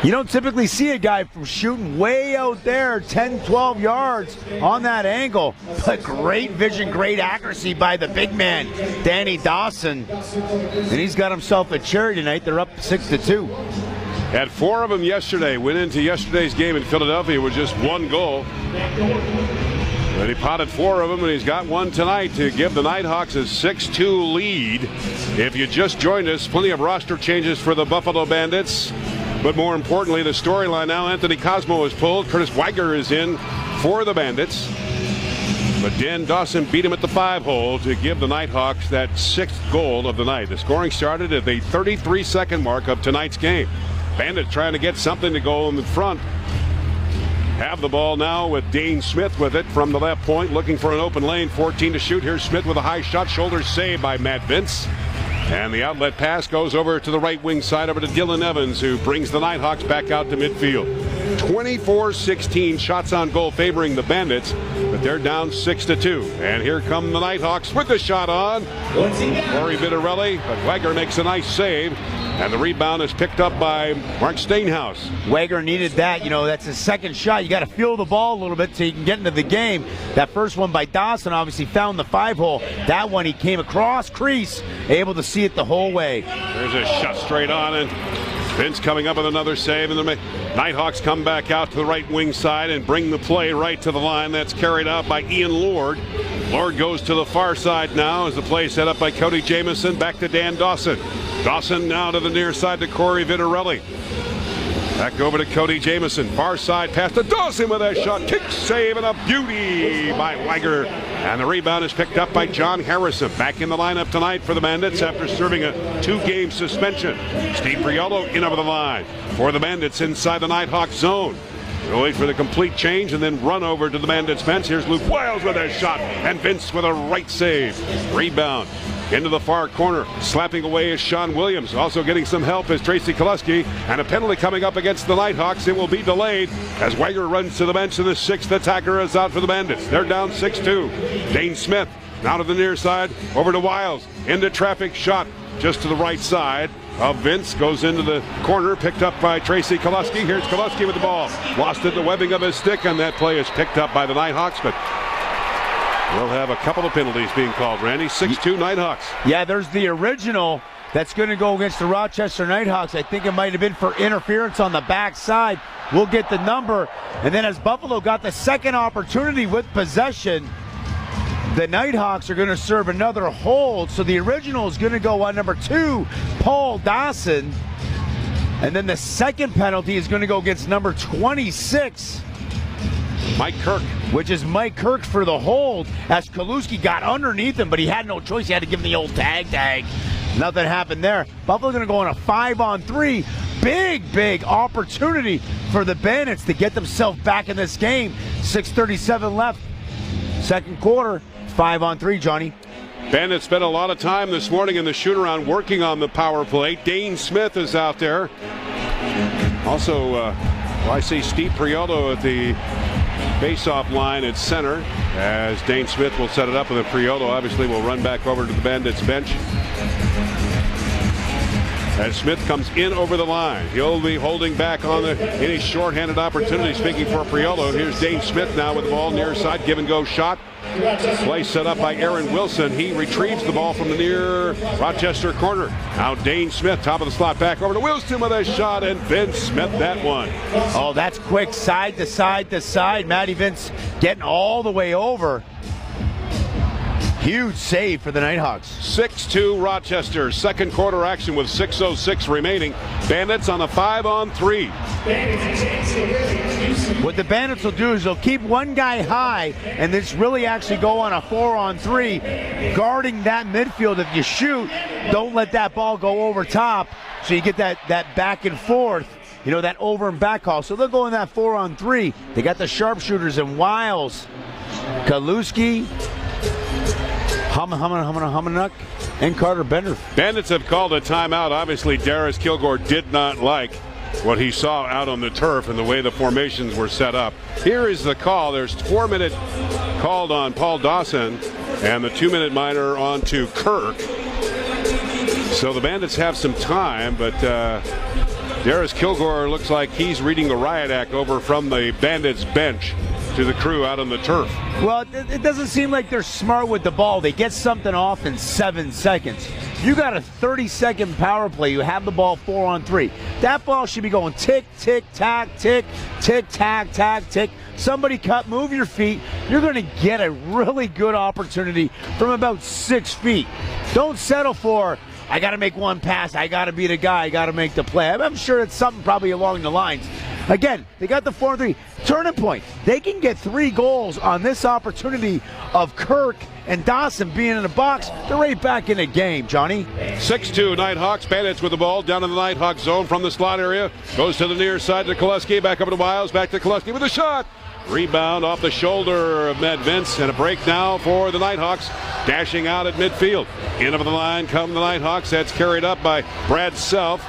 You don't typically see a guy from shooting way out there, 10, 12 yards on that angle. But great vision, great accuracy by the big man, Danny Dawson. And he's got himself a cherry tonight. They're up 6-2. Had 4 of them yesterday. Went into yesterday's game in Philadelphia with just 1 goal. But he potted 4 of them, and he's got 1 tonight to give the Knighthawks a 6-2 lead. If you just joined us, plenty of roster changes for the Buffalo Bandits. But more importantly, the storyline now, Anthony Cosmo is pulled. Curtis Wagger is in for the Bandits. But Dan Dawson beat him at the 5-hole to give the Knighthawks that 6th goal of the night. The scoring started at the 33-second mark of tonight's game. Bandits trying to get something to go in the front. Have the ball now with Dane Smith with it from the left point, looking for an open lane. 14 to shoot. Here's Smith with a high shot. Shoulder saved by Matt Vince. And the outlet pass goes over to the right wing side, over to Dylan Evans, who brings the Knighthawks back out to midfield. 24-16 shots on goal favoring the Bandits, but they're down 6-2. And here come the Knighthawks with the shot on. Corey Vitarelli, but Wagger makes a nice save. And the rebound is picked up by Mark Steinhaus. Wagger needed that. You know, that's his second shot. You got to feel the ball a little bit so you can get into the game. That first one by Dawson obviously found the 5-hole. That one he came across crease, able to see it the whole way. There's a shot straight on, and Vince coming up with another save. And the Knighthawks come back out to the right wing side and bring the play right to the line. That's carried out by Ian Lord. Lord goes to the far side now as the play set up by Cody Jamieson. Back to Dan Dawson. Dawson now to the near side to Corey Vitarelli. Back over to Cody Jamieson. Far side pass to Dawson with a shot. Kick, save, and a beauty by Wagger. And the rebound is picked up by John Harrison. Back in the lineup tonight for the Bandits after serving a 2-game suspension. Steve Priolo in over the line for the Bandits inside the Nighthawk zone. We'll wait for the complete change and then run over to the Bandits bench. Here's Luke Wiles with a shot, and Vince with a right save. Rebound into the far corner. Slapping away is Sean Williams. Also getting some help is Tracy Koluski. And a penalty coming up against the Knighthawks. It will be delayed as Wagger runs to the bench, and the 6th attacker is out for the Bandits. They're down 6-2. Dane Smith now to the near side. Over to Wiles. Into traffic, shot just to the right side of Vince. Goes into the corner, picked up by Tracy Koluski. Here's Koluski with the ball. Lost it, the webbing of his stick, and that play is picked up by the Knighthawks, but we'll have a couple of penalties being called, Randy. 6-2 Knighthawks. Yeah, there's the original that's going to go against the Rochester Knighthawks. I think it might have been for interference on the backside. We'll get the number. And then as Buffalo got the second opportunity with possession, the Knighthawks are going to serve another hold. So the original is going to go on number 2, Paul Dawson. And then the second penalty is going to go against number 26, Mike Kirk. Which is Mike Kirk for the hold, as Koluski got underneath him, but he had no choice. He had to give him the old tag. Nothing happened there. Buffalo going to go on a 5-on-3. Big opportunity for the Bandits to get themselves back in this game. 6:37 left. Second quarter, 5-on-3, Johnny. Bandits spent a lot of time this morning in the shoot-around working on the power play. Dane Smith is out there. Also, I see Steve Priolo at the face-off line at center, as Dane Smith will set it up, and then Priolo obviously will run back over to the Bandits bench. As Smith comes in over the line, he'll be holding back on any short-handed opportunity. Speaking for Priolo, here's Dane Smith now with the ball near side, give and go shot. Play set up by Aaron Wilson. He retrieves the ball from the near Rochester corner. Now Dane Smith, top of the slot, back over to Wilson with a shot, and Vince Smith that one. Oh, that's quick, side to side to side. Matty Vince getting all the way over. Huge save for the Knighthawks. 6-2 Rochester. Second quarter action with 6:06 remaining. Bandits on a 5-on-3. What the Bandits will do is they'll keep one guy high and this really actually go on a 4-on-3, guarding that midfield. If you shoot, don't let that ball go over top, so you get that back and forth, that over and back call. So they'll go in that 4-on-3. They got the sharpshooters and Wiles, Kaluski, Hamanuk, and Carter Bender. Bandits have called a timeout. Obviously, Darius Kilgore did not like what he saw out on the turf and the way the formations were set up. Here is the call. There's 4-minute called on Paul Dawson and the 2-minute minor on to Kirk. So the Bandits have some time, but Darius Kilgore looks like he's reading the riot act over from the Bandits bench to the crew out on the turf. Well, it doesn't seem like they're smart with the ball. They get something off in 7 seconds. You got a 30-second power play. You have the ball 4-on-3. That ball should be going tick, tick, tack, tick, tick, tack, tack, tick. Somebody cut, move your feet. You're going to get a really good opportunity from about 6 feet. Don't settle for, I got to make one pass, I got to be the guy, I got to make the play. I'm sure it's something probably along the lines. Again, they got the 4-3. Turning point. They can get 3 goals on this opportunity of Kirk and Dawson being in the box. They're right back in the game, Johnny. 6-2 Knighthawks. Bandits with the ball down in the Knighthawks zone from the slot area. Goes to the near side to Koleski. Back up to Wiles. Back to Koleski with a shot. Rebound off the shoulder of Matt Vince, and a break now for the Knighthawks. Dashing out at midfield. End of the line come the Knighthawks. That's carried up by Brad Self.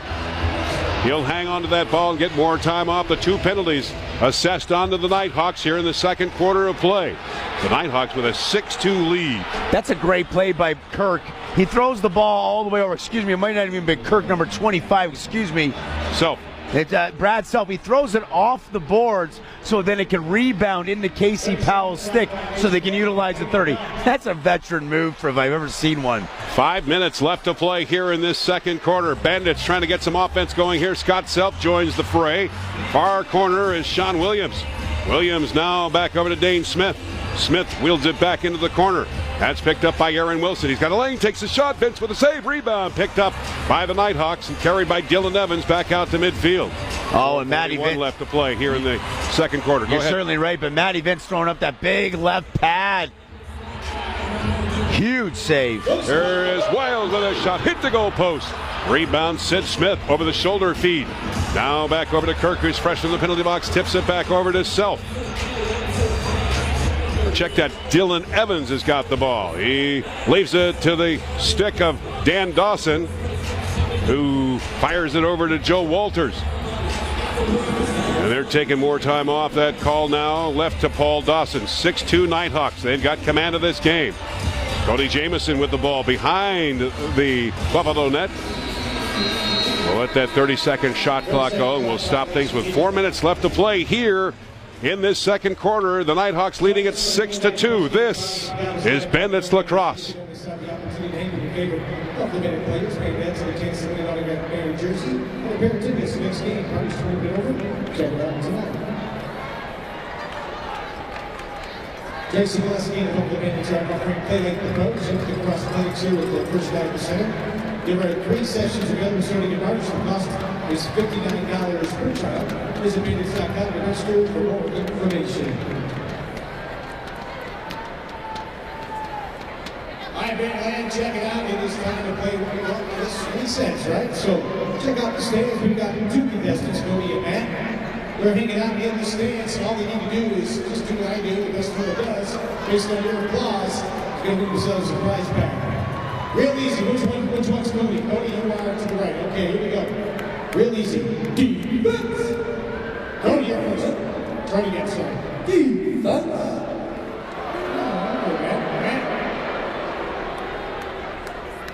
He'll hang on to that ball and get more time off. The 2 penalties assessed onto the Knighthawks here in the second quarter of play. The Knighthawks with a 6-2 lead. That's a great play by Kirk. He throws the ball all the way over. Excuse me, it might not even be Kirk, number 25. Excuse me. So it's Brad Self. He throws it off the boards so then it can rebound into Casey Powell's stick so they can utilize the 30. That's a veteran move if I've ever seen one. 5 minutes left to play here in this second quarter. Bandits trying to get some offense going here. Scott Self joins the fray. Far corner is Sean Williams. Williams now back over to Dane Smith. Smith wheels it back into the corner. That's picked up by Aaron Wilson. He's got a lane, takes a shot. Vince with a save. Rebound picked up by the Knighthawks and carried by Dylan Evans back out to midfield. Oh, and Matty Vince. 1 left to play here in the second quarter. Go You're ahead. certainly right, but Matty Vince throwing up that big left pad. Huge save. There is Wiles with a shot. Hit the goal post. Rebound, Sid Smith over the shoulder feed. Now back over to Kirk, who's fresh in the penalty box. Tips it back over to Self. Check that. Dylan Evans has got the ball. He leaves it to the stick of Dan Dawson, who fires it over to Joe Walters. And they're taking more time off that call now. Left to Paul Dawson. 6-2 Knighthawks. They've got command of this game. Cody Jamieson with the ball behind the Buffalo net. We'll let that 30-second shot clock go, and we'll stop things with 4 minutes left to play here in this second quarter. The Knighthawks leading at 6-2. This is Bandits Lacrosse. Jason Gillespie and a couple of Bandits are offering play like the coach. Looking across the clinics here with the first guy in the center. There are 3 sessions available starting in March. The cost is $59 per child. Visit Bandits.com to register for more information. All right, Bandland, check it out. It is time to play what we call this resets, right? So check out the stands. We've got 2 contestants, Cody and Matt. They're hanging out in the stands. All they need to do is just do what I do, the best of what it does. Based on your applause, they're going to give themselves a prize pack. Real easy. Which one's Cody? Cody, you are to the right. Okay, here we go. Real easy. Defense. Cody, you're first. Try it again, sorry. Defense.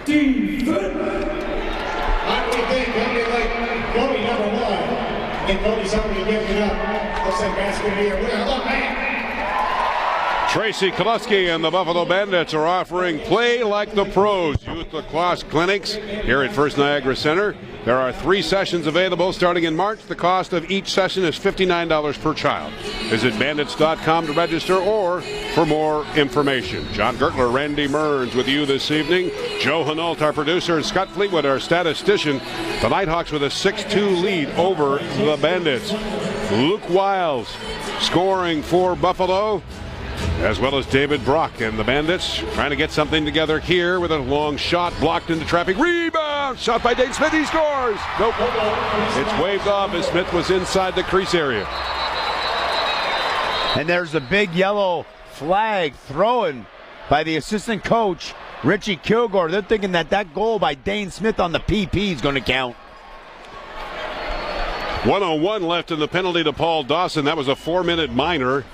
Defense. What do you think? Cody, number 1. And Cody's already giving it up. Looks like that's going to be a winner. Look, man. Tracy Koluski and the Buffalo Bandits are offering Play Like the Pros youth lacrosse clinics here at First Niagara Center. There are 3 sessions available starting in March. The cost of each session is $59 per child. Visit bandits.com to register or for more information. John Gertler, Randy Mearns with you this evening. Joe Hanault, our producer, and Scott Fleetwood, our statistician. The Knighthawks with a 6-2 lead over the Bandits. Luke Wiles scoring for Buffalo, as well as David Brock, and the Bandits trying to get something together here with a long shot blocked into traffic. Rebound! Shot by Dane Smith. He scores! Nope. It's waved off as Smith was inside the crease area. And there's a big yellow flag thrown by the assistant coach, Richie Kilgore. They're thinking that goal by Dane Smith on the PP is going to count. 1:01 left in the penalty to Paul Dawson. That was a 4-minute minor.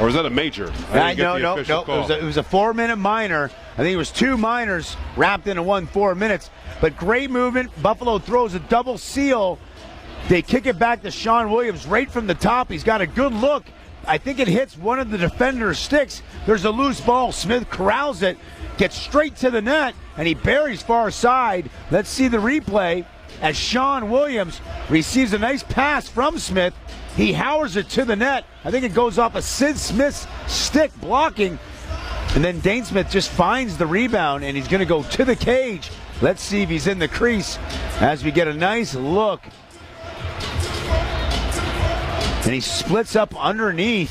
Or was that a major? No. It was a 4-minute minor. I think it was 2 minors wrapped into 4 minutes. But great movement. Buffalo throws a double seal. They kick it back to Sean Williams right from the top. He's got a good look. I think it hits one of the defender's sticks. There's a loose ball. Smith corrals it, gets straight to the net, and he buries far side. Let's see the replay as Sean Williams receives a nice pass from Smith. He howers it to the net. I think it goes off of Sid Smith's stick blocking. And then Dane Smith just finds the rebound, and he's going to go to the cage. Let's see if he's in the crease as we get a nice look. And he splits up underneath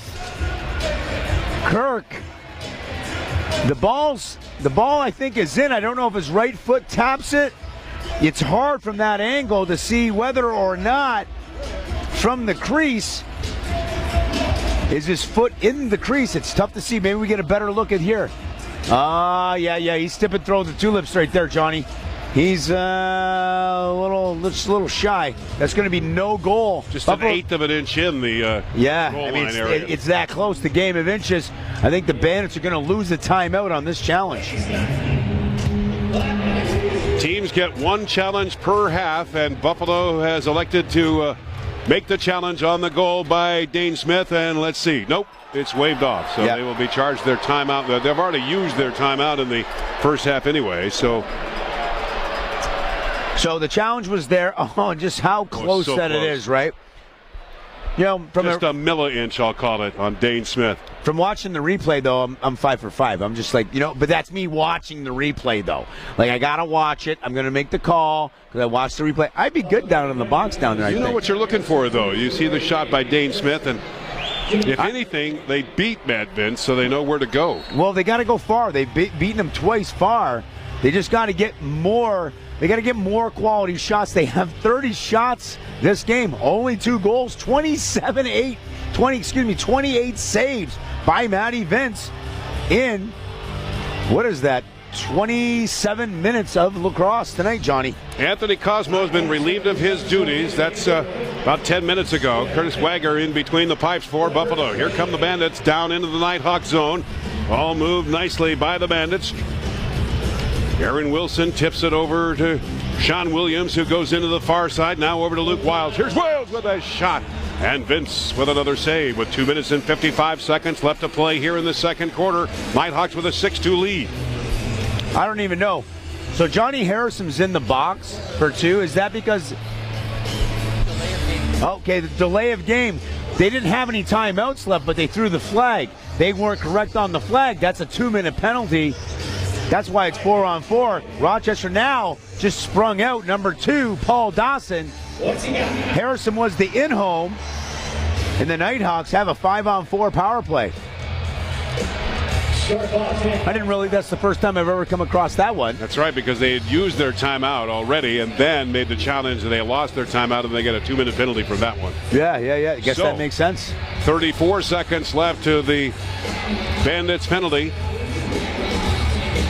Kirk. The ball I think is in. I don't know if his right foot taps it. It's hard from that angle to see whether or not from the crease is his foot in the crease. It's tough to see. Maybe we get a better look at here. Yeah. He's tipping throwing the tulips right there, Johnny. He's a little shy. That's going to be no goal. Just Buffalo, an eighth of an inch in the goal line area. It's that close. The game of inches. I think the Bandits are going to lose the timeout on this challenge. Teams get 1 challenge per half, and Buffalo has elected to make the challenge on the goal by Dane Smith. And let's see. Nope, it's waved off. So They will be charged their timeout. They've already used their timeout in the first half anyway. So the challenge was there. Oh, just how close it is, right? You know, from just a milli-inch, I'll call it, on Dane Smith. From watching the replay, though, I'm 5 for 5. I'm just like, but that's me watching the replay, though. Like, I got to watch it. I'm going to make the call because I watched the replay. I'd be good down in the box down there, I think. You know what you're looking for, though. You see the shot by Dane Smith, and if anything, they beat Mad Vince, so they know where to go. Well, they got to go far. They've beaten them twice far. They just got to get more. They got to get more quality shots. They have 30 shots this game, only 2 goals, 28 saves by Matty Vince in, 27 minutes of lacrosse tonight, Johnny. Anthony Cosmo has been relieved of his duties. That's about 10 minutes ago. Curtis Wagger in between the pipes for Buffalo. Here come the Bandits down into the Nighthawk zone. All moved nicely by the Bandits. Aaron Wilson tips it over to Sean Williams, who goes into the far side. Now over to Luke Wiles. Here's Wiles with a shot. And Vince with another save with 2 minutes and 55 seconds left to play here in the second quarter. Nighthawks with a 6-2 lead. I don't even know. So Johnny Harrison's in the box for 2. Is that because... Okay, the delay of game. They didn't have any timeouts left, but they threw the flag. They weren't correct on the flag. That's a 2-minute penalty. That's why it's 4-on-4. Rochester now just sprung out. Number 2, Paul Dawson. Harrison was the in-home, and the Nighthawks have a 5-on-4 power play. That's the first time I've ever come across that one. That's right, because they had used their timeout already and then made the challenge, and they lost their timeout, and they get a 2-minute penalty from that one. Yeah. I guess that makes sense. 34 seconds left to the Bandits penalty.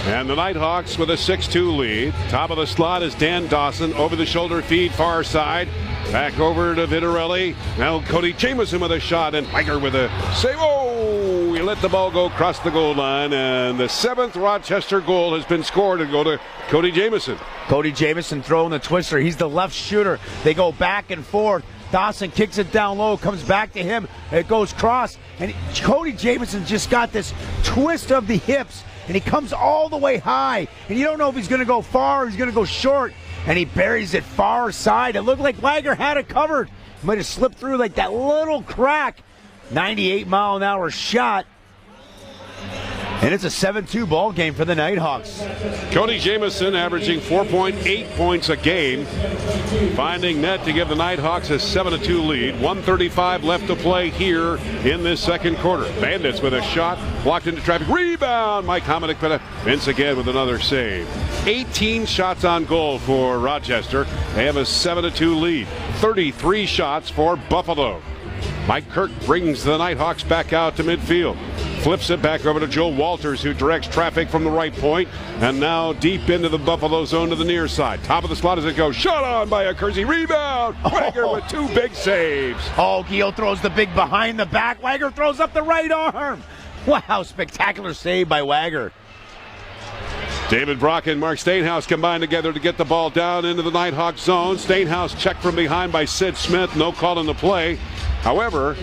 And the Nighthawks with a 6-2 lead. Top of the slot is Dan Dawson. Over the shoulder feed, far side. Back over to Vitarelli. Now Cody Jamieson with a shot, and Weiger with a save. Oh, he let the ball go across the goal line. And the 7th Rochester goal has been scored and go to Cody Jamieson. Cody Jamieson throwing the twister. He's the left shooter. They go back and forth. Dawson kicks it down low, comes back to him. It goes cross. And Cody Jamieson just got this twist of the hips. And he comes all the way high. And you don't know if he's going to go far or he's going to go short. And he buries it far side. It looked like Wagner had it covered. Might have slipped through like that little crack. 98-mile-an-hour shot. And it's a 7-2 ball game for the Knighthawks. Cody Jamieson averaging 4.8 points a game, finding net to give the Knighthawks a 7-2 lead. 1:35 left to play here in this second quarter. Bandits with a shot, blocked into traffic. Rebound, Mike Hominick, but Vince again with another save. 18 shots on goal for Rochester. They have a 7-2 lead. 33 shots for Buffalo. Mike Kirk brings the Knighthawks back out to midfield. Flips it back over to Joe Walters, who directs traffic from the right point. And now deep into the Buffalo zone to the near side. Top of the slot as it goes. Shot on by a Kersey. Rebound. Wagner with 2 big saves. Oh, Gio throws the big behind the back. Wagner throws up the right arm. Wow, spectacular save by Wagner. David Brock and Mark Stainhouse combine together to get the ball down into the Nighthawk zone. Stainhouse checked from behind by Sid Smith. No call in the play. However,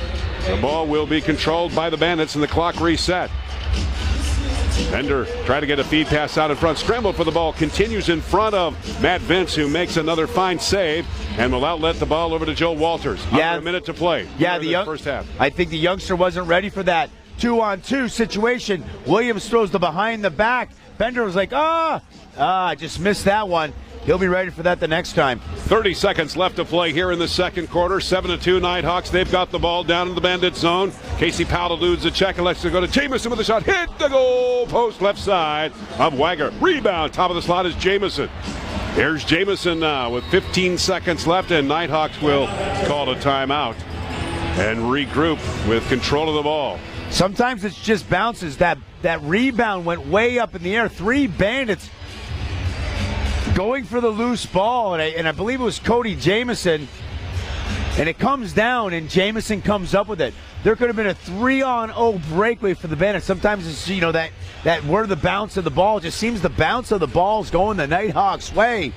the ball will be controlled by the Bandits and the clock reset. Bender tried to get a feed pass out in front. Scramble for the ball. Continues in front of Matt Vince, who makes another fine save and will outlet the ball over to Joe Walters. Yeah, Under a minute to play. Yeah, the first half. I think the youngster wasn't ready for that 2-on-2 situation. Williams throws the behind the back. Bender was like, I just missed that one. He'll be ready for that the next time. 30 seconds left to play here in the second quarter. 7-2 Nighthawks. They've got the ball down in the Bandit zone. Casey Powell eludes the check and lets it go to Jamieson with a shot. Hit the goal post left side of Wagner. Rebound. Top of the slot is Jamieson. There's Jamieson now with 15 seconds left, and Nighthawks will call a timeout and regroup with control of the ball. Sometimes it's just bounces. That rebound went way up in the air. 3 Bandits going for the loose ball, and I believe it was Cody Jamieson, and it comes down, and Jamieson comes up with it. There could have been a 3-on-0 breakaway for the Bandits. Sometimes it's, that where the bounce of the ball, just seems the bounce of the ball is going the Nighthawks' way.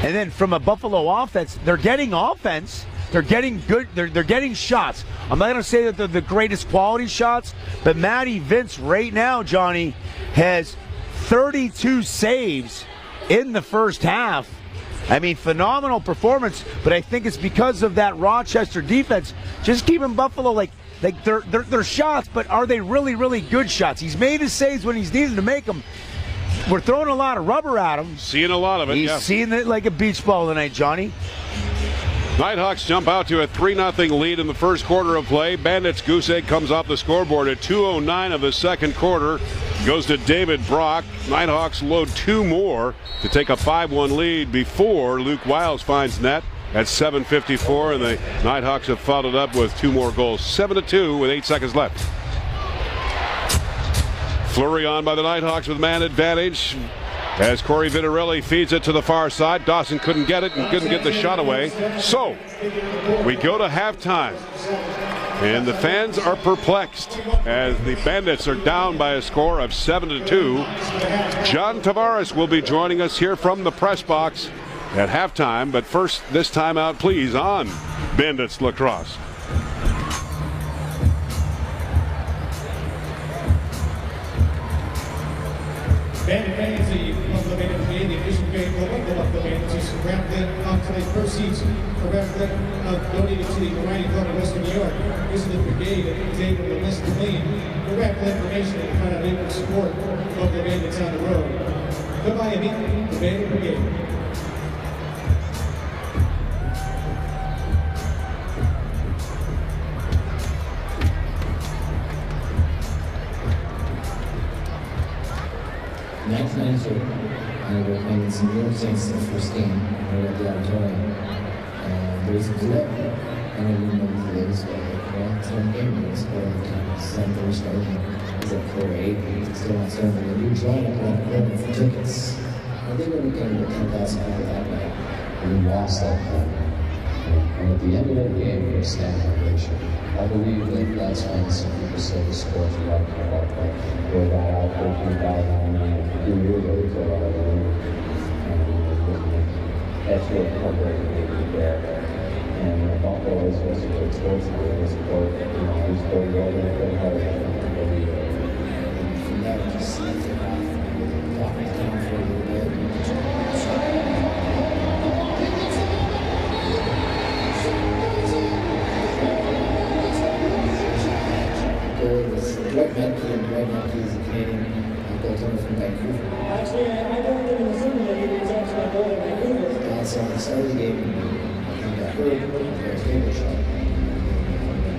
And then from a Buffalo offense, they're getting offense. They're getting good. They're getting shots. I'm not going to say that they're the greatest quality shots, but Matty Vince right now, Johnny, has 32 saves in the first half. I mean, phenomenal performance, but I think it's because of that Rochester defense just keeping Buffalo like they're shots, but are they really, really good shots? He's made his saves when he's needed to make them. We're throwing a lot of rubber at him. Seeing a lot of it, He's seeing it like a beach ball tonight, Johnny. Nighthawks jump out to a 3-0 lead in the first quarter of play. Bandits goose egg comes off the scoreboard at 2:09 of the second quarter. Goes to David Brock. Nighthawks load 2 more to take a 5-1 lead before Luke Wiles finds net at 7:54, and the Nighthawks have followed up with 2 more goals. 7-2 with 8 seconds left. Flurry on by the Nighthawks with man advantage. As Corey Vitarelli feeds it to the far side. Dawson couldn't get it and couldn't get the shot away. So we go to halftime. And the fans are perplexed as the Bandits are down by a score of 7-2. John Tavares will be joining us here from the press box at halftime. But first, this timeout, please, on Bandits Lacrosse. Bandit fans, the Buffalo Bandit, the official fan club of the Buffalo Bandits, wrap them up tonight's proceeds for donated to the Variety Club of Western New York. Visit the brigade at the table of Mr. Clean. For rapid information and find out able to support Buffalo Bandits on the road. Come by and meet the Bandit Brigade. Next night, I recommended some New York Saints in the first game right at the auditorium. And there was a blip, and I didn't know what it was. Well, it's one game, it was 7:30 starting. It was at 4-8, still not starting. We were drawing up on the for tickets. I think we came to 10,000 people that night. And we lost that night. And at the end of that game, we were standing ovation. I believe that that's when some people say the scores are like where that out, 13,000, we were really cool out of the room. That's what I'm there. And Buffalo is supposed to take sports and they support, we support well, they're very hard every year. And from that, we just see it off me down for a little bit. Dwight Menke, and Dwight Menke is a Canadian goaltender from Vancouver. Actually, I don't live in the city that he was actually a goal in Vancouver. So at the start of the game, he got hurt, there's a table shot.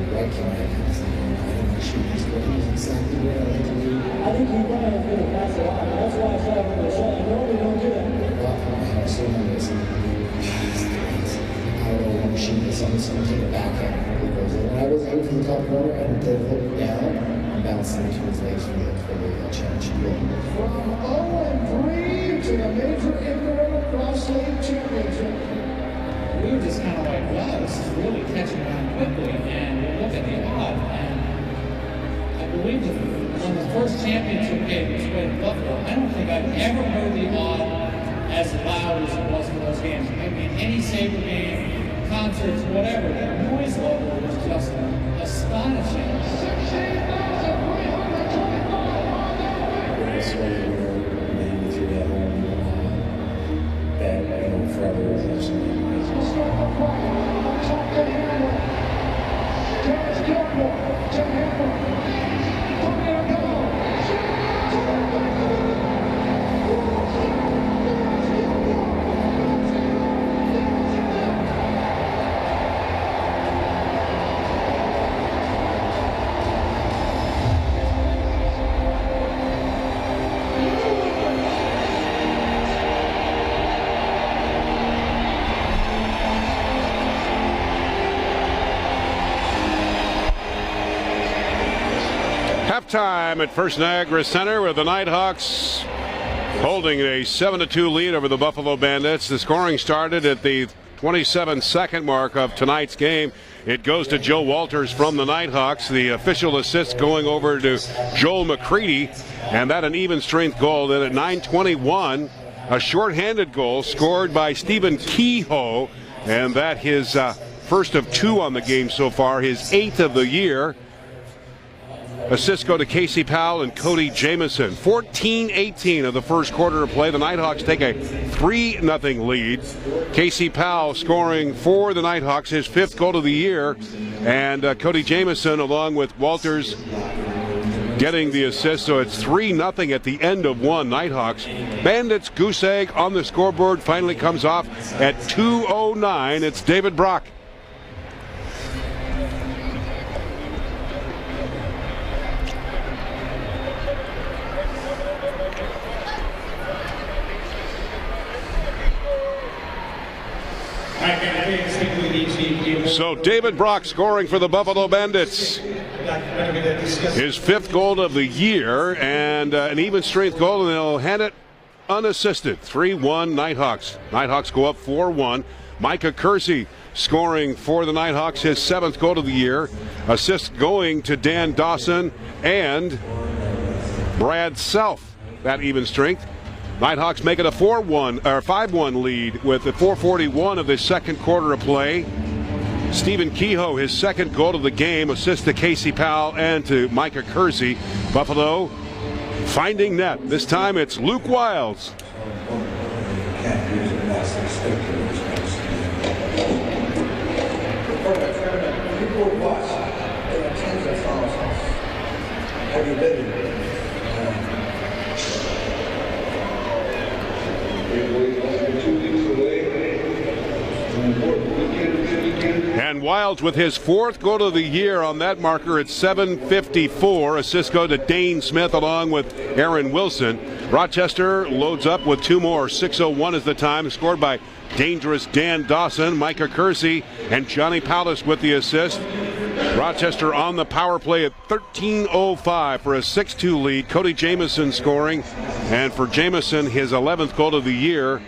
Dwight came out and said, I don't want to shoot this, but he was exactly where I like to do. I think he probably has been a pass a lot. That's why I shot him in the shot. I normally don't do that. Well, I have so many of these. I don't want to shoot this, I'm just going to take a backhand. When I was out from the top corner and they looked down, bouncing into his legs for the challenge goal. From 0-3 to the major indoor cross league championship. We were just kind of like, wow, this is really catching on quickly, and look at the odd. And I believe that on the first championship game we played in Buffalo, I don't think I've ever heard the odd as loud as it was for those games. I mean, any Sabre game, concerts, whatever, the noise level was just astonishing. This way, maybe through that home bad, forever. Halftime at First Niagara Center with the Knighthawks holding a 7-2 lead over the Buffalo Bandits. The scoring started at the 27-second mark of tonight's game. It goes to Joe Walters from the Knighthawks. The official assist going over to Joel McCready, and that an even strength goal. Then at 9:21, a shorthanded goal scored by Stephen Kehoe, and that his first of two on the game so far, his 8th of the year. Assists go to Casey Powell and Cody Jamieson. 14-18 of the first quarter of play. The Knighthawks take a 3-0 lead. Casey Powell scoring for the Knighthawks, his 5th goal of the year. And Cody Jamieson, along with Walters, getting the assist. So it's 3-0 at the end of one. Knighthawks. Bandits goose egg on the scoreboard finally comes off at 2:09. It's David Brock. So David Brock scoring for the Buffalo Bandits. His 5th goal of the year and an even strength goal, and they'll hand it unassisted. 3-1 Knighthawks. Knighthawks go up 4-1. Micah Kersey scoring for the Knighthawks, his 7th goal of the year. Assist going to Dan Dawson and Brad Self. That even strength. Knighthawks make it a 5-1 lead with the 4:41 of the second quarter of play. Stephen Kehoe, his 2nd goal of the game, assist to Casey Powell and to Micah Kersey. Buffalo finding net. This time it's Luke Wiles. And Wiles with his 4th goal of the year on that marker at 7:54. Assists go to Dane Smith along with Aaron Wilson. Rochester loads up with 2 more. 6:01 is the time, scored by dangerous Dan Dawson, Micah Kersey, and Johnny Paulus with the assist. Rochester on the power play at 13:05 for a 6-2 lead. Cody Jamieson scoring, and for Jamieson, his 11th goal of the year.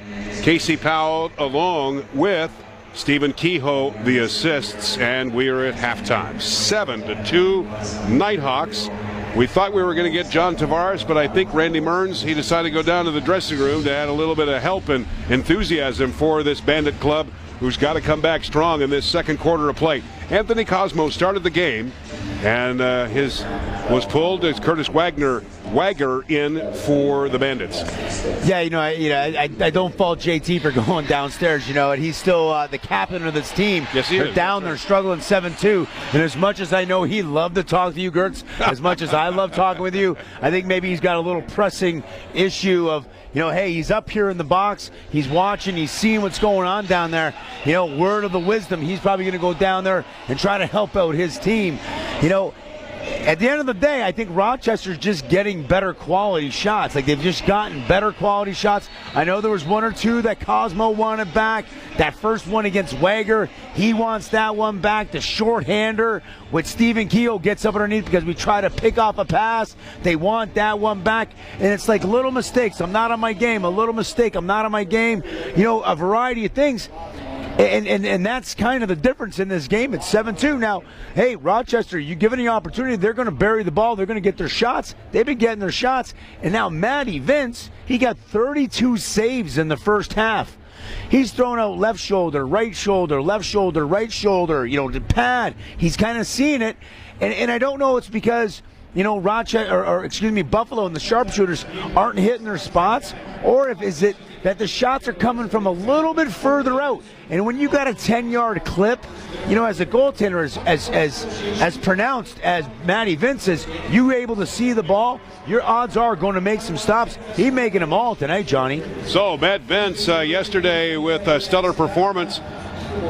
Casey Powell along with Stephen Kehoe the assists, and we are at halftime. 7-2 Knighthawks. We thought we were going to get John Tavares, but I think Randy Mearns, he decided to go down to the dressing room to add a little bit of help and enthusiasm for this Bandit club who's got to come back strong in this second quarter of play. Anthony Cosmo started the game, and was pulled as Curtis Wagner in for the Bandits. Yeah, I don't fault JT for going downstairs, and he's still the captain of this team. Yes, he They're is. down there struggling 7-2, and as much as I know he loved to talk to you, Gertz, as much as I love talking with you, I think maybe he's got a little pressing issue of, hey, he's up here in the box, he's watching, he's seeing what's going on down there. Word of the wisdom, he's probably going to go down there and try to help out his team. At the end of the day, I think Rochester's just getting better quality shots. Like, they've just gotten better quality shots. I know there was one or two that Cosmo wanted back. That first one against Wager, he wants that one back. The shorthander with Stephen Keogh gets up underneath because we try to pick off a pass. They want that one back. And it's like little mistakes. I'm not on my game. A little mistake. I'm not on my game. A variety of things. And that's kind of the difference in this game. It's 7-2. Now, hey, Rochester, you give any opportunity, they're going to bury the ball. They're going to get their shots. They've been getting their shots. And now Matty Vince, he got 32 saves in the first half. He's thrown out left shoulder, right shoulder, left shoulder, right shoulder, to pad. He's kind of seeing it. And I don't know it's because, Rochester, Buffalo and the sharpshooters aren't hitting their spots, or is it that the shots are coming from a little bit further out. And when you got a 10-yard clip, as a goaltender, as pronounced as Matty Vince is, you able to see the ball, your odds are going to make some stops. He's making them all tonight, Johnny. So, Matt Vince, yesterday with a stellar performance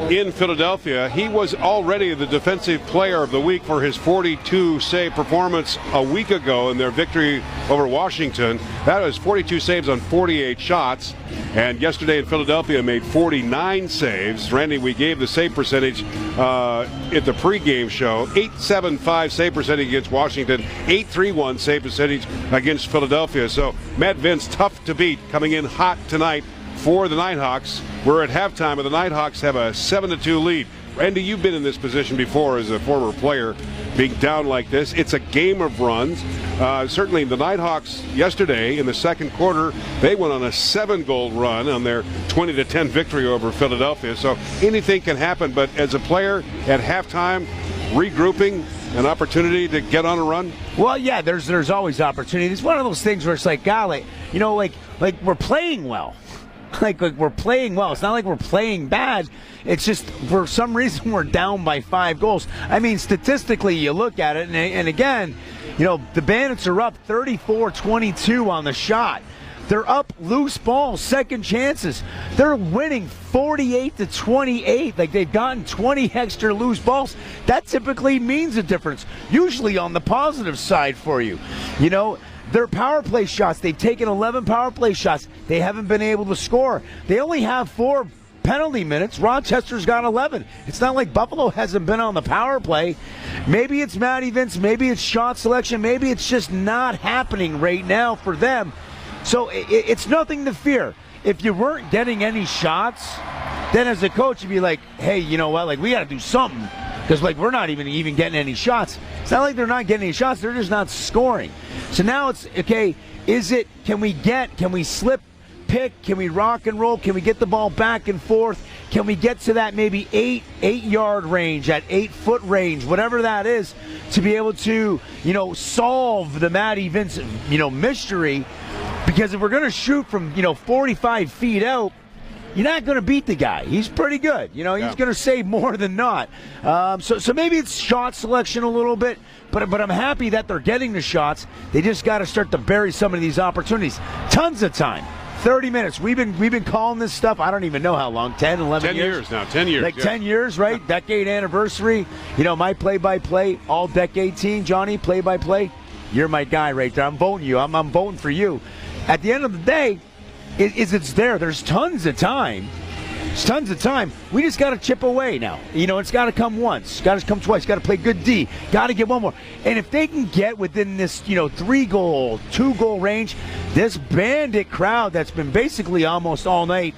in Philadelphia. He was already the defensive player of the week for his 42 save performance a week ago in their victory over Washington. That was 42 saves on 48 shots. And yesterday in Philadelphia made 49 saves. Randy, we gave the save percentage at the pregame show. .875 save percentage against Washington. .831 save percentage against Philadelphia. So Matt Vince, tough to beat, coming in hot tonight for the Knighthawks. We're at halftime, and the Knighthawks have a 7-2 lead. Randy, you've been in this position before as a former player, being down like this. It's a game of runs. Certainly the Knighthawks yesterday in the second quarter, they went on a 7-goal run on their 20-10 victory over Philadelphia. So anything can happen, but as a player at halftime, regrouping, an opportunity to get on a run? Well, yeah, there's always opportunity. It's one of those things where it's like, golly, like we're playing well. Like we're playing well. It's not like we're playing bad. It's just for some reason we're down by 5 goals. I mean, statistically, you look at it, and again, the Bandits are up 34-22 on the shot. They're up loose balls, second chances. They're winning 48-28. Like, they've gotten 20 extra loose balls. That typically means a difference, usually on the positive side for you. Their power play shots, they've taken 11 power play shots. They haven't been able to score. They only have 4 penalty minutes. Rochester's got 11. It's not like Buffalo hasn't been on the power play. Maybe it's Matty Vince. Maybe it's shot selection. Maybe it's just not happening right now for them. So it's nothing to fear. If you weren't getting any shots, then as a coach, you'd be like, hey, you know what? Like, we got to do something. Because, we're not even getting any shots. It's not like they're not getting any shots. They're just not scoring. So now it's, okay, can we slip, pick, can we rock and roll? Can we get the ball back and forth? Can we get to that maybe 8-yard range, that 8-foot range, whatever that is, to be able to, solve the Matty Vince, mystery? Because if we're going to shoot from, 45 feet out, you're not going to beat the guy. He's pretty good. He's going to save more than not. So maybe it's shot selection a little bit, but I'm happy that they're getting the shots. They just got to start to bury some of these opportunities. Tons of time. 30 minutes. We've been calling this stuff, I don't even know how long, 10, 11 years? 10 years now, 10 years. 10 years, right? Decade anniversary. My play-by-play, all-decade team, Johnny, play-by-play. You're my guy right there. I'm voting you. I'm voting for you. At the end of the day, it's there. There's tons of time. There's tons of time. We just got to chip away now. It's got to come once. Got to come twice. Got to play good D. Got to get one more. And if they can get within this, 3-goal, 2-goal range, this Bandit crowd that's been basically almost all night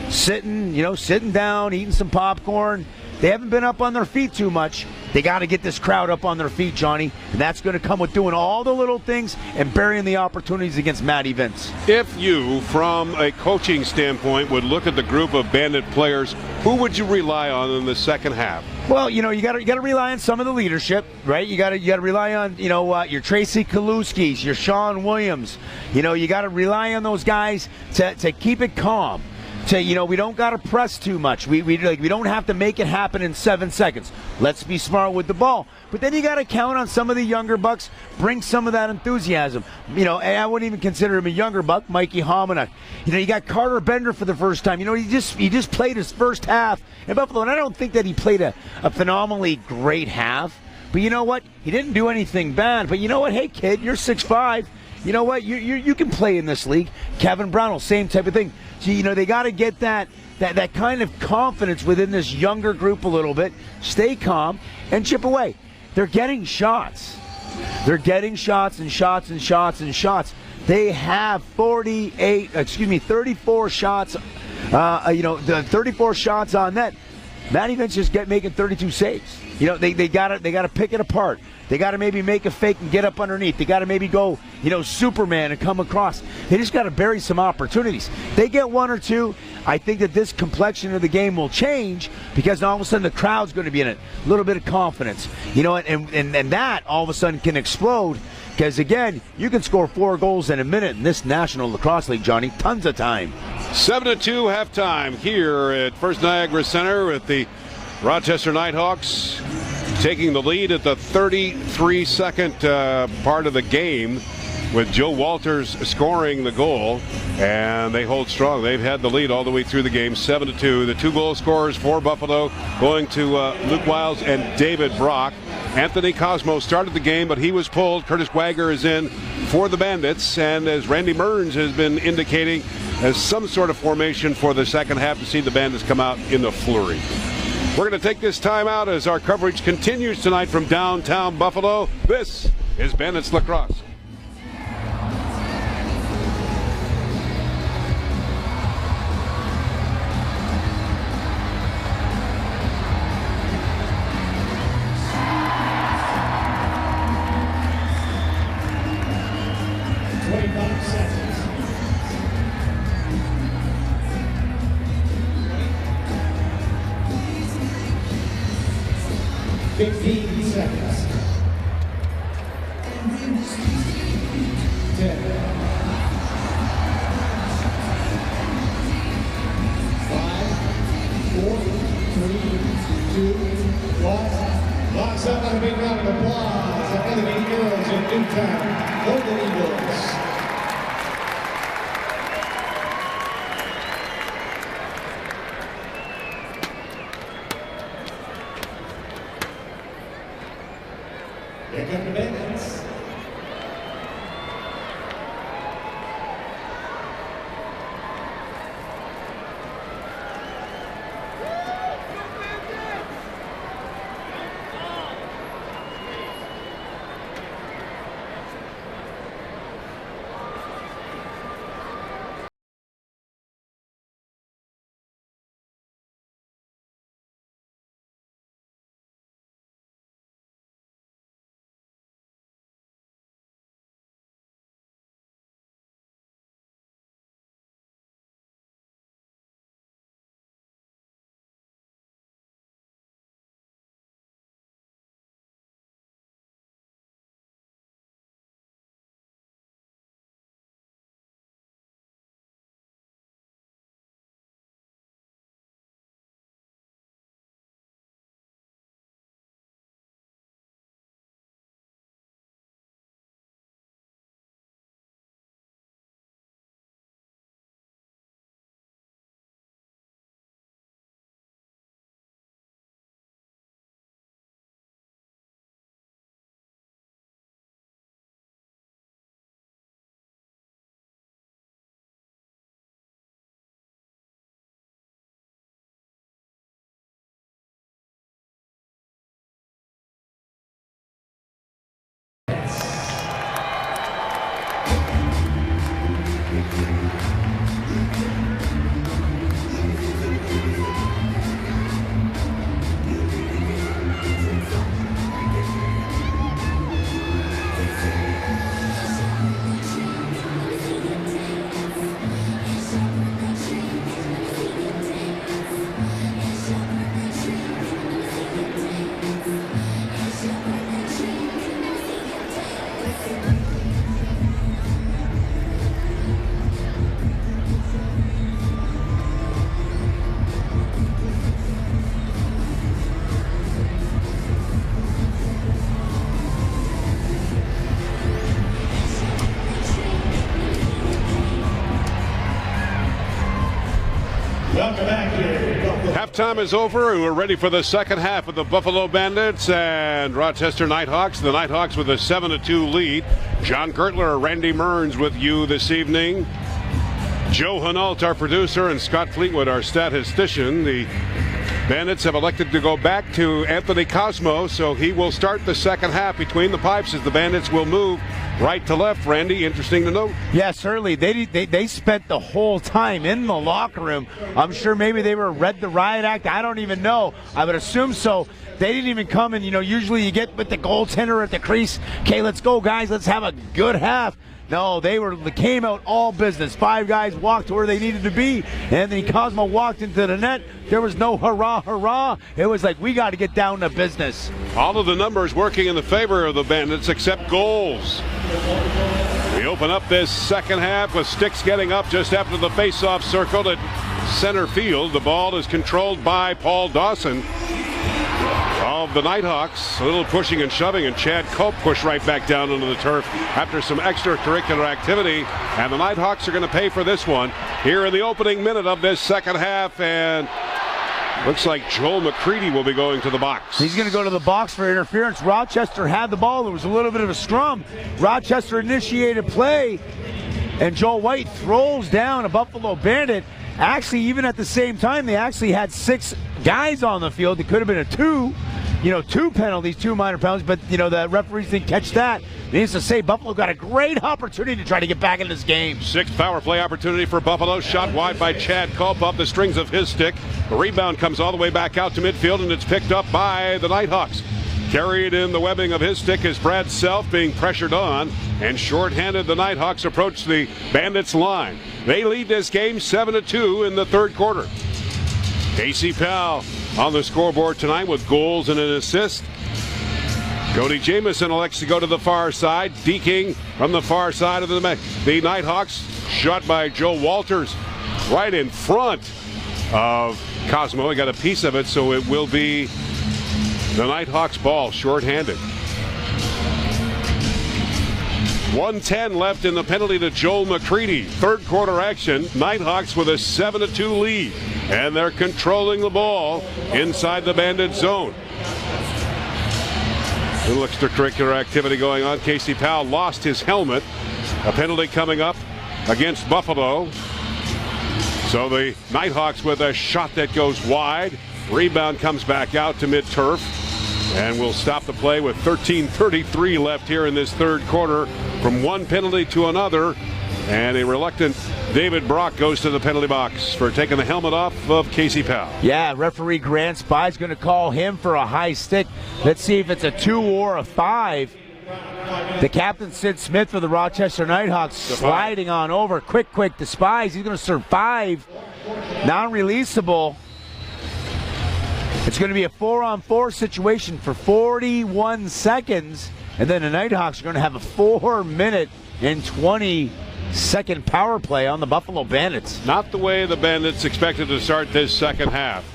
sitting down, eating some popcorn, they haven't been up on their feet too much. They got to get this crowd up on their feet, Johnny, and that's going to come with doing all the little things and burying the opportunities against Matty Vince. If you, from a coaching standpoint, would look at the group of Bandit players, who would you rely on in the second half? Well, you got to rely on some of the leadership, right? You got to rely on your Tracy Kaluskis, your Sean Williams. You got to rely on those guys to keep it calm. We don't got to press too much. We don't have to make it happen in 7 seconds. Let's be smart with the ball. But then you got to count on some of the younger bucks, bring some of that enthusiasm. And I wouldn't even consider him a younger buck, Mikey Hominick. You got Carter Bender for the first time. He just played his first half in Buffalo, and I don't think that he played a phenomenally great half. But you know what? He didn't do anything bad. But you know what? Hey, kid, you're 6'5". You know what? You can play in this league. Kevin Brownell, same type of thing. So, they got to get that kind of confidence within this younger group a little bit. Stay calm and chip away. They're getting shots. They're getting shots and shots and shots and shots. They have 34 shots. The 34 shots on net. Matty Vince just making 32 saves. They got to pick it apart. They got to maybe make a fake and get up underneath. They got to maybe go, Superman and come across. They just got to bury some opportunities. They get one or two. I think that this complexion of the game will change because all of a sudden the crowd's going to be in it. A little bit of confidence. And that all of a sudden can explode because, again, you can score 4 goals in a minute in this National Lacrosse League, Johnny. Tons of time. 7-2 halftime here at First Niagara Center with the Rochester Knighthawks taking the lead at the 33-second part of the game with Joe Walters scoring the goal, and they hold strong. They've had the lead all the way through the game, 7-2. The 2 goal scorers for Buffalo going to Luke Wiles and David Brock. Anthony Cosmo started the game, but he was pulled. Curtis Wagner is in for the Bandits, and as Randy Mearns has been indicating, as some sort of formation for the second half to see the Bandits come out in the flurry. We're going to take this time out as our coverage continues tonight from downtown Buffalo. This is Bandits Lacrosse. Seconds. 15 seconds. 10. 5, 4, 3, 2, 1. Locks up on a big round of applause. Another 8 girls in Newtown. Golden Eagles. Here come the Bandits. Halftime is over, and we're ready for the second half of the Buffalo Bandits and Rochester Knighthawks. The Knighthawks with a 7-2 lead. John Gertler, Randy Mearns with you this evening. Joe Hanault, our producer, and Scott Fleetwood, our statistician. The Bandits have elected to go back to Anthony Cosmo, so he will start the second half between the pipes as the Bandits will move right to left. Randy, interesting to note. Yeah, certainly. They spent the whole time in the locker room. I'm sure maybe they were read the riot act. I don't even know. I would assume so. They didn't even come in. usually you get with the goaltender at the crease. Okay, let's go, guys. Let's have a good half. No, they came out all business. 5 guys walked to where they needed to be. Anthony Cosmo walked into the net. There was no hurrah, hurrah. It was like, we got to get down to business. All of the numbers working in the favor of the Bandits except goals. We open up this second half with Sticks getting up just after the face-off circled at center field. The ball is controlled by Paul Dawson of the Knighthawks. A little pushing and shoving, and Chad Cope pushed right back down onto the turf after some extracurricular activity. And the Knighthawks are going to pay for this one here in the opening minute of this second half. And looks like Joel McCready will be going to the box. He's going to go to the box for interference. Rochester had the ball. There was a little bit of a scrum. Rochester initiated play, and Joel White throws down a Buffalo Bandit. Actually, even at the same time, they actually had 6 guys on the field. It could have been a 2 penalties, 2 minor penalties, but, the referees didn't catch that. Needless to say, Buffalo got a great opportunity to try to get back in this game. 6th power play opportunity for Buffalo. Shot wide by Chad Culp off the strings of his stick. The rebound comes all the way back out to midfield, and it's picked up by the Knighthawks. Carried in the webbing of his stick is Brad Self being pressured on, and shorthanded the Knighthawks approach the Bandits line. They lead this game 7-2 in the third quarter. Casey Powell on the scoreboard tonight with goals and an assist. Cody Jamieson elects to go to the far side, deking from the far side of the Knighthawks. Shot by Joe Walters right in front of Cosmo. He got a piece of it, so it will be the Knighthawks ball, shorthanded. 1:10 left in the penalty to Joel McCready. Third quarter action. Knighthawks with a 7-2 lead, and they're controlling the ball inside the Bandit zone. A little extracurricular activity going on. Casey Powell lost his helmet. A penalty coming up against Buffalo. So the Knighthawks with a shot that goes wide. Rebound comes back out to mid-turf. And we'll stop the play with 13:33 left here in this third quarter. From one penalty to another. And a reluctant David Brock goes to the penalty box for taking the helmet off of Casey Powell. Yeah, referee Grant Spy's going to call him for a high stick. Let's see if it's a 2 or a 5. The captain, Sid Smith, for the Rochester Knighthawks, sliding on over. Quick to Spies. He's going to serve 5. Non-releasable. It's going to be a 4-on-4 situation for 41 seconds. And then the Knighthawks are going to have a 4-minute and 20-second power play on the Buffalo Bandits. Not the way the Bandits expected to start this second half.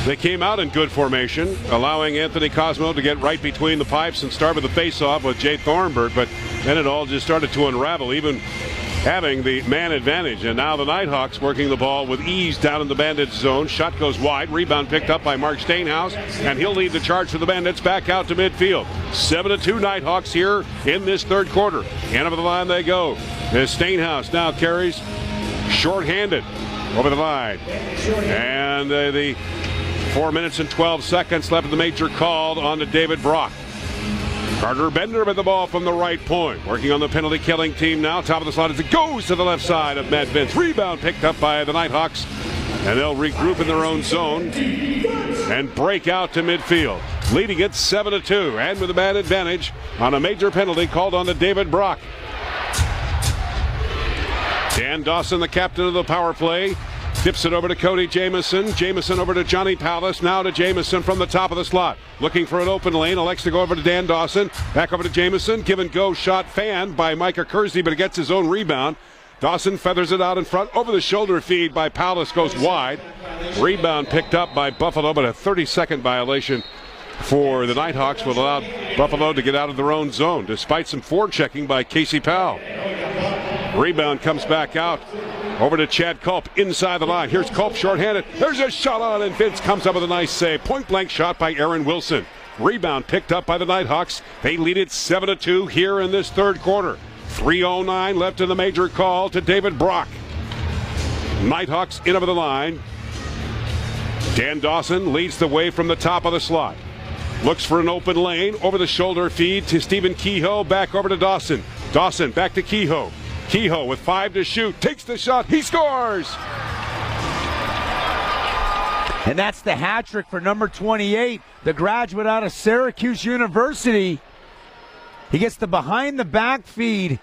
They came out in good formation, allowing Anthony Cosmo to get right between the pipes and start with the face-off with Jay Thornburg, but then it all just started to unravel, even having the man advantage. And now the Knighthawks working the ball with ease down in the Bandits zone. Shot goes wide. Rebound picked up by Mark Stainhouse, and he'll lead the charge for the Bandits back out to midfield. 7-2 Knighthawks here in this third quarter. And over the line they go. As Stainhouse now carries shorthanded over the line. And the 4 minutes and 12 seconds left of the major called on to David Brock. Carter Bender with the ball from the right point. Working on the penalty killing team now. Top of the slot as it goes to the left side of Matt Vince. Rebound picked up by the Knighthawks. And they'll regroup in their own zone and break out to midfield. Leading it 7-2. And with a bad advantage on a major penalty called on to David Brock. Dan Dawson, the captain of the power play, tips it over to Cody Jamieson. Jamieson over to Johnny Pallas. Now to Jamieson from the top of the slot. Looking for an open lane. Elects to go over to Dan Dawson. Back over to Jamieson. Give and go shot fanned by Micah Kersey, but it gets his own rebound. Dawson feathers it out in front. Over the shoulder feed by Pallas goes wide. Rebound picked up by Buffalo, but a 30-second violation for the Knighthawks will allow Buffalo to get out of their own zone, despite some forechecking by Casey Powell. Rebound comes back out Over to Chad Culp inside the line. Here's Culp shorthanded. There's a shot on, and Vince comes up with a nice save. Point blank shot by Aaron Wilson. Rebound picked up by the Knighthawks. They lead it 7-2 here in this third quarter. 3:09 left in the major call to David Brock. Knighthawks in over the line. Dan Dawson leads the way from the top of the slot. Looks for an open lane. Over the shoulder feed to Stephen Kehoe. Back over to Dawson. Dawson back to Kehoe. Kehoe with 5 to shoot. Takes the shot. He scores! And that's the hat trick for number 28, the graduate out of Syracuse University. He gets the behind the back feed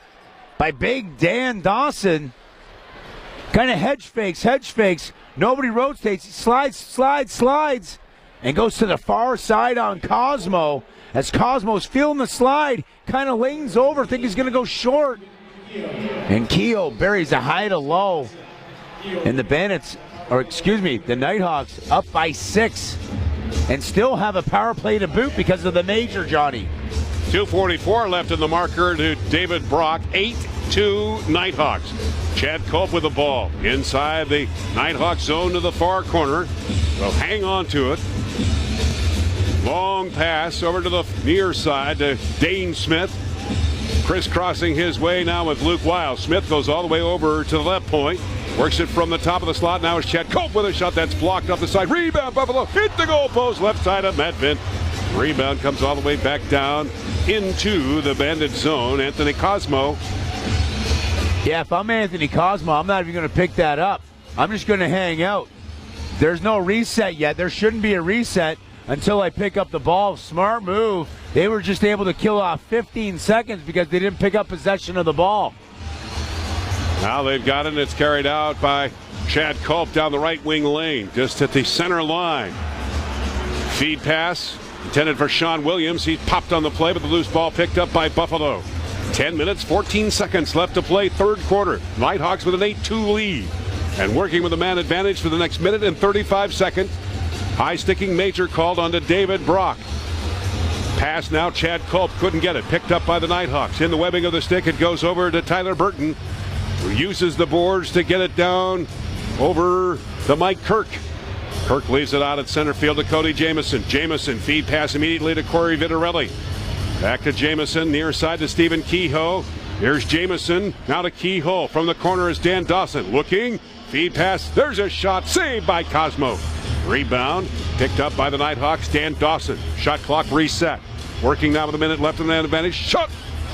by big Dan Dawson. Kind of hedge fakes. Nobody rotates. He slides, and goes to the far side on Cosmo. As Cosmo's feeling the slide, kind of leans over, think he's going to go short. And Kehoe buries a high to low. And the Bandits, the Knighthawks up by 6 and still have a power play to boot because of the major, Johnny. 2:44 left in the marker to David Brock. 8-2 Knighthawks. Chad Culp with the ball inside the Knighthawks zone to the far corner. They'll hang on to it. Long pass over to the near side to Dane Smith. Crisscrossing his way now with Luke Wiles. Smith goes all the way over to the left point. Works it from the top of the slot. Now it's Chad Culp with a shot that's blocked off the side. Rebound, Buffalo. Hit the goal post. Left side of Matt Vint. Rebound comes all the way back down into the Bandit zone. Anthony Cosmo. Yeah, if I'm Anthony Cosmo, I'm not even going to pick that up. I'm just going to hang out. There's no reset yet. There shouldn't be a reset until I pick up the ball. Smart move. They were just able to kill off 15 seconds because they didn't pick up possession of the ball. Now they've got it, and it's carried out by Chad Culp down the right wing lane, just at the center line. Feed pass intended for Sean Williams. He's popped on the play, but the loose ball picked up by Buffalo. 10 minutes, 14 seconds left to play third quarter. Knighthawks with an 8-2 lead. And working with a man advantage for the next minute and 35 seconds. High sticking major called onto David Brock. Pass now, Chad Culp couldn't get it. Picked up by the Knighthawks. In the webbing of the stick, it goes over to Tyler Burton, who uses the boards to get it down over to Mike Kirk. Kirk leaves it out at center field to Cody Jamieson. Jamieson feed pass immediately to Corey Vitarelli. Back to Jamieson, near side to Stephen Kehoe. Here's Jamieson, now to Kehoe. From the corner is Dan Dawson. Looking, feed pass, there's a shot, saved by Cosmo. Rebound, picked up by the Knighthawks, Dan Dawson. Shot clock reset. Working now with a minute left in the advantage. Shot,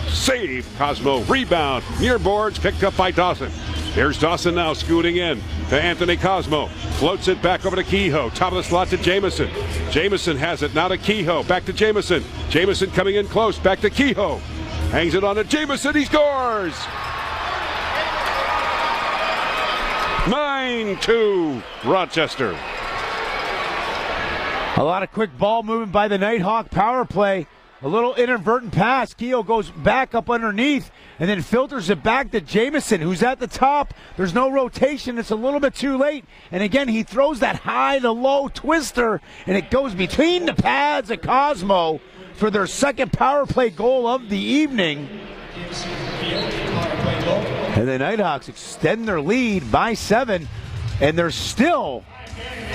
save, Cosmo. Rebound, near boards, picked up by Dawson. Here's Dawson now scooting in to Anthony Cosmo. Floats it back over to Kehoe. Top of the slot to Jamieson. Jamieson has it now to Kehoe. Back to Jamieson. Jamieson coming in close. Back to Kehoe. Hangs it on to Jamieson. He scores! 9-2 Rochester. A lot of quick ball movement by the Nighthawk power play. A little inadvertent pass. Kehoe goes back up underneath and then filters it back to Jamieson, who's at the top. There's no rotation. It's a little bit too late. And again, he throws that high to low twister, and it goes between the pads of Cosmo for their second power play goal of the evening. And the Nighthawks extend their lead by 7, and there's still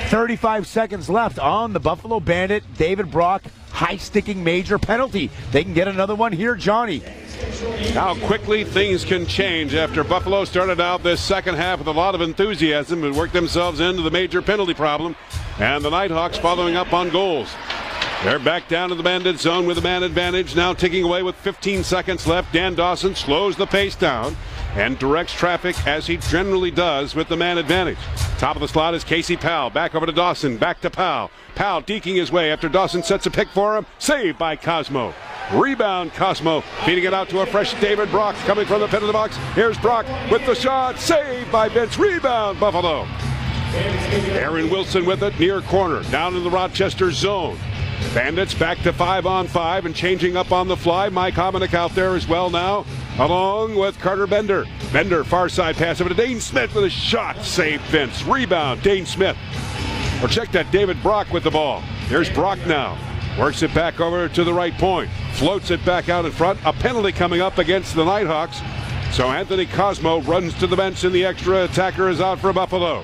35 seconds left on the Buffalo Bandit David Brock high-sticking major penalty. They can get another one here, Johnny. How quickly things can change after Buffalo started out this second half with a lot of enthusiasm and worked themselves into the major penalty problem. And the Knighthawks following up on goals. They're back down to the Bandit zone with a man advantage, now ticking away with 15 seconds left. Dan Dawson slows the pace down and directs traffic as he generally does with the man advantage. Top of the slot is Casey Powell. Back over to Dawson. Back to Powell. Powell deking his way after Dawson sets a pick for him. Saved by Cosmo. Rebound, Cosmo. Feeding it out to a fresh David Brock coming from the pit of the box. Here's Brock with the shot. Saved by Vince. Rebound, Buffalo. Aaron Wilson with it near corner. Down in the Rochester zone. Bandits back to 5-on-5 and changing up on the fly. Mike Hominick out there as well now, along with Carter Bender. Bender, far side pass over to Dane Smith with a shot. Save Vince. Rebound, Dane Smith. Or check that, David Brock with the ball. Here's Brock now. Works it back over to the right point. Floats it back out in front. A penalty coming up against the Knighthawks. So Anthony Cosmo runs to the bench, and the extra attacker is out for Buffalo.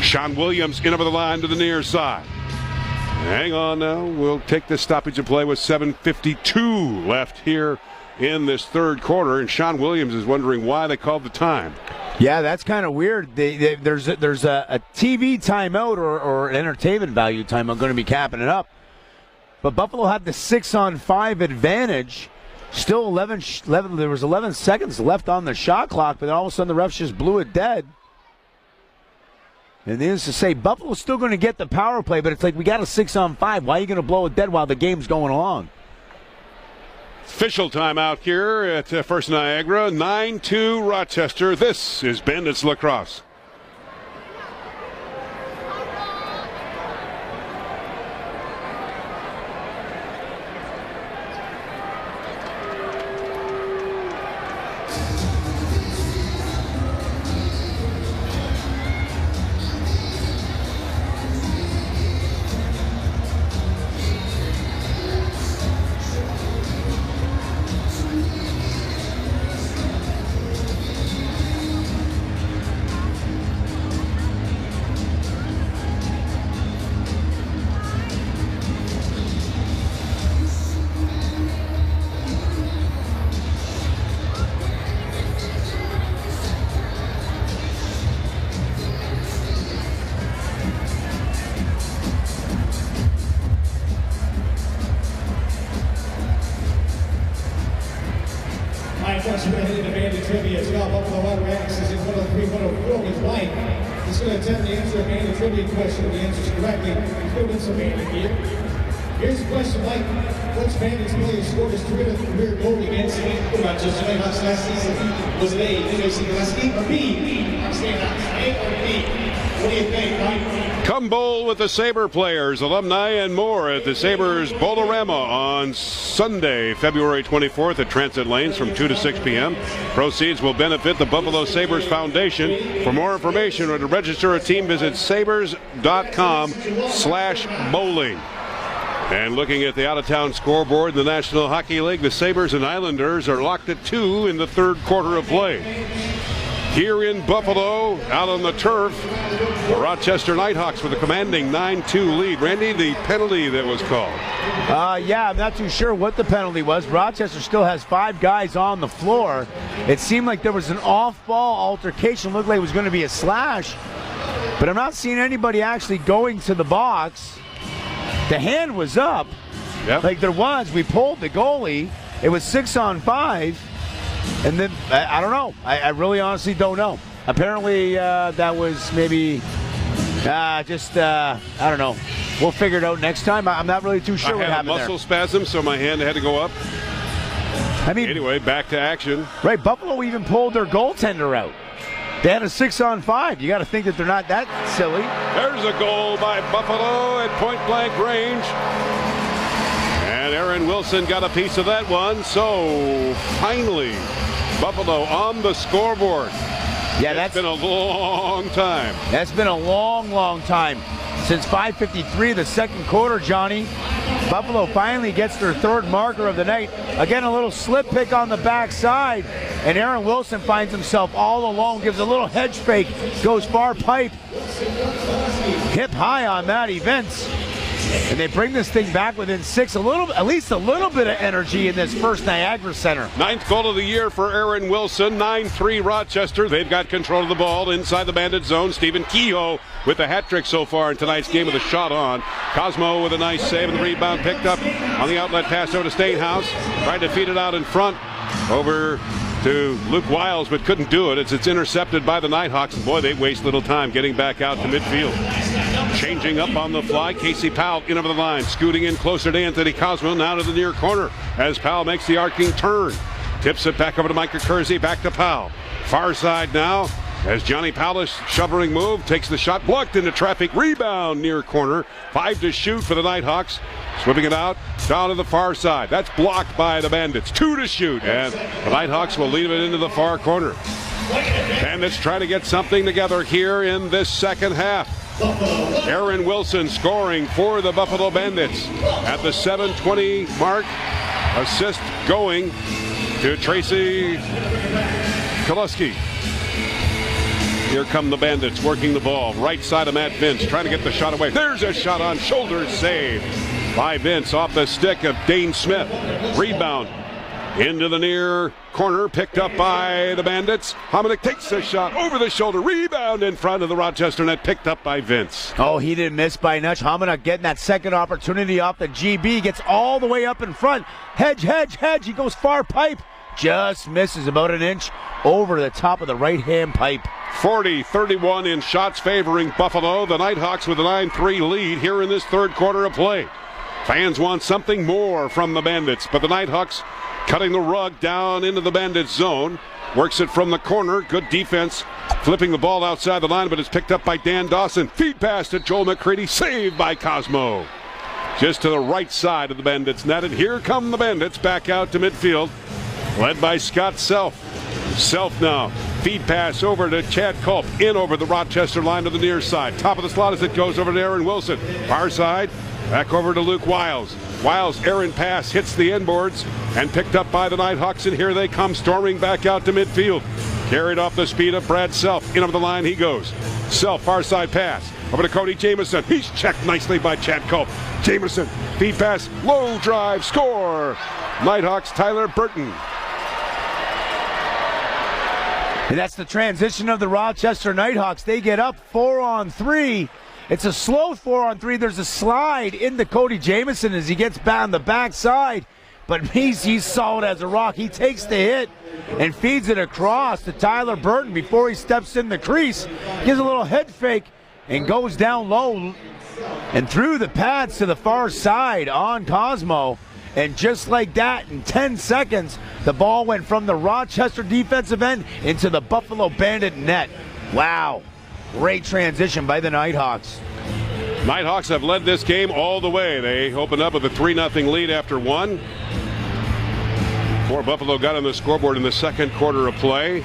Sean Williams in over the line to the near side. Hang on now. We'll take this stoppage of play with 7:52 left here in this third quarter, and Sean Williams is wondering why they called the time. Yeah, that's kind of weird. There's a TV timeout or an entertainment value timeout going to be capping it up. But Buffalo had the 6-on-5 advantage. Still 11. There was 11 seconds left on the shot clock, but then all of a sudden the refs just blew it dead. And needless to say, Buffalo's still going to get the power play, but it's like we got a 6-on-5. Why are you going to blow it dead while the game's going along? Official timeout here at First Niagara. 9-2 Rochester. This is Bandits Lacrosse. Knighthawks are going to head into Bandit trivia. Scott Buffalo Wateratics is in 103-104 with Mike. He's going to attempt to answer a Bandit trivia question. If he answers correctly, he's going to win some Bandit gear. Here's the question, Mike. Which Bandits player scored his career goal against Rochester Knighthawks last season? Was it A, N.L.C. Gillespie, or B, Knighthawks? A or B? What do you think, Mike? Come bowl with the Sabre players, alumni, and more at the Sabres Bowl-O-Rama on Sunday, February 24th at Transit Lanes from 2 to 6 p.m. Proceeds will benefit the Buffalo Sabres Foundation. For more information or to register a team, visit sabres.com/bowling. And looking at the out-of-town scoreboard in the National Hockey League, the Sabres and Islanders are locked at 2 in the third quarter of play. Here in Buffalo, out on the turf, the Rochester Knighthawks with a commanding 9-2 lead. Randy, the penalty that was called. Yeah, I'm not too sure what the penalty was. Rochester still has 5 guys on the floor. It seemed like there was an off-ball altercation. Looked like it was going to be a slash. But I'm not seeing anybody actually going to the box. The hand was up. Yep. Like there was. We pulled the goalie. It was 6-on-5. And then, I don't know. I really honestly don't know. Apparently, that was maybe I don't know. We'll figure it out next time. I'm not really too sure what happened there. I had a muscle spasm, so my hand had to go up. I mean, anyway, back to action. Right, Buffalo even pulled their goaltender out. They had a 6-on-5. You got to think that they're not that silly. There's a goal by Buffalo at point-blank range. And Aaron Wilson got a piece of that one. So, finally, Buffalo on the scoreboard. Yeah, that's been a long time. That's been a long, long time. Since 5:53 of the second quarter, Johnny. Buffalo finally gets their third marker of the night. Again, a little slip pick on the backside. And Aaron Wilson finds himself all alone, gives a little hedge fake, goes far pipe. Hip high on that event. And they bring this thing back within 6, at least a little bit of energy in this First Niagara Center. 9th goal of the year for Aaron Wilson. 9-3 Rochester. They've got control of the ball inside the Bandit zone. Stephen Kehoe with the hat trick so far in tonight's game with a shot on. Cosmo with a nice save and the rebound picked up on the outlet pass over to Statehouse. Tried to feed it out in front over to Luke Wiles, but couldn't do it. It's intercepted by the Knighthawks. Boy, they waste little time getting back out to midfield. Changing up on the fly, Casey Powell in over the line, scooting in closer to Anthony Cosmo, now to the near corner as Powell makes the arcing turn. Tips it back over to Micah Kersey, back to Powell. Far side now as Johnny Powell, shovering move, takes the shot, blocked into traffic, rebound near corner. 5 to shoot for the Knighthawks. Whipping it out, down to the far side. That's blocked by the Bandits. 2 to shoot, and the Knighthawks will leave it into the far corner. Bandits trying to get something together here in this second half. Aaron Wilson scoring for the Buffalo Bandits at the 7:20 mark. Assist going to Tracy Koloski. Here come the Bandits working the ball. Right side of Matt Vince trying to get the shot away. There's a shot on shoulder, save by Vince off the stick of Dane Smith. Rebound into the near corner, picked up by the Bandits. Hominick takes a shot over the shoulder. Rebound in front of the Rochester net, picked up by Vince. Oh, he didn't miss by much. Hominick getting that second opportunity off the GB. Gets all the way up in front. Hedge. He goes far pipe. Just misses about an inch over the top of the right-hand pipe. 40-31 in shots favoring Buffalo. The Knighthawks with a 9-3 lead here in this third quarter of play. Fans want something more from the Bandits, but the Knighthawks cutting the rug down into the Bandits zone. Works it from the corner. Good defense. Flipping the ball outside the line, but it's picked up by Dan Dawson. Feed pass to Joel McCready. Saved by Cosmo. Just to the right side of the Bandits net. And here come the Bandits back out to midfield. Led by Scott Self. Self now. Feed pass over to Chad Culp. In over the Rochester line to the near side. Top of the slot as it goes over to Aaron Wilson. Far side. Back over to Luke Wiles. Wiles' errant pass hits the inboards and picked up by the Knighthawks, and here they come storming back out to midfield. Carried off the speed of Brad Self. In over the line he goes. Self, far side pass. Over to Cody Jamieson. He's checked nicely by Chad Culp. Jamieson, feed pass, low drive, score. Knighthawks, Tyler Burton. And that's the transition of the Rochester Knighthawks. They get up 4-on-3. It's a slow 4-on-3. There's a slide into Cody Jamieson as he gets back on the backside. But he's solid as a rock. He takes the hit and feeds it across to Tyler Burton before he steps in the crease. Gives a little head fake and goes down low and through the pads to the far side on Cosmo. And just like that, in 10 seconds, the ball went from the Rochester defensive end into the Buffalo Bandit net. Wow. Great transition by the Knighthawks. Knighthawks have led this game all the way. They opened up with a 3-0 lead after one. Before Buffalo got on the scoreboard in the second quarter of play.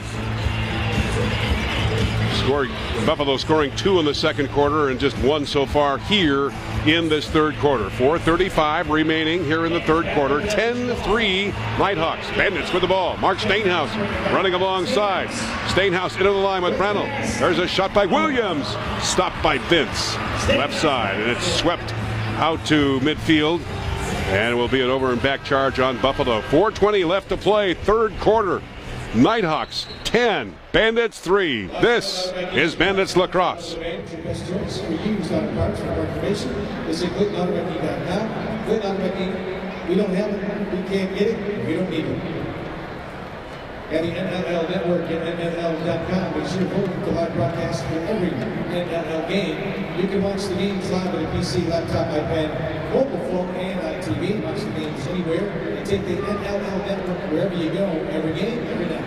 Buffalo scoring 2 in the second quarter and just 1 so far here in this third quarter. 4:35 remaining here in the third quarter. 10-3 Knighthawks. Bandits with the ball. Mark Stainhouse running alongside. Stainhouse into the line with Brannell. There's a shot by Williams. Stopped by Vince. Left side, and it's swept out to midfield. And it will be an over and back charge on Buffalo. 4:20 left to play, third quarter. Knighthawks 10, Bandits 3. This is Bandits Lacrosse. We don't have it, we can't get it, we don't need it. At the NLL Network and NLL.com, make sure to vote the live broadcast for every NLL game. You can watch the games live on a PC, laptop, iPad, mobile phone, and on TV. Watch the games anywhere and take the NLL Network wherever you go, every game, every night.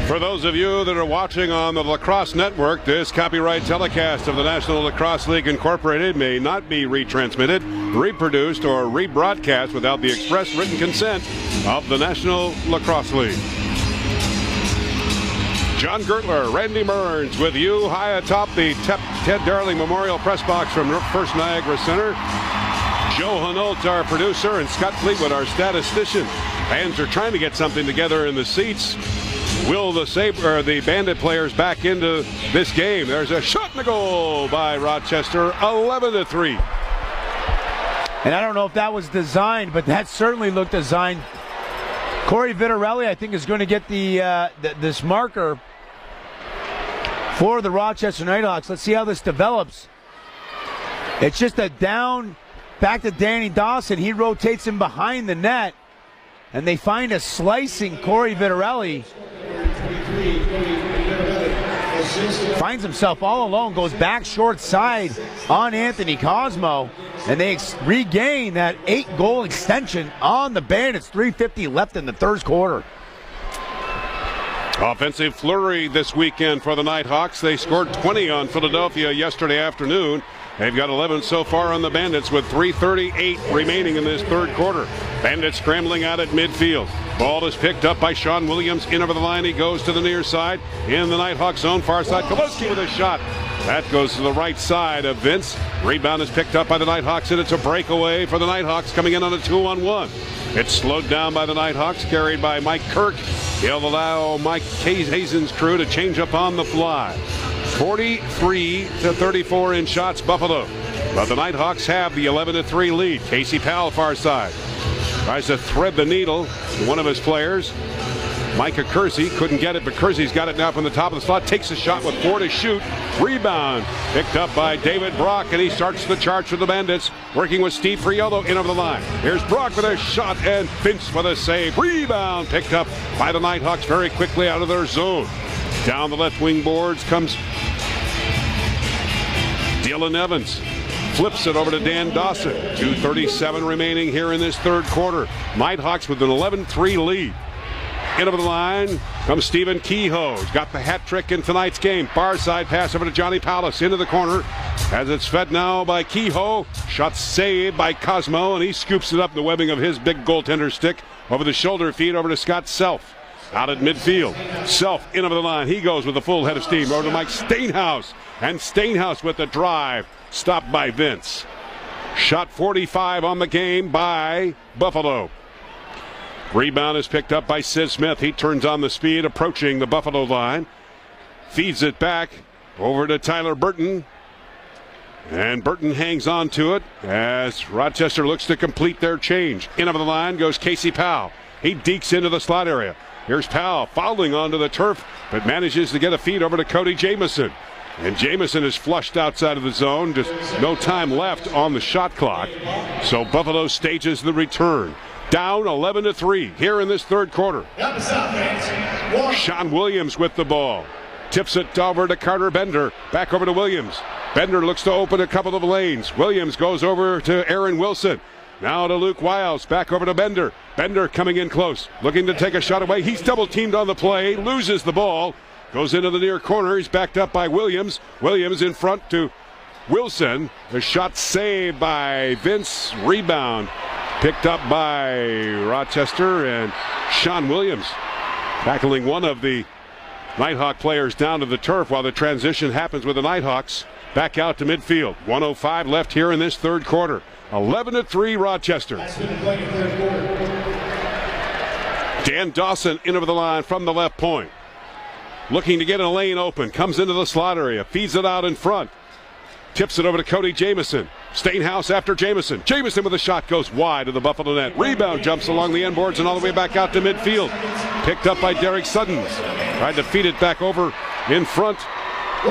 For those of you that are watching on the Lacrosse Network, this copyright telecast of the National Lacrosse League Incorporated may not be retransmitted, reproduced, or rebroadcast without the express written consent of the National Lacrosse League. John Gertler, Randy Burns with you high atop the Ted Darling Memorial Press Box from First Niagara Center. Joe Hanault, our producer, and Scott Fleetwood, our statistician. Fans are trying to get something together in the seats. Will the Bandit players back into this game? There's a shot and a goal by Rochester, 11-3. And I don't know if that was designed, but that certainly looked designed. Corey Vitarelli, I think, is going to get this marker for the Rochester Knighthawks. Let's see how this develops. It's just a down, back to Danny Dawson. He rotates him behind the net. and they find a slicing Corey Vitarelli. Finds himself all alone, goes back short side on Anthony Cosmo, and they regain that 8-goal extension on the Bandits. 3:50 left in the third quarter. Offensive flurry this weekend for the Knighthawks. They scored 20 on Philadelphia yesterday afternoon. They've got 11 so far on the Bandits with 3:38 remaining in this third quarter. Bandits scrambling out at midfield. Ball is picked up by Sean Williams. In over the line, he goes to the near side. In the Nighthawk zone, far side. Kowalski with a shot. That goes to the right side of Vince. Rebound is picked up by the Knighthawks, and it's a breakaway for the Knighthawks coming in on a 2-on-1. It's slowed down by the Knighthawks, carried by Mike Kirk. He'll allow Mike Hazen's crew to change up on the fly. 43-34 in shots, Buffalo. But the Knighthawks have the 11-3 lead. Casey Powell, far side. Tries to thread the needle to one of his players. Micah Kersey couldn't get it, but Kersey's got it now from the top of the slot. Takes a shot with 4 to shoot. Rebound picked up by David Brock, and he starts the charge for the Bandits, working with Steve Friolo in over the line. Here's Brock with a shot, and Vince with a save. Rebound picked up by the Knighthawks very quickly out of their zone. Down the left wing boards comes Dylan Evans. Flips it over to Dan Dawson. 2:37 remaining here in this third quarter. Knighthawks with an 11-3 lead. In over the line comes Stephen Kehoe. He's got the hat trick in tonight's game. Far side pass over to Johnny Palace into the corner. As it's fed now by Kehoe. Shot saved by Cosmo, and he scoops it up the webbing of his big goaltender stick over the shoulder feed over to Scott Self. Out at midfield. Self in over the line. He goes with a full head of steam over to Mike Stainhouse. And Stainhouse with the drive. Stopped by Vince. Shot 45 on the game by Buffalo. Rebound is picked up by Sid Smith. He turns on the speed, approaching the Buffalo line. Feeds it back over to Tyler Burton. And Burton hangs on to it as Rochester looks to complete their change. In over the line goes Casey Powell. He dekes into the slot area. Here's Powell fouling onto the turf, but manages to get a feed over to Cody Jamieson. And Jamieson is flushed outside of the zone. Just no time left on the shot clock. So Buffalo stages the return. Down 11-3 here in this third quarter. Sean Williams with the ball. Tips it over to Carter Bender. Back over to Williams. Bender looks to open a couple of lanes. Williams goes over to Aaron Wilson. Now to Luke Wiles. Back over to Bender. Bender coming in close. Looking to take a shot away. He's double teamed on the play. Loses the ball. Goes into the near corner. He's backed up by Williams. Williams in front to Wilson. The shot saved by Vince. Rebound picked up by Rochester, and Sean Williams tackling one of the Nighthawk players down to the turf while the transition happens with the Nighthawks. Back out to midfield. 1:05 left here in this third quarter. 11-3 Rochester. Dan Dawson in over the line from the left point. Looking to get a lane open. Comes into the slot area. Feeds it out in front. Tips it over to Cody Jamieson. Stainhouse after Jamieson. Jamieson with a shot goes wide of the Buffalo net. Rebound jumps along the end boards and all the way back out to midfield. Picked up by Derek Suddens. Tried to feed it back over in front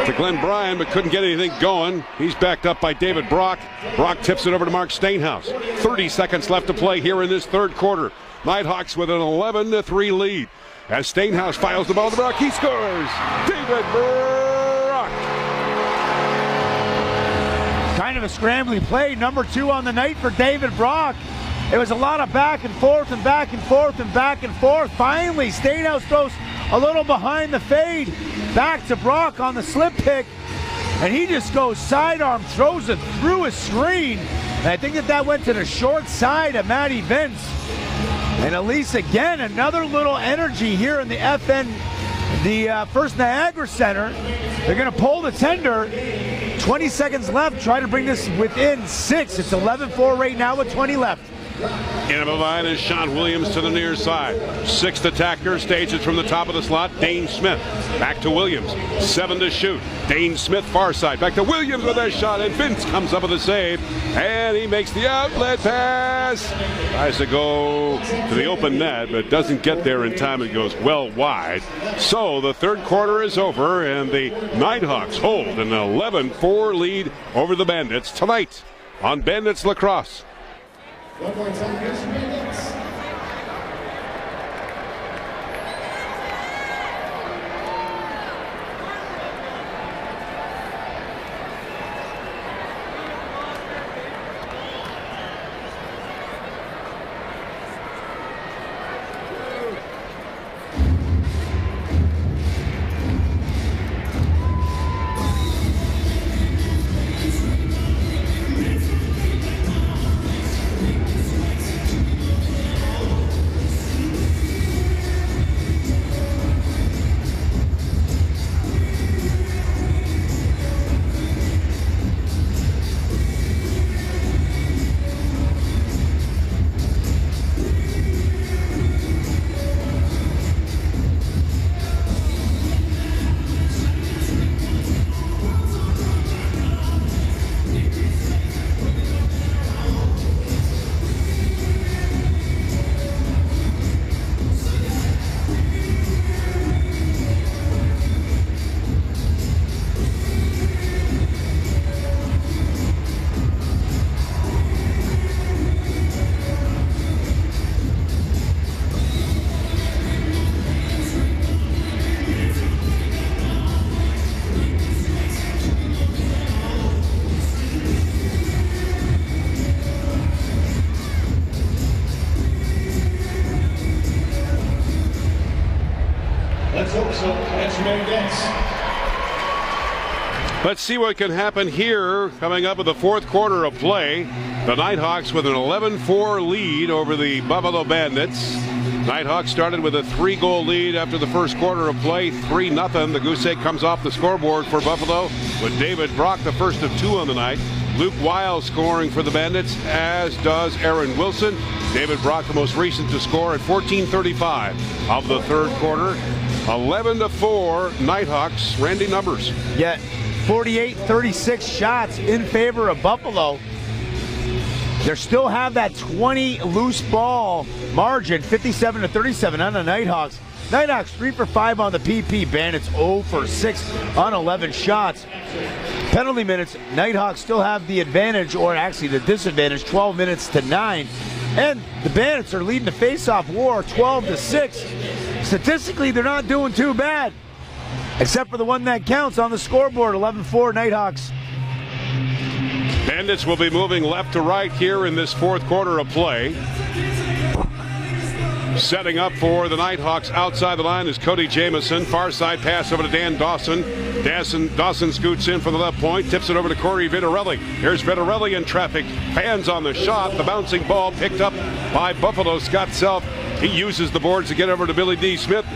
to Glenn Bryan, but couldn't get anything going. He's backed up by David Brock. Brock tips it over to Mark Stainhouse. 30 seconds left to play here in this third quarter. Nighthawks with an 11-3 lead. As Stainhouse files the ball to Brock, he scores! David Brock! Kind of a scrambly play, number 2 on the night for David Brock. It was a lot of back and forth and back and forth and back and forth. Finally, Stainhouse throws a little behind the fade. Back to Brock on the slip pick. And he just goes sidearm, throws it through his screen. And I think that went to the short side of Matty Vince. And Elise again, another little energy here in the First Niagara Center. They're going to pull the tender. 20 seconds left. Try to bring this within 6. It's 11-4 right now with 20 left. In the line is Sean Williams to the near side. 6th attacker stages from the top of the slot. Dane Smith back to Williams. 7 to shoot. Dane Smith far side. Back to Williams with a shot, and Vince comes up with a save. And he makes the outlet pass. Tries to go to the open net, but doesn't get there in time. It goes well wide. So the third quarter is over, and the Knighthawks hold an 11-4 lead over the Bandits tonight on Bandits Lacrosse. 1 point celebration, Bandits. Let's see what can happen here coming up in the fourth quarter of play. The Knighthawks with an 11-4 lead over the Buffalo Bandits. Knighthawks started with a 3-goal lead after the first quarter of play, 3-0. The goose egg comes off the scoreboard for Buffalo with David Brock, the first of 2 on the night. Luke Wiles scoring for the Bandits, as does Aaron Wilson. David Brock, the most recent to score at 14:35 of the third quarter. 11-4 Knighthawks. Randy, numbers. Yeah, 48-36 shots in favor of Buffalo. They still have that 20 loose ball margin, 57-37 on the Knighthawks. Knighthawks 3 for 5 on the PP. Bandits 0 for 6 on 11 shots. Penalty minutes, Knighthawks still have the advantage, or actually the disadvantage, 12 minutes to 9. And the Bandits are leading the face-off war 12-6. Statistically, they're not doing too bad, except for the one that counts on the scoreboard, 11-4 Knighthawks. Bandits will be moving left to right here in this fourth quarter of play. Setting up for the Knighthawks outside the line is Cody Jamieson. Far side pass over to Dan Dawson. Dawson scoots in from the left point, tips it over to Corey Vitarelli. Here's Vitarelli in traffic. Fans on the shot. The bouncing ball picked up by Buffalo. Scott Self, he uses the boards to get over to Billy D. Smith.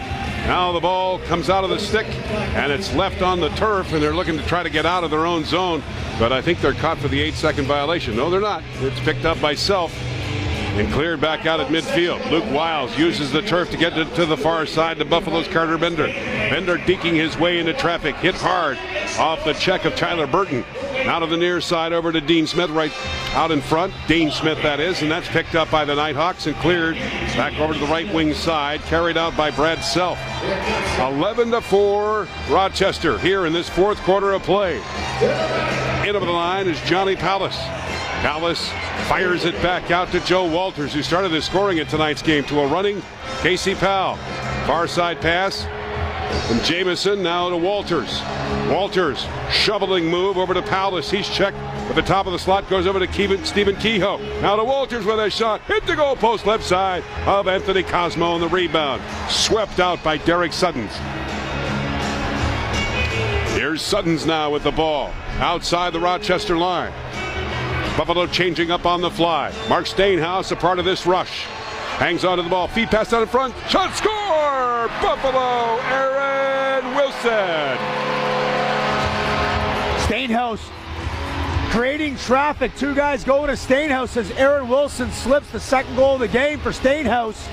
Now the ball comes out of the stick, and it's left on the turf, and they're looking to try to get out of their own zone. But I think they're caught for the 8-second violation. No, they're not. It's picked up by Self and cleared back out at midfield. Luke Wiles uses the turf to get to the far side to Buffalo's Carter Bender. Bender deking his way into traffic, hit hard off the check of Tyler Burton. Out of the near side over to Dean Smith, right out in front. Dean Smith, that is, and that's picked up by the Knighthawks and cleared back over to the right wing side, carried out by Brad Self. 11-4 Rochester here in this fourth quarter of play. In over the line is Johnny Pallas. Pallas fires it back out to Joe Walters, who started his scoring in tonight's game, to a running Casey Powell. Far side pass from Jamieson now to Walters. Walters shoveling move over to Pallas. He's checked at the top of the slot, goes over to Stephen Kehoe. Now to Walters with a shot. Hit the goal post left side of Anthony Cosmo on the rebound. Swept out by Derek Suddens. Here's Suddens now with the ball outside the Rochester line. Buffalo changing up on the fly. Mark Stainhouse, a part of this rush. Hangs onto the ball. Feed pass out in front. Shot, score! Buffalo, Aaron Wilson. Stainhouse creating traffic. 2 guys going to Stainhouse as Aaron Wilson slips the second goal of the game for Stainhouse.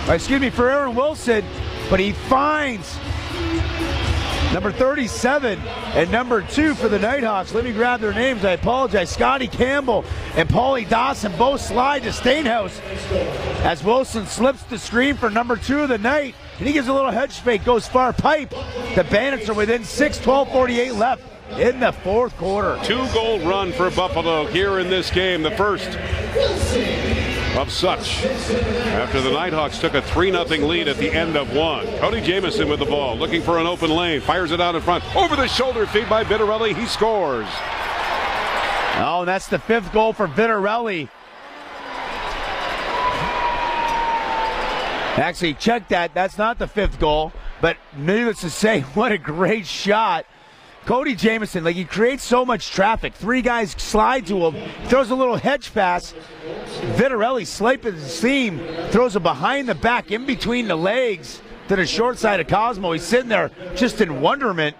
For Aaron Wilson. But he finds number 37 and number 2 for the Knighthawks. Let me grab their names. I apologize. Scotty Campbell and Paulie Dawson both slide to Stainhouse as Wilson slips the screen for number 2 of the night. And he gives a little hedge fake, goes far pipe. The Bandits are within 6, 12:48 left in the fourth quarter. 2-goal run for Buffalo here in this game, the first of such, after the Knighthawks took a 3-0 lead at the end of one. Cody Jamieson with the ball, looking for an open lane, fires it out in front, over the shoulder feed by Vitarelli, he scores. Oh, that's the 5th goal for Vitarelli. Actually, check that, that's not the 5th goal, but needless to say, what a great shot. Cody Jamieson, he creates so much traffic. 3 guys slide to him, throws a little hedge pass. Vitarelli swipes the seam, throws it behind the back, in between the legs to the short side of Cosmo. He's sitting there just in wonderment.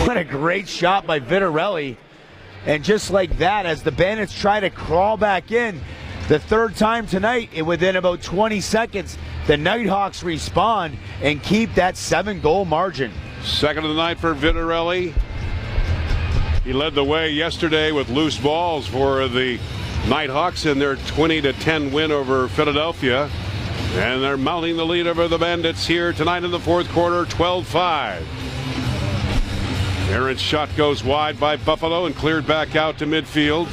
What a great shot by Vitarelli. And just like that, as the Bandits try to crawl back in, the 3rd time tonight, and within about 20 seconds, the Knighthawks respond and keep that 7-goal margin. Second of the night for Vitarelli. He led the way yesterday with loose balls for the Knighthawks in their 20-10 win over Philadelphia. And they're mounting the lead over the Bandits here tonight in the fourth quarter, 12-5. Aaron's shot goes wide by Buffalo and cleared back out to midfield.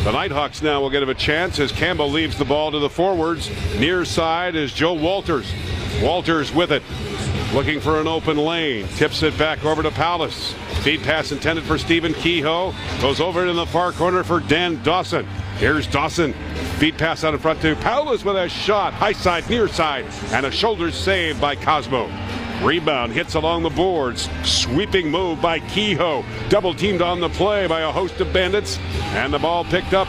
The Knighthawks now will get a chance as Campbell leaves the ball to the forwards. Near side is Joe Walters. Walters with it, looking for an open lane. Tips it back over to Pallas. Feed pass intended for Stephen Kehoe. Goes over in the far corner for Dan Dawson. Here's Dawson. Feed pass out in front to Pallas with a shot. High side, near side, and a shoulder save by Cosmo. Rebound hits along the boards. Sweeping move by Kehoe. Double teamed on the play by a host of Bandits. And the ball picked up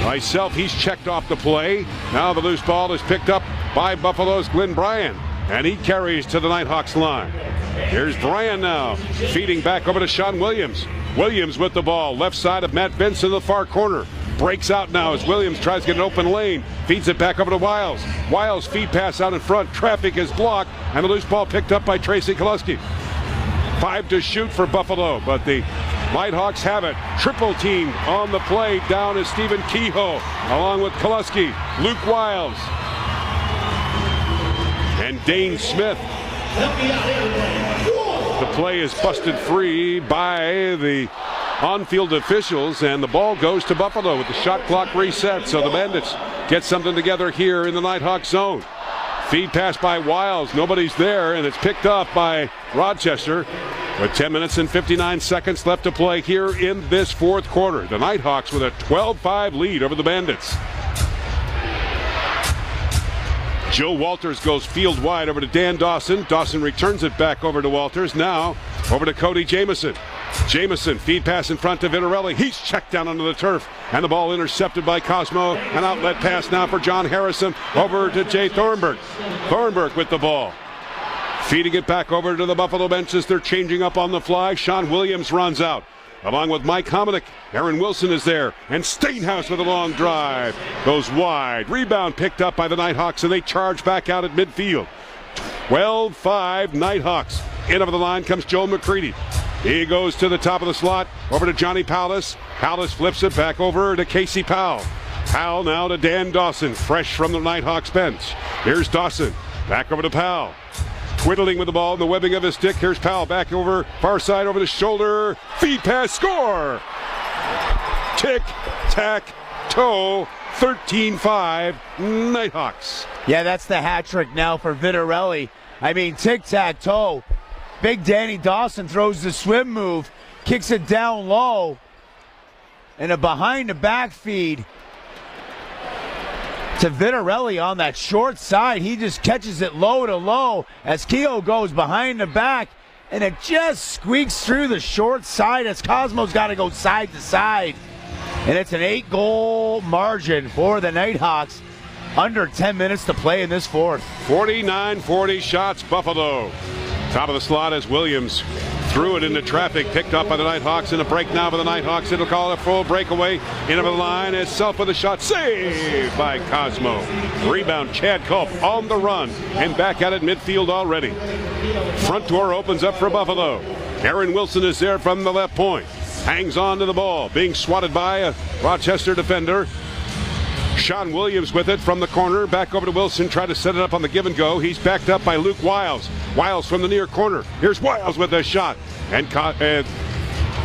by Self. He's checked off the play. Now the loose ball is picked up by Buffalo's Glenn Bryan. And he carries to the Knighthawks line. Here's Bryan now, feeding back over to Sean Williams. Williams with the ball, left side of Matt Vince in the far corner. Breaks out now as Williams tries to get an open lane. Feeds it back over to Wiles. Wiles feed pass out in front. Traffic is blocked, and the loose ball picked up by Tracy Koluski. 5 to shoot for Buffalo, but the Knighthawks have it. Triple teamed on the play. Down is Stephen Kehoe, along with Koluski, Luke Wiles, and Dane Smith. The play is busted free by the on-field officials, and the ball goes to Buffalo with the shot clock reset. So the Bandits get something together here in the Nighthawk zone. Feed pass by Wiles. Nobody's there, and it's picked up by Rochester with 10 minutes and 59 seconds left to play here in this fourth quarter. The Nighthawks with a 12-5 lead over the Bandits. Joe Walters goes field wide over to Dan Dawson. Dawson returns it back over to Walters. Now over to Cody Jamieson. Jamieson, feed pass in front to Vitarelli. He's checked down onto the turf, and the ball intercepted by Cosmo. An outlet pass now for John Harrison over to Jay Thornburg. Thornburg with the ball. Feeding it back over to the Buffalo benches. They're changing up on the fly. Sean Williams runs out, along with Mike Hominick. Aaron Wilson is there, and Stainhouse with a long drive. Goes wide. Rebound picked up by the Nighthawks, and they charge back out at midfield. 12-5 Nighthawks. In over the line comes Joe McCready. He goes to the top of the slot, over to Johnny Powless. Powless flips it back over to Casey Powell. Powell now to Dan Dawson, fresh from the Nighthawks bench. Here's Dawson, back over to Powell. Twiddling with the ball in the webbing of his stick. Here's Powell back over, far side over the shoulder. Feed pass, score! Tick, tack, toe, 13-5 Nighthawks. Yeah, that's the hat trick now for Vitarelli. I mean, tic-tac-toe. Big Danny Dawson throws the swim move, kicks it down low, and a behind-the-back feed to Vitarelli on that short side. He just catches it low to low as Kehoe goes behind the back, and it just squeaks through the short side as Cosmo's got to go side to side. And it's an 8-goal margin for the Nighthawks. Under 10 minutes to play in this fourth. 49-40 shots, Buffalo. Top of the slot as Williams threw it into traffic, picked up by the Nighthawks, and a break now for the Nighthawks. It'll call it a full breakaway. In over the line is Self with a shot, saved by Cosmo. Rebound, Chad Culp on the run, and back at it midfield already. Front door opens up for Buffalo. Aaron Wilson is there from the left point. Hangs on to the ball, being swatted by a Rochester defender. Sean Williams with it from the corner, back over to Wilson, try to set it up on the give and go. He's backed up by Luke Wiles. Wiles from the near corner. Here's Wiles with a shot. And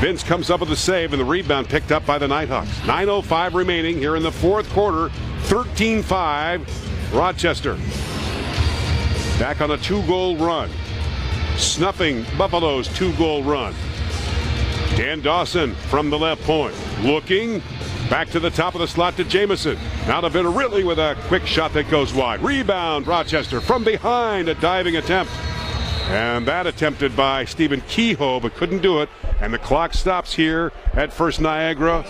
Vince comes up with the save, and the rebound picked up by the Nighthawks. 9:05 remaining here in the fourth quarter. 13-5 Rochester. Back on a 2-goal run. Snuffing Buffalo's 2-goal run. Dan Dawson from the left point. Looking. Back to the top of the slot to Jamieson. Now to Vitarelli with a quick shot that goes wide. Rebound, Rochester from behind, a diving attempt. And that attempted by Stephen Kehoe, but couldn't do it. And the clock stops here at First Niagara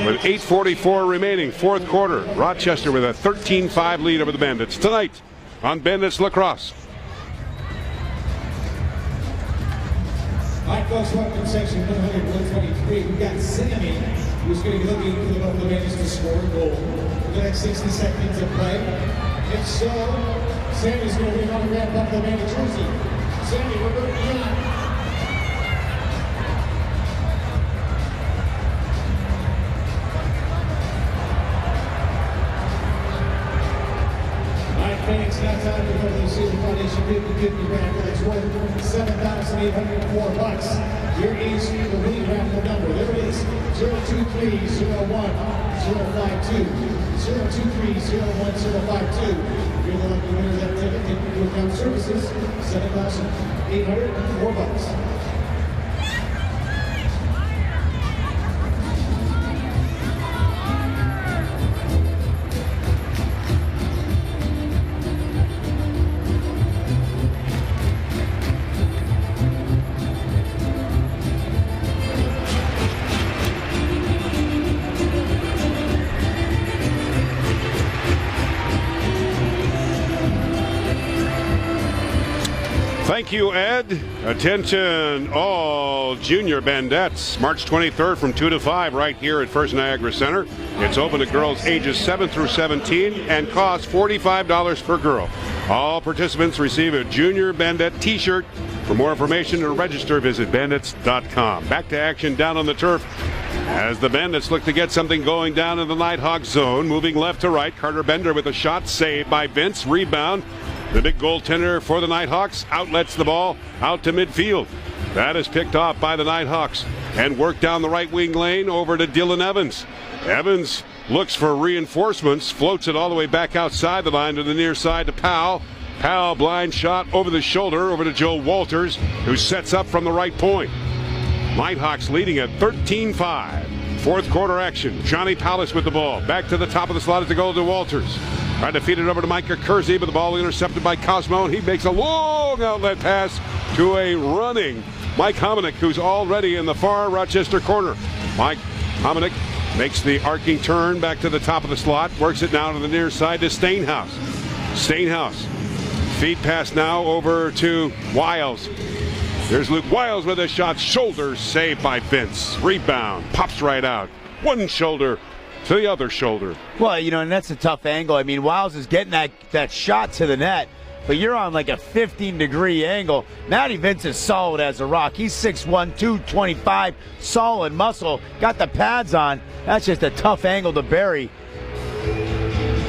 with 8:44 remaining, fourth quarter. Rochester with a 13-5 lead over the Bandits tonight on Bandits Lacrosse. All right, folks, welcome to section 100-123. We've got Sammy, who's going to be looking for the Buffalo Bandits to score a goal for the next 60 seconds of play. If so, Sammy's going to be on the red Buffalo Bandit jersey. Sammy, we're going beyond. Thanks. Now time to go to the Cedar Foundation 50-50 raffle. That's worth $7,804. Here is the winning raffle number. There it is 023-01-052. 023-01-052. You're the lucky winner of that ticket. Take into account services, $7,804. Thank you, Ed. Attention, all junior Bandits. March 23rd from 2 to 5 right here at First Niagara Center. It's open to girls ages 7 through 17 and costs $45 per girl. All participants receive a Junior Bandit t-shirt. For more information and register, visit bandits.com. Back to action down on the turf as the Bandits look to get something going down in the Knighthawks zone. Moving left to right, Carter Bender with a shot saved by Vince. Rebound. The big goaltender for the Knighthawks outlets the ball out to midfield. That is picked off by the Knighthawks and worked down the right wing lane over to Dylan Evans. Evans looks for reinforcements, floats it all the way back outside the line to the near side to Powell. Powell, blind shot over the shoulder over to Joe Walters, who sets up from the right point. Knighthawks leading at 13-5. Fourth quarter action. Johnny Powell with the ball. Back to the top of the slot at the goal to Walters. Tried to feed it over to Micah Kersey, but the ball intercepted by Cosmo, and he makes a long outlet pass to a running Mike Hominick, who's already in the far Rochester corner. Mike Hominick makes the arcing turn back to the top of the slot, works it now to the near side to Stainhouse. Stainhouse, feed pass now over to Wiles. There's Luke Wiles with a shot, shoulder saved by Vince. Rebound, pops right out. One shoulder to the other shoulder. Well, you know, and that's a tough angle. I mean, Wiles is getting that shot to the net, but you're on like a 15-degree angle. Matty Vince is solid as a rock. He's 6'1", 225, solid muscle, got the pads on. That's just a tough angle to bury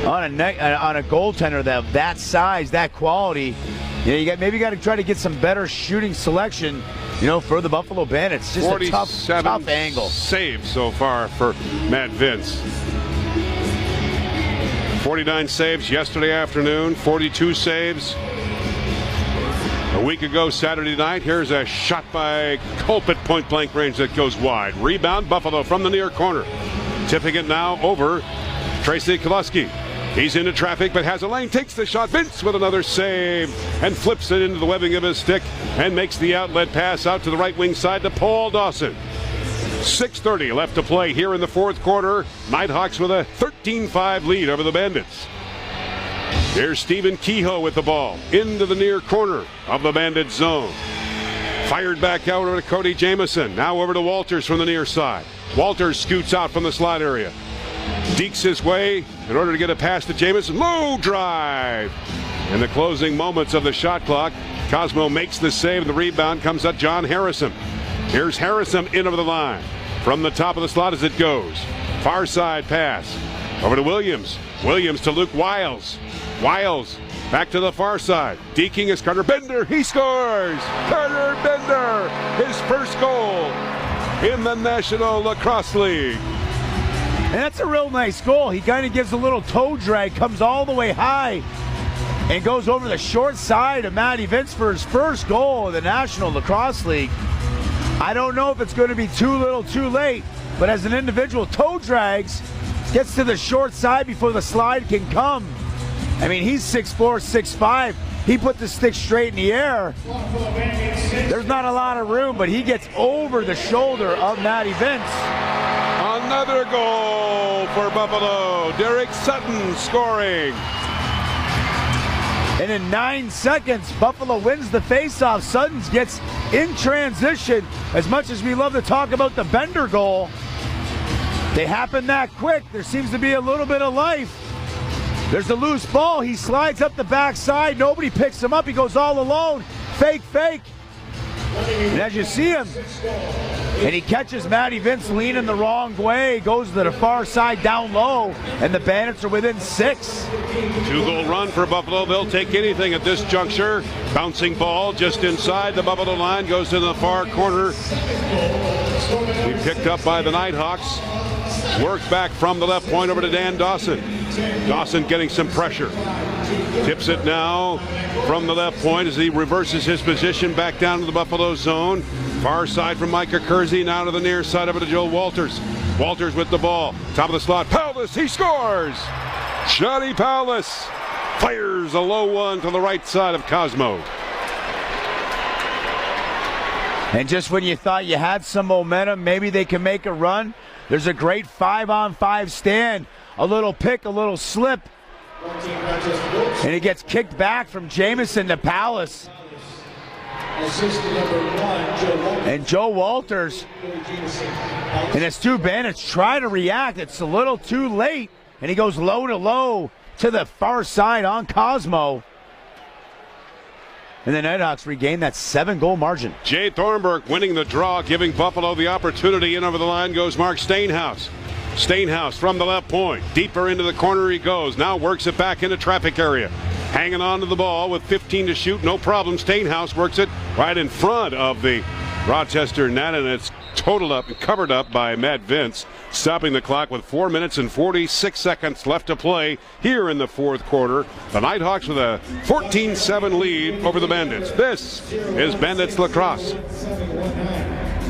on a goaltender that size, that quality. You know, maybe got to try to get some better shooting selection, you know, for the Buffalo Bandits. Just a tough angle. Saves so far for Matt Vince. 49 saves yesterday afternoon, 42 saves a week ago Saturday night. Here's a shot by Culp at point-blank range that goes wide. Rebound, Buffalo from the near corner. Tipping it now over Tracy Koloski. He's into traffic, but has a lane, takes the shot. Vince with another save and flips it into the webbing of his stick and makes the outlet pass out to the right wing side to Paul Dawson. 6:30 left to play here in the fourth quarter. Knighthawks with a 13-5 lead over the Bandits. There's Stephen Kehoe with the ball into the near corner of the Bandit zone. Fired back out over to Cody Jamieson. Now over to Walters from the near side. Walters scoots out from the slot area. Dekes his way in order to get a pass to Jamieson. Low drive. In the closing moments of the shot clock, Cosmo makes the save. The rebound comes up John Harrison. Here's Harrison in over the line. From the top of the slot as it goes. Far side pass. Over to Williams. Williams to Luke Wiles. Wiles back to the far side. Deking is Carter Bender. He scores! Carter Bender! His first goal in the National Lacrosse League. And that's a real nice goal. He kind of gives a little toe drag, comes all the way high, and goes over the short side of Matty Vince for his first goal in the National Lacrosse League. I don't know if it's going to be too little, too late, but as an individual, toe drags, gets to the short side before the slide can come. I mean, he's 6'4", 6'5". He put the stick straight in the air. There's not a lot of room, but he gets over the shoulder of Matty Vince. Another goal for Buffalo. Derek Sutton scoring. And in 9 seconds, Buffalo wins the faceoff. Sutton gets in transition. As much as we love to talk about the Bender goal, they happen that quick. There seems to be a little bit of life. There's a loose ball. He slides up the backside. Nobody picks him up. He goes all alone. Fake, fake. And as you see him, and he catches Matty Vince leaning the wrong way, goes to the far side down low, and the Bandits are within 6. 2-goal run for Buffalo. They'll take anything at this juncture. Bouncing ball just inside the Buffalo line, goes to the far corner. He picked up by the Knighthawks. Work back from the left point over to Dan Dawson. Dawson getting some pressure. Tips it now from the left point as he reverses his position back down to the Buffalo zone. Far side from Micah Kersey, now to the near side over to Joe Walters. Walters with the ball. Top of the slot. Powless, he scores! Johnny Powless fires a low one to the right side of Cosmo. And just when you thought you had some momentum, maybe they can make a run, there's a great 5-on-5 stand. A little pick, a little slip. And it gets kicked back from Jamieson to Powless. Assist to number 1, Joe Walters. And Joe Walters and his two Bandits try to react. It's a little too late. And he goes low to low to the far side on Cosmo. And the Knighthawks regain that 7-goal margin. Jay Thornburg winning the draw, giving Buffalo the opportunity. In over the line goes Mark Stainhouse. Stainhouse from the left point. Deeper into the corner he goes. Now works it back into traffic area. Hanging on to the ball with 15 to shoot. No problem. Stainhouse works it right in front of the Rochester net, and it's totaled up and covered up by Matt Vince, stopping the clock with 4 minutes and 46 seconds left to play here in the fourth quarter. The Knighthawks with a 14-7 lead over the Bandits. This is Bandits Lacrosse.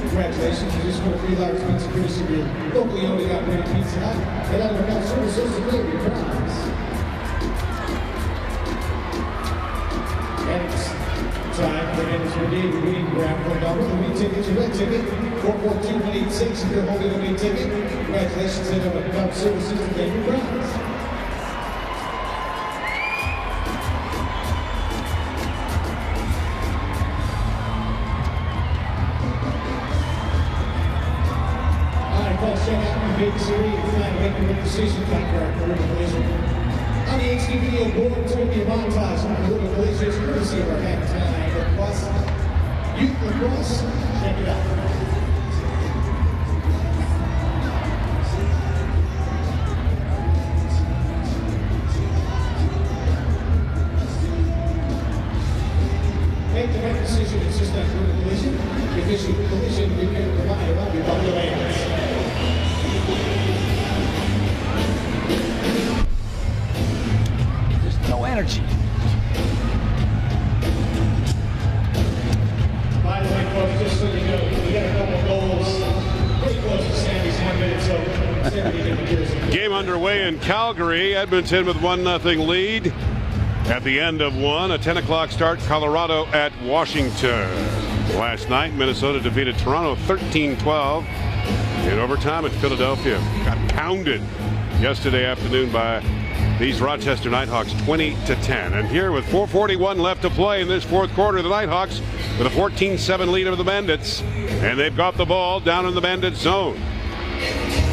Congratulations, you just scored 3 large points of courtesy of your locally owned operated Pizza Hut. And out of our services and delivery prize. And it's time for Bandits Brigade. We're waiting for $1 the main ticket, your red ticket, 442-186. If you're holding the main ticket, congratulations, and out of our services and delivery prize. Check out my big series, trying to make a good decision factor after the collision. On the HD video board, it's going to be a montage on the little collisions, courtesy of our halftime lacrosse. Youth lacrosse, check it out. Make the right decision, it's just that little collision. The official collision repair provided by the Buffalo Bandits. No energy. By the way, folks, just so you know, we got a couple goals pretty close to Sammy's 1 minute, so Sammy didn't get us. Game underway in Calgary. Edmonton with 1-0 lead. At the end of one, a 10 o'clock start, Colorado at Washington. Last night, Minnesota defeated Toronto 13-12. In overtime at Philadelphia. Got pounded yesterday afternoon by these Rochester Knighthawks 20-10. And here with 4:41 left to play in this fourth quarter, the Knighthawks with a 14-7 lead over the Bandits. And they've got the ball down in the Bandits zone.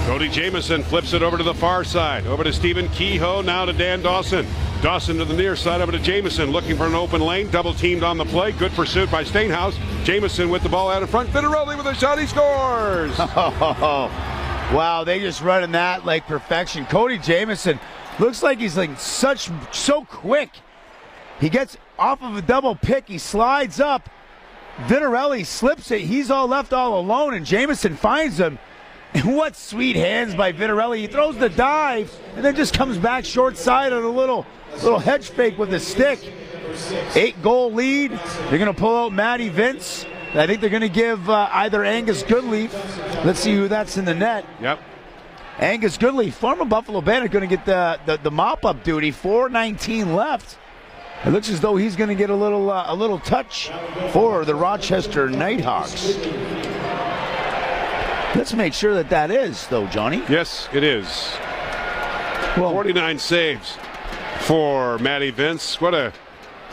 Cody Jamieson flips it over to the far side. Over to Stephen Kehoe, now to Dan Dawson. Dawson to the near side, over to Jamieson, looking for an open lane. Double teamed on the play. Good pursuit by Stainhouse. Jamieson with the ball out in front. Vitarelli with a shot. He scores. Wow, they just running that like perfection. Cody Jamieson looks like he's like so quick. He gets off of a double pick. He slides up. Vitarelli slips it. He's all left all alone, and Jamieson finds him. And what sweet hands by Vitarelli. He throws the dive and then just comes back short side on a little hedge fake with his stick. 8-goal lead. They're going to pull out Matty Vince. I think they're going to give either Angus Goodleaf. Let's see who that's in the net. Yep. Angus Goodleaf, former Buffalo Bandit, going to get the mop-up duty. 4:19 left. It looks as though he's going to get a little touch for the Rochester Knighthawks. Let's make sure that is, though, Johnny. Yes, it is. Well, 49 saves for Matty Vince. What a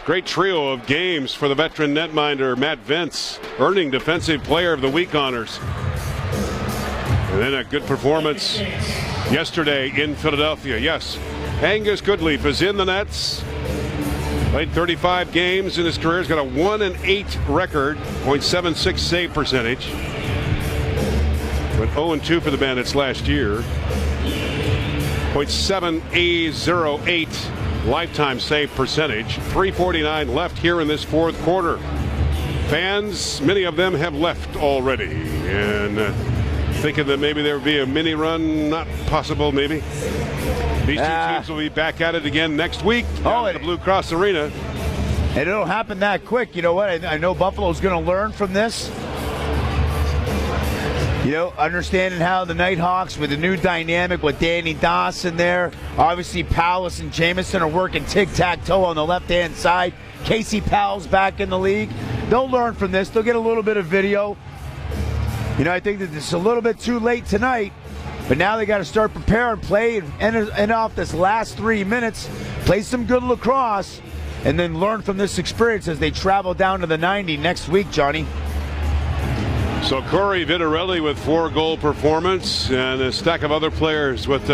great trio of games for the veteran netminder Matt Vince, earning Defensive Player of the Week honors. And then a good performance yesterday in Philadelphia. Yes, Angus Goodleaf is in the nets. Played 35 games in his career. He's got a 1-8 record, .76 save percentage. Went 0-2 for the Bandits last year. .708 lifetime save percentage. 3:49 left here in this fourth quarter. Fans, many of them have left already, and thinking that maybe there would be a mini run. Not possible, maybe. These two teams will be back at it again next week at the Blue Cross Arena. And it'll happen that quick. You know what? I know Buffalo's going to learn from this. You know, understanding how the Knighthawks with the new dynamic with Danny Dawson there. Obviously, Powell and Jamieson are working tic-tac-toe on the left-hand side. Casey Powell's back in the league. They'll learn from this. They'll get a little bit of video. You know, I think that it's a little bit too late tonight. But now they got to start preparing, play, and end off this last 3 minutes. Play some good lacrosse. and then learn from this experience as they travel down to the 90 next week, Johnny. So Corey Vitarelli with 4-goal performance, and a stack of other players with,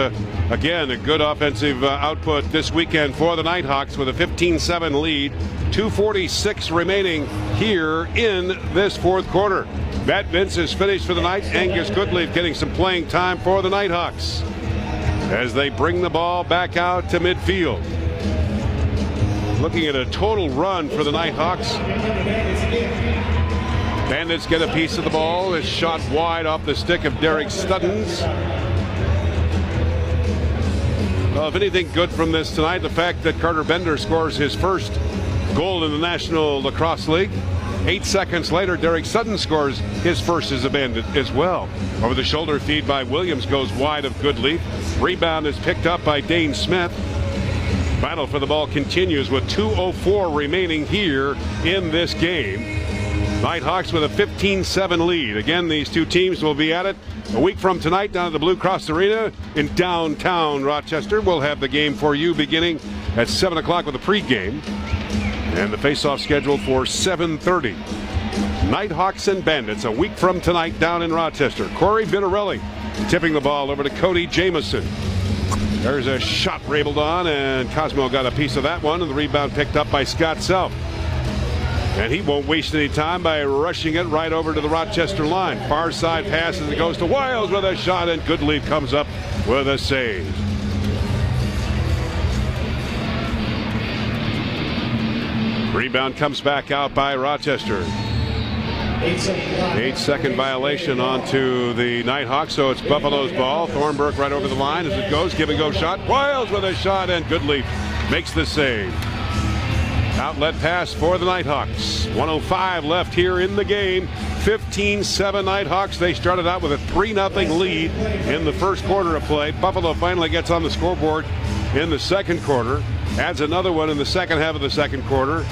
again, a good offensive output this weekend for the Knighthawks with a 15-7 lead. 2:46 remaining here in this fourth quarter. Matt Vince is finished for the night. Angus Goodleaf getting some playing time for the Knighthawks as they bring the ball back out to midfield. Looking at a total run for the Knighthawks. Bandits get a piece of the ball. It's shot wide off the stick of Derek Studdens. Well, if anything good from this tonight, the fact that Carter Bender scores his first goal in the National Lacrosse League. 8 seconds later, Derek Sutton scores his first as a Bandit as well. Over the shoulder feed by Williams goes wide of Goodleaf. Rebound is picked up by Dane Smith. Battle for the ball continues with 2:04 remaining here in this game. Knighthawks with a 15-7 lead. Again, these two teams will be at it a week from tonight down at the Blue Cross Arena in downtown Rochester. We'll have the game for you beginning at 7 o'clock with a pregame. And the face-off scheduled for 7:30. Knighthawks and Bandits a week from tonight down in Rochester. Corey Vitarelli tipping the ball over to Cody Jamieson. There's a shot rabbled on, and Cosmo got a piece of that one, and the rebound picked up by Scott Self. And he won't waste any time by rushing it right over to the Rochester line. Far side pass as it goes to Wiles with a shot, and Goodleaf comes up with a save. Rebound comes back out by Rochester. 8-second violation onto the Knighthawks, so it's Buffalo's ball. Thornburg right over the line as it goes. Give and go shot. Wiles with a shot, and Goodleaf makes the save. Outlet pass for the Knighthawks. 1:05 left here in the game. 15-7 Knighthawks. They started out with a 3-0 lead in the first quarter of play. Buffalo finally gets on the scoreboard in the second quarter. Adds another one in the second half of the second quarter.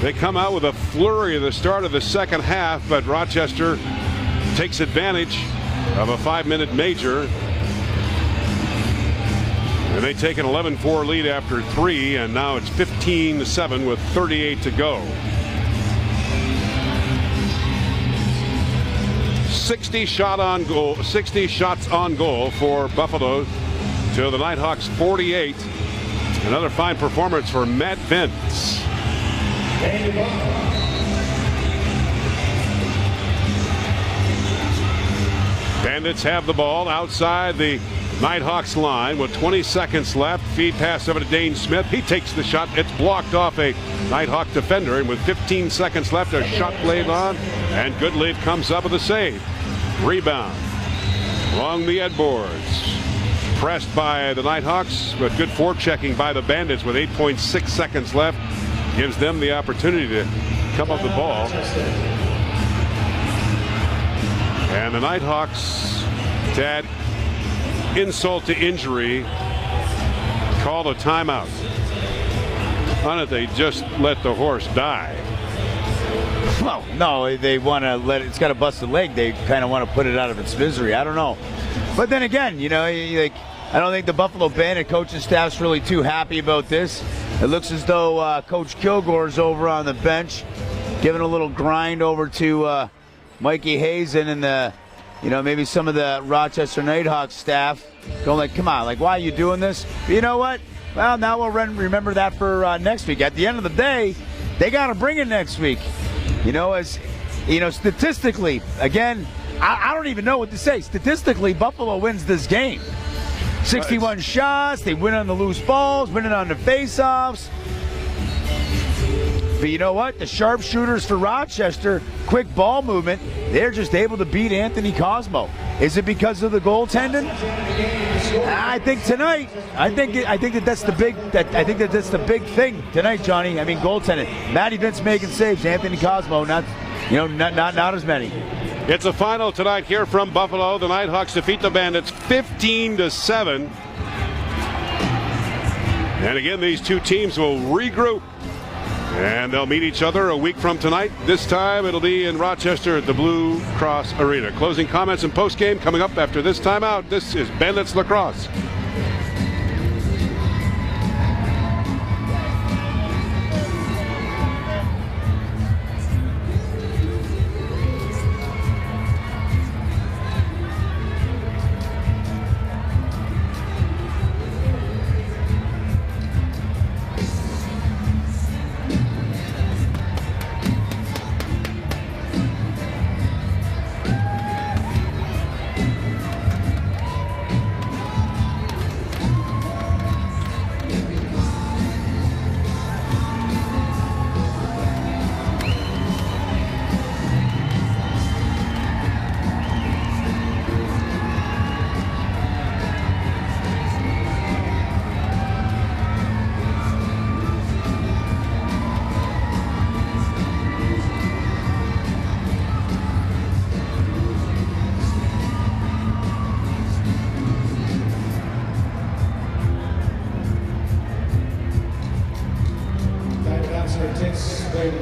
They come out with a flurry at the start of the second half, but Rochester takes advantage of a 5-minute major. And they take an 11-4 lead after 3, and now it's 15-7 with 38 to go. 60 shots on goal for Buffalo to the Knighthawks 48. Another fine performance for Matt Vince. Bandits have the ball outside the Knighthawks line with 20 seconds left. Feed pass over to Dane Smith. He takes the shot. It's blocked off a Knighthawk defender, and with 15 seconds left, a shot played on, and Goodleaf comes up with a save. Rebound along the headboards. Pressed by the Knighthawks, but good forechecking by the Bandits with 8.6 seconds left. Gives them the opportunity to come up the ball. And the Knighthawks, to add insult to injury, called a timeout. On it, they just let the horse die. Well, no, they want to let it. It's got a busted leg. They kind of want to put it out of its misery. I don't know. But then again, you know, I don't think the Buffalo Bandit coaching staff's really too happy about this. It looks as though Coach Kilgore's over on the bench, giving a little grind over to Mikey Hazen and maybe some of the Rochester Knighthawks staff going like, come on, like, why are you doing this? But you know what? Well, now we'll remember that for next week. At the end of the day, they got to bring it next week. Statistically, again, I don't even know what to say. Statistically, Buffalo wins this game. 61 shots, they win on the loose balls, winning on the face-offs. But you know what? The sharpshooters for Rochester, quick ball movement, they're just able to beat Anthony Cosmo. Is it because of the goaltending? I think tonight. I think that's the big thing tonight, Johnny. I mean, goaltending. Matty Vince making saves. Anthony Cosmo not as many. It's a final tonight here from Buffalo. The Knighthawks defeat the Bandits 15-7. And again, these two teams will regroup. And they'll meet each other a week from tonight. This time it'll be in Rochester at the Blue Cross Arena. Closing comments and postgame coming up after this timeout. This is Bandits Lacrosse.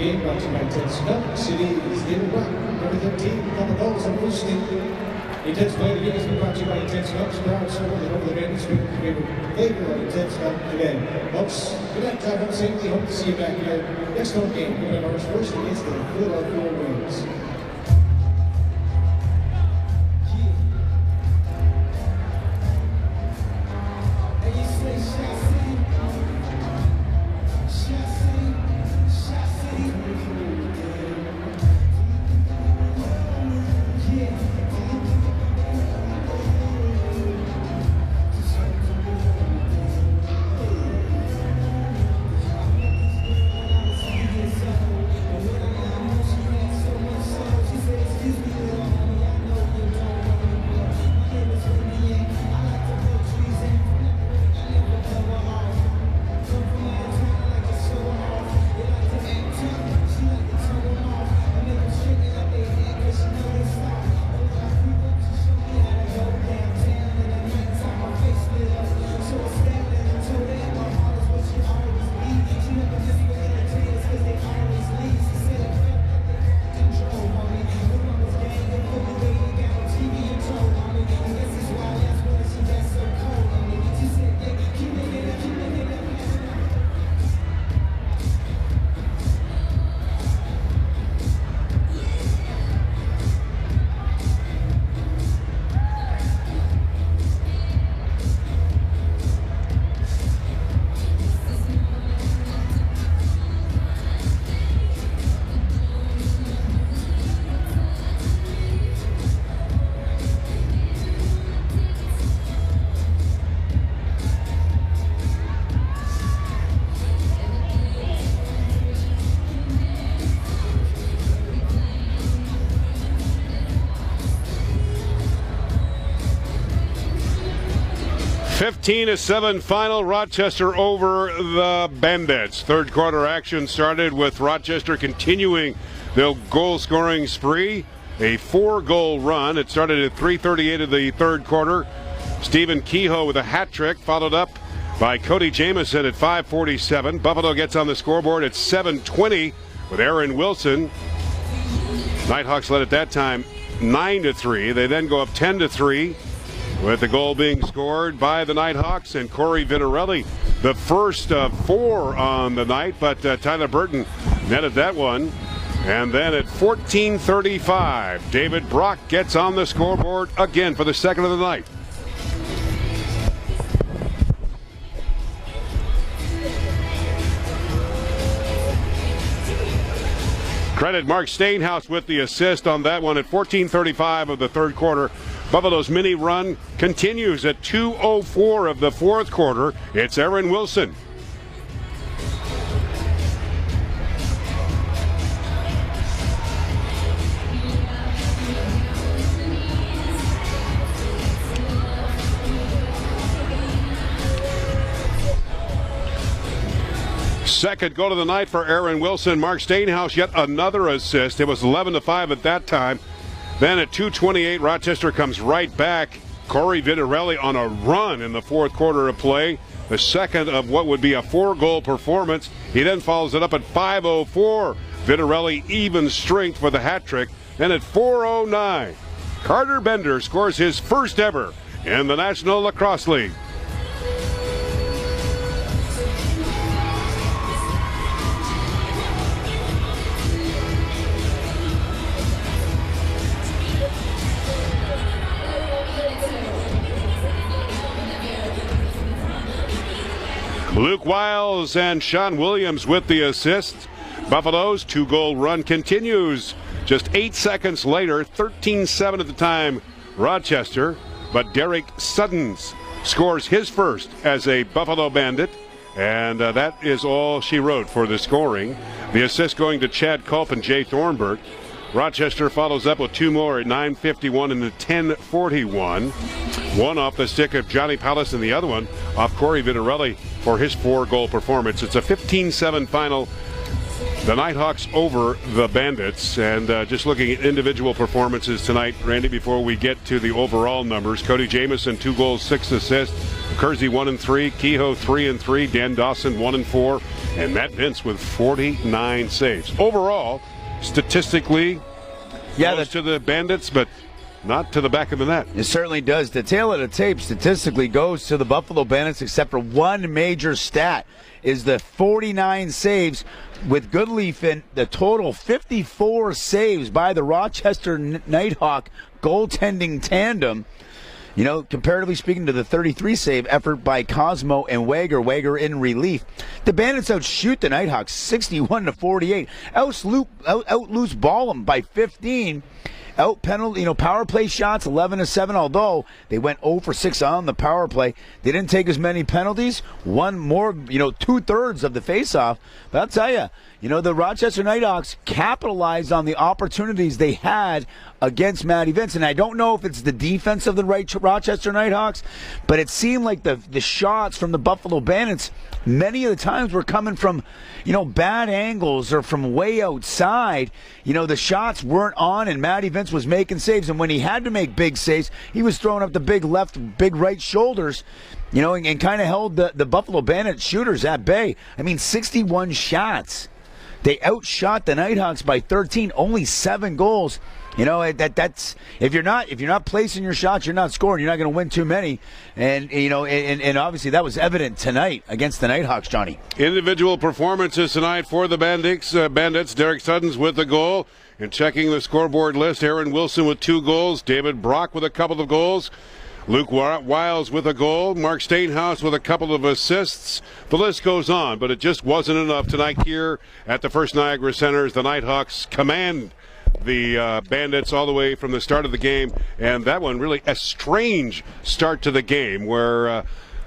game brought to you by Intense Milk. City is David Brock, number 13, a couple goals on Bruce State. Intense Play of the Game has been brought to you by Intense Milk. Proud server and over the Bandits with your favorite flavor of Intense Milk today. Folks, good night, drive home safely. Hope to see you back here next home game. We're going to March 1st against the Philadelphia Wings. (15-7) final. Rochester over the Bandits. Third quarter action started with Rochester continuing their goal-scoring spree. A 4-goal run. It started at 3:38 of the third quarter. Stephen Kehoe with a hat trick, followed up by Cody Jamieson at 5:47. Buffalo gets on the scoreboard at 7:20 with Aaron Wilson. Knighthawks led at that time 9-3. They then go up 10-3. With the goal being scored by the Knighthawks and Corey Vitarelli, the first of 4 on the night, but Tyler Burton netted that one. And then at 14:35, David Brock gets on the scoreboard again for the second of the night. Credit Mark Stainhouse with the assist on that one at 14:35 of the third quarter. Buffalo's mini run continues at 2:04 of the fourth quarter. It's Aaron Wilson. Second goal of the night for Aaron Wilson. Mark Stainhouse, yet another assist. It was 11-5 at that time. Then at 2:28, Rochester comes right back. Corey Vitarelli on a run in the fourth quarter of play. The second of what would be a 4-goal performance. He then follows it up at 5:04. Vitarelli even strength for the hat trick. Then at 4:09, Carter Bender scores his first ever in the National Lacrosse League. Luke Wiles and Sean Williams with the assist. Buffalo's 2-goal run continues. Just 8 seconds later, 13-7 at the time, Rochester. But Derek Suddens scores his first as a Buffalo Bandit. And that is all she wrote for the scoring. The assist going to Chad Culp and Jay Thornburg. Rochester follows up with 2 more at 9:51 and at 10:41. One off the stick of Johnny Pallas and the other one off Corey Vitarelli for his 4-goal performance. It's a 15-7 final. the Knighthawks over the Bandits. And just looking at individual performances tonight, Randy, before we get to the overall numbers, Cody Jamieson, 2 goals, 6 assists. Kersey 1-3, Kehoe 3-3, Dan Dawson 1-4, and Matt Vince with 49 saves. Overall, statistically, close to the Bandits, but not to the back of the net. It certainly does. The tail of the tape statistically goes to the Buffalo Bandits, except for one major stat, is the 49 saves with Goodleaf in the total 54 saves by the Rochester Nighthawk goaltending tandem. You know, comparatively speaking to the 33 save effort by Cosmo and Wager in relief. The Bandits outshoot the Nighthawks 61-48. Out loose ball them by 15. Out penalty, power play shots 11-7. Although they went 0 for 6 on the power play, they didn't take as many penalties. One more, 2/3 of the faceoff. But I'll tell you, the Rochester Nighthawks capitalized on the opportunities they had against Matty Vince. And I don't know if it's the defense of the Rochester Nighthawks, but it seemed like the shots from the Buffalo Bandits many of the times were coming from, bad angles or from way outside. The shots weren't on, and Matty Vince was making saves. And when he had to make big saves, he was throwing up the big left, big right shoulders, and kind of held the Buffalo Bandit shooters at bay. 61 shots. They outshot the Nighthawks by 13, only 7 goals. That's if you're not placing your shots, you're not scoring. You're not going to win too many, and and obviously that was evident tonight against the Nighthawks, Johnny. Individual performances tonight for the Bandits. Derek Suddens with the goal, and checking the scoreboard list, Aaron Wilson with 2 goals, David Brock with a couple of goals, Luke Wiles with a goal, Mark Stainhouse with a couple of assists. The list goes on, but it just wasn't enough tonight here at the First Niagara Center as the Nighthawks command the Bandits all the way from the start of the game. And that one really a strange start to the game where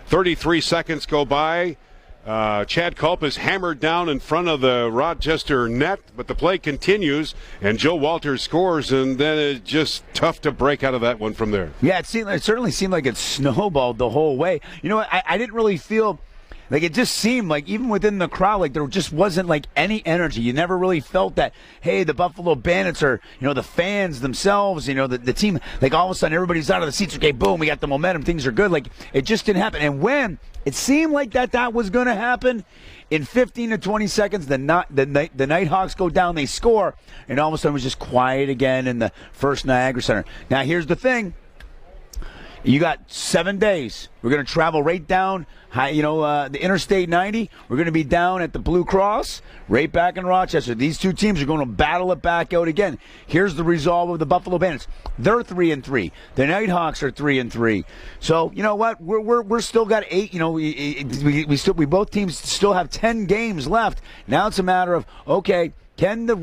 33 seconds go by. Chad Culp is hammered down in front of the Rochester net, but the play continues, and Joe Walters scores, and then it's just tough to break out of that one from there. Yeah, it certainly seemed like it snowballed the whole way. I didn't really feel like it. Just seemed like even within the crowd, like there just wasn't like any energy. You never really felt that, hey, the Buffalo Bandits are, the fans themselves, the team, like all of a sudden everybody's out of the seats. Okay, boom, we got the momentum, things are good. Like it just didn't happen. And when it seemed like that was going to happen, in 15 to 20 seconds, the Nighthawks go down, they score, and all of a sudden it was just quiet again in the First Niagara Center. Now here's the thing. You got 7 days. We're going to travel right down, the Interstate 90. We're going to be down at the Blue Cross, right back in Rochester. These two teams are going to battle it back out again. Here's the resolve of the Buffalo Bandits. They're 3-3. The Nighthawks are 3-3. So you know what? We're still got 8. We both teams still have 10 games left. Now it's a matter of, okay, can the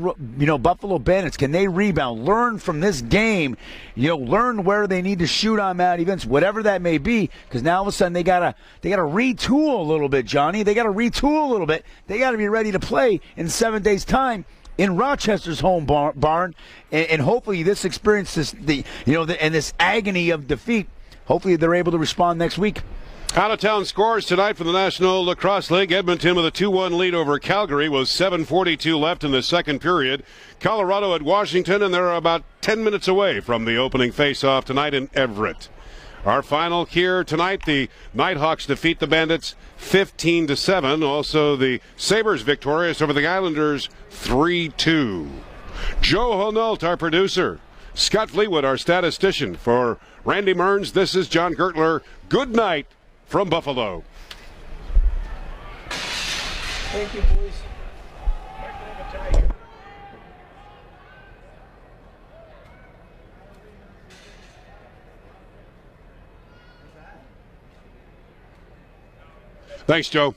Buffalo Bandits, can they rebound, learn from this game, learn where they need to shoot on Matty Vince, whatever that may be, because now all of a sudden they gotta retool a little bit, Johnny. They gotta retool a little bit. They gotta be ready to play in 7 days' time in Rochester's home barn, and hopefully this experience, and this agony of defeat, hopefully they're able to respond next week. Out-of-town scores tonight for the National Lacrosse League. Edmonton with a 2-1 lead over Calgary with 7:42 left in the second period. Colorado at Washington, and they're about 10 minutes away from the opening face-off tonight in Everett. Our final here tonight, the Nighthawks defeat the Bandits 15-7. Also, the Sabres victorious over the Islanders 3-2. Joe Honult, our producer. Scott Fleetwood, our statistician. For Randy Mearns, this is John Gertler. Good night from Buffalo. Thank you, boys. Thanks, Joe.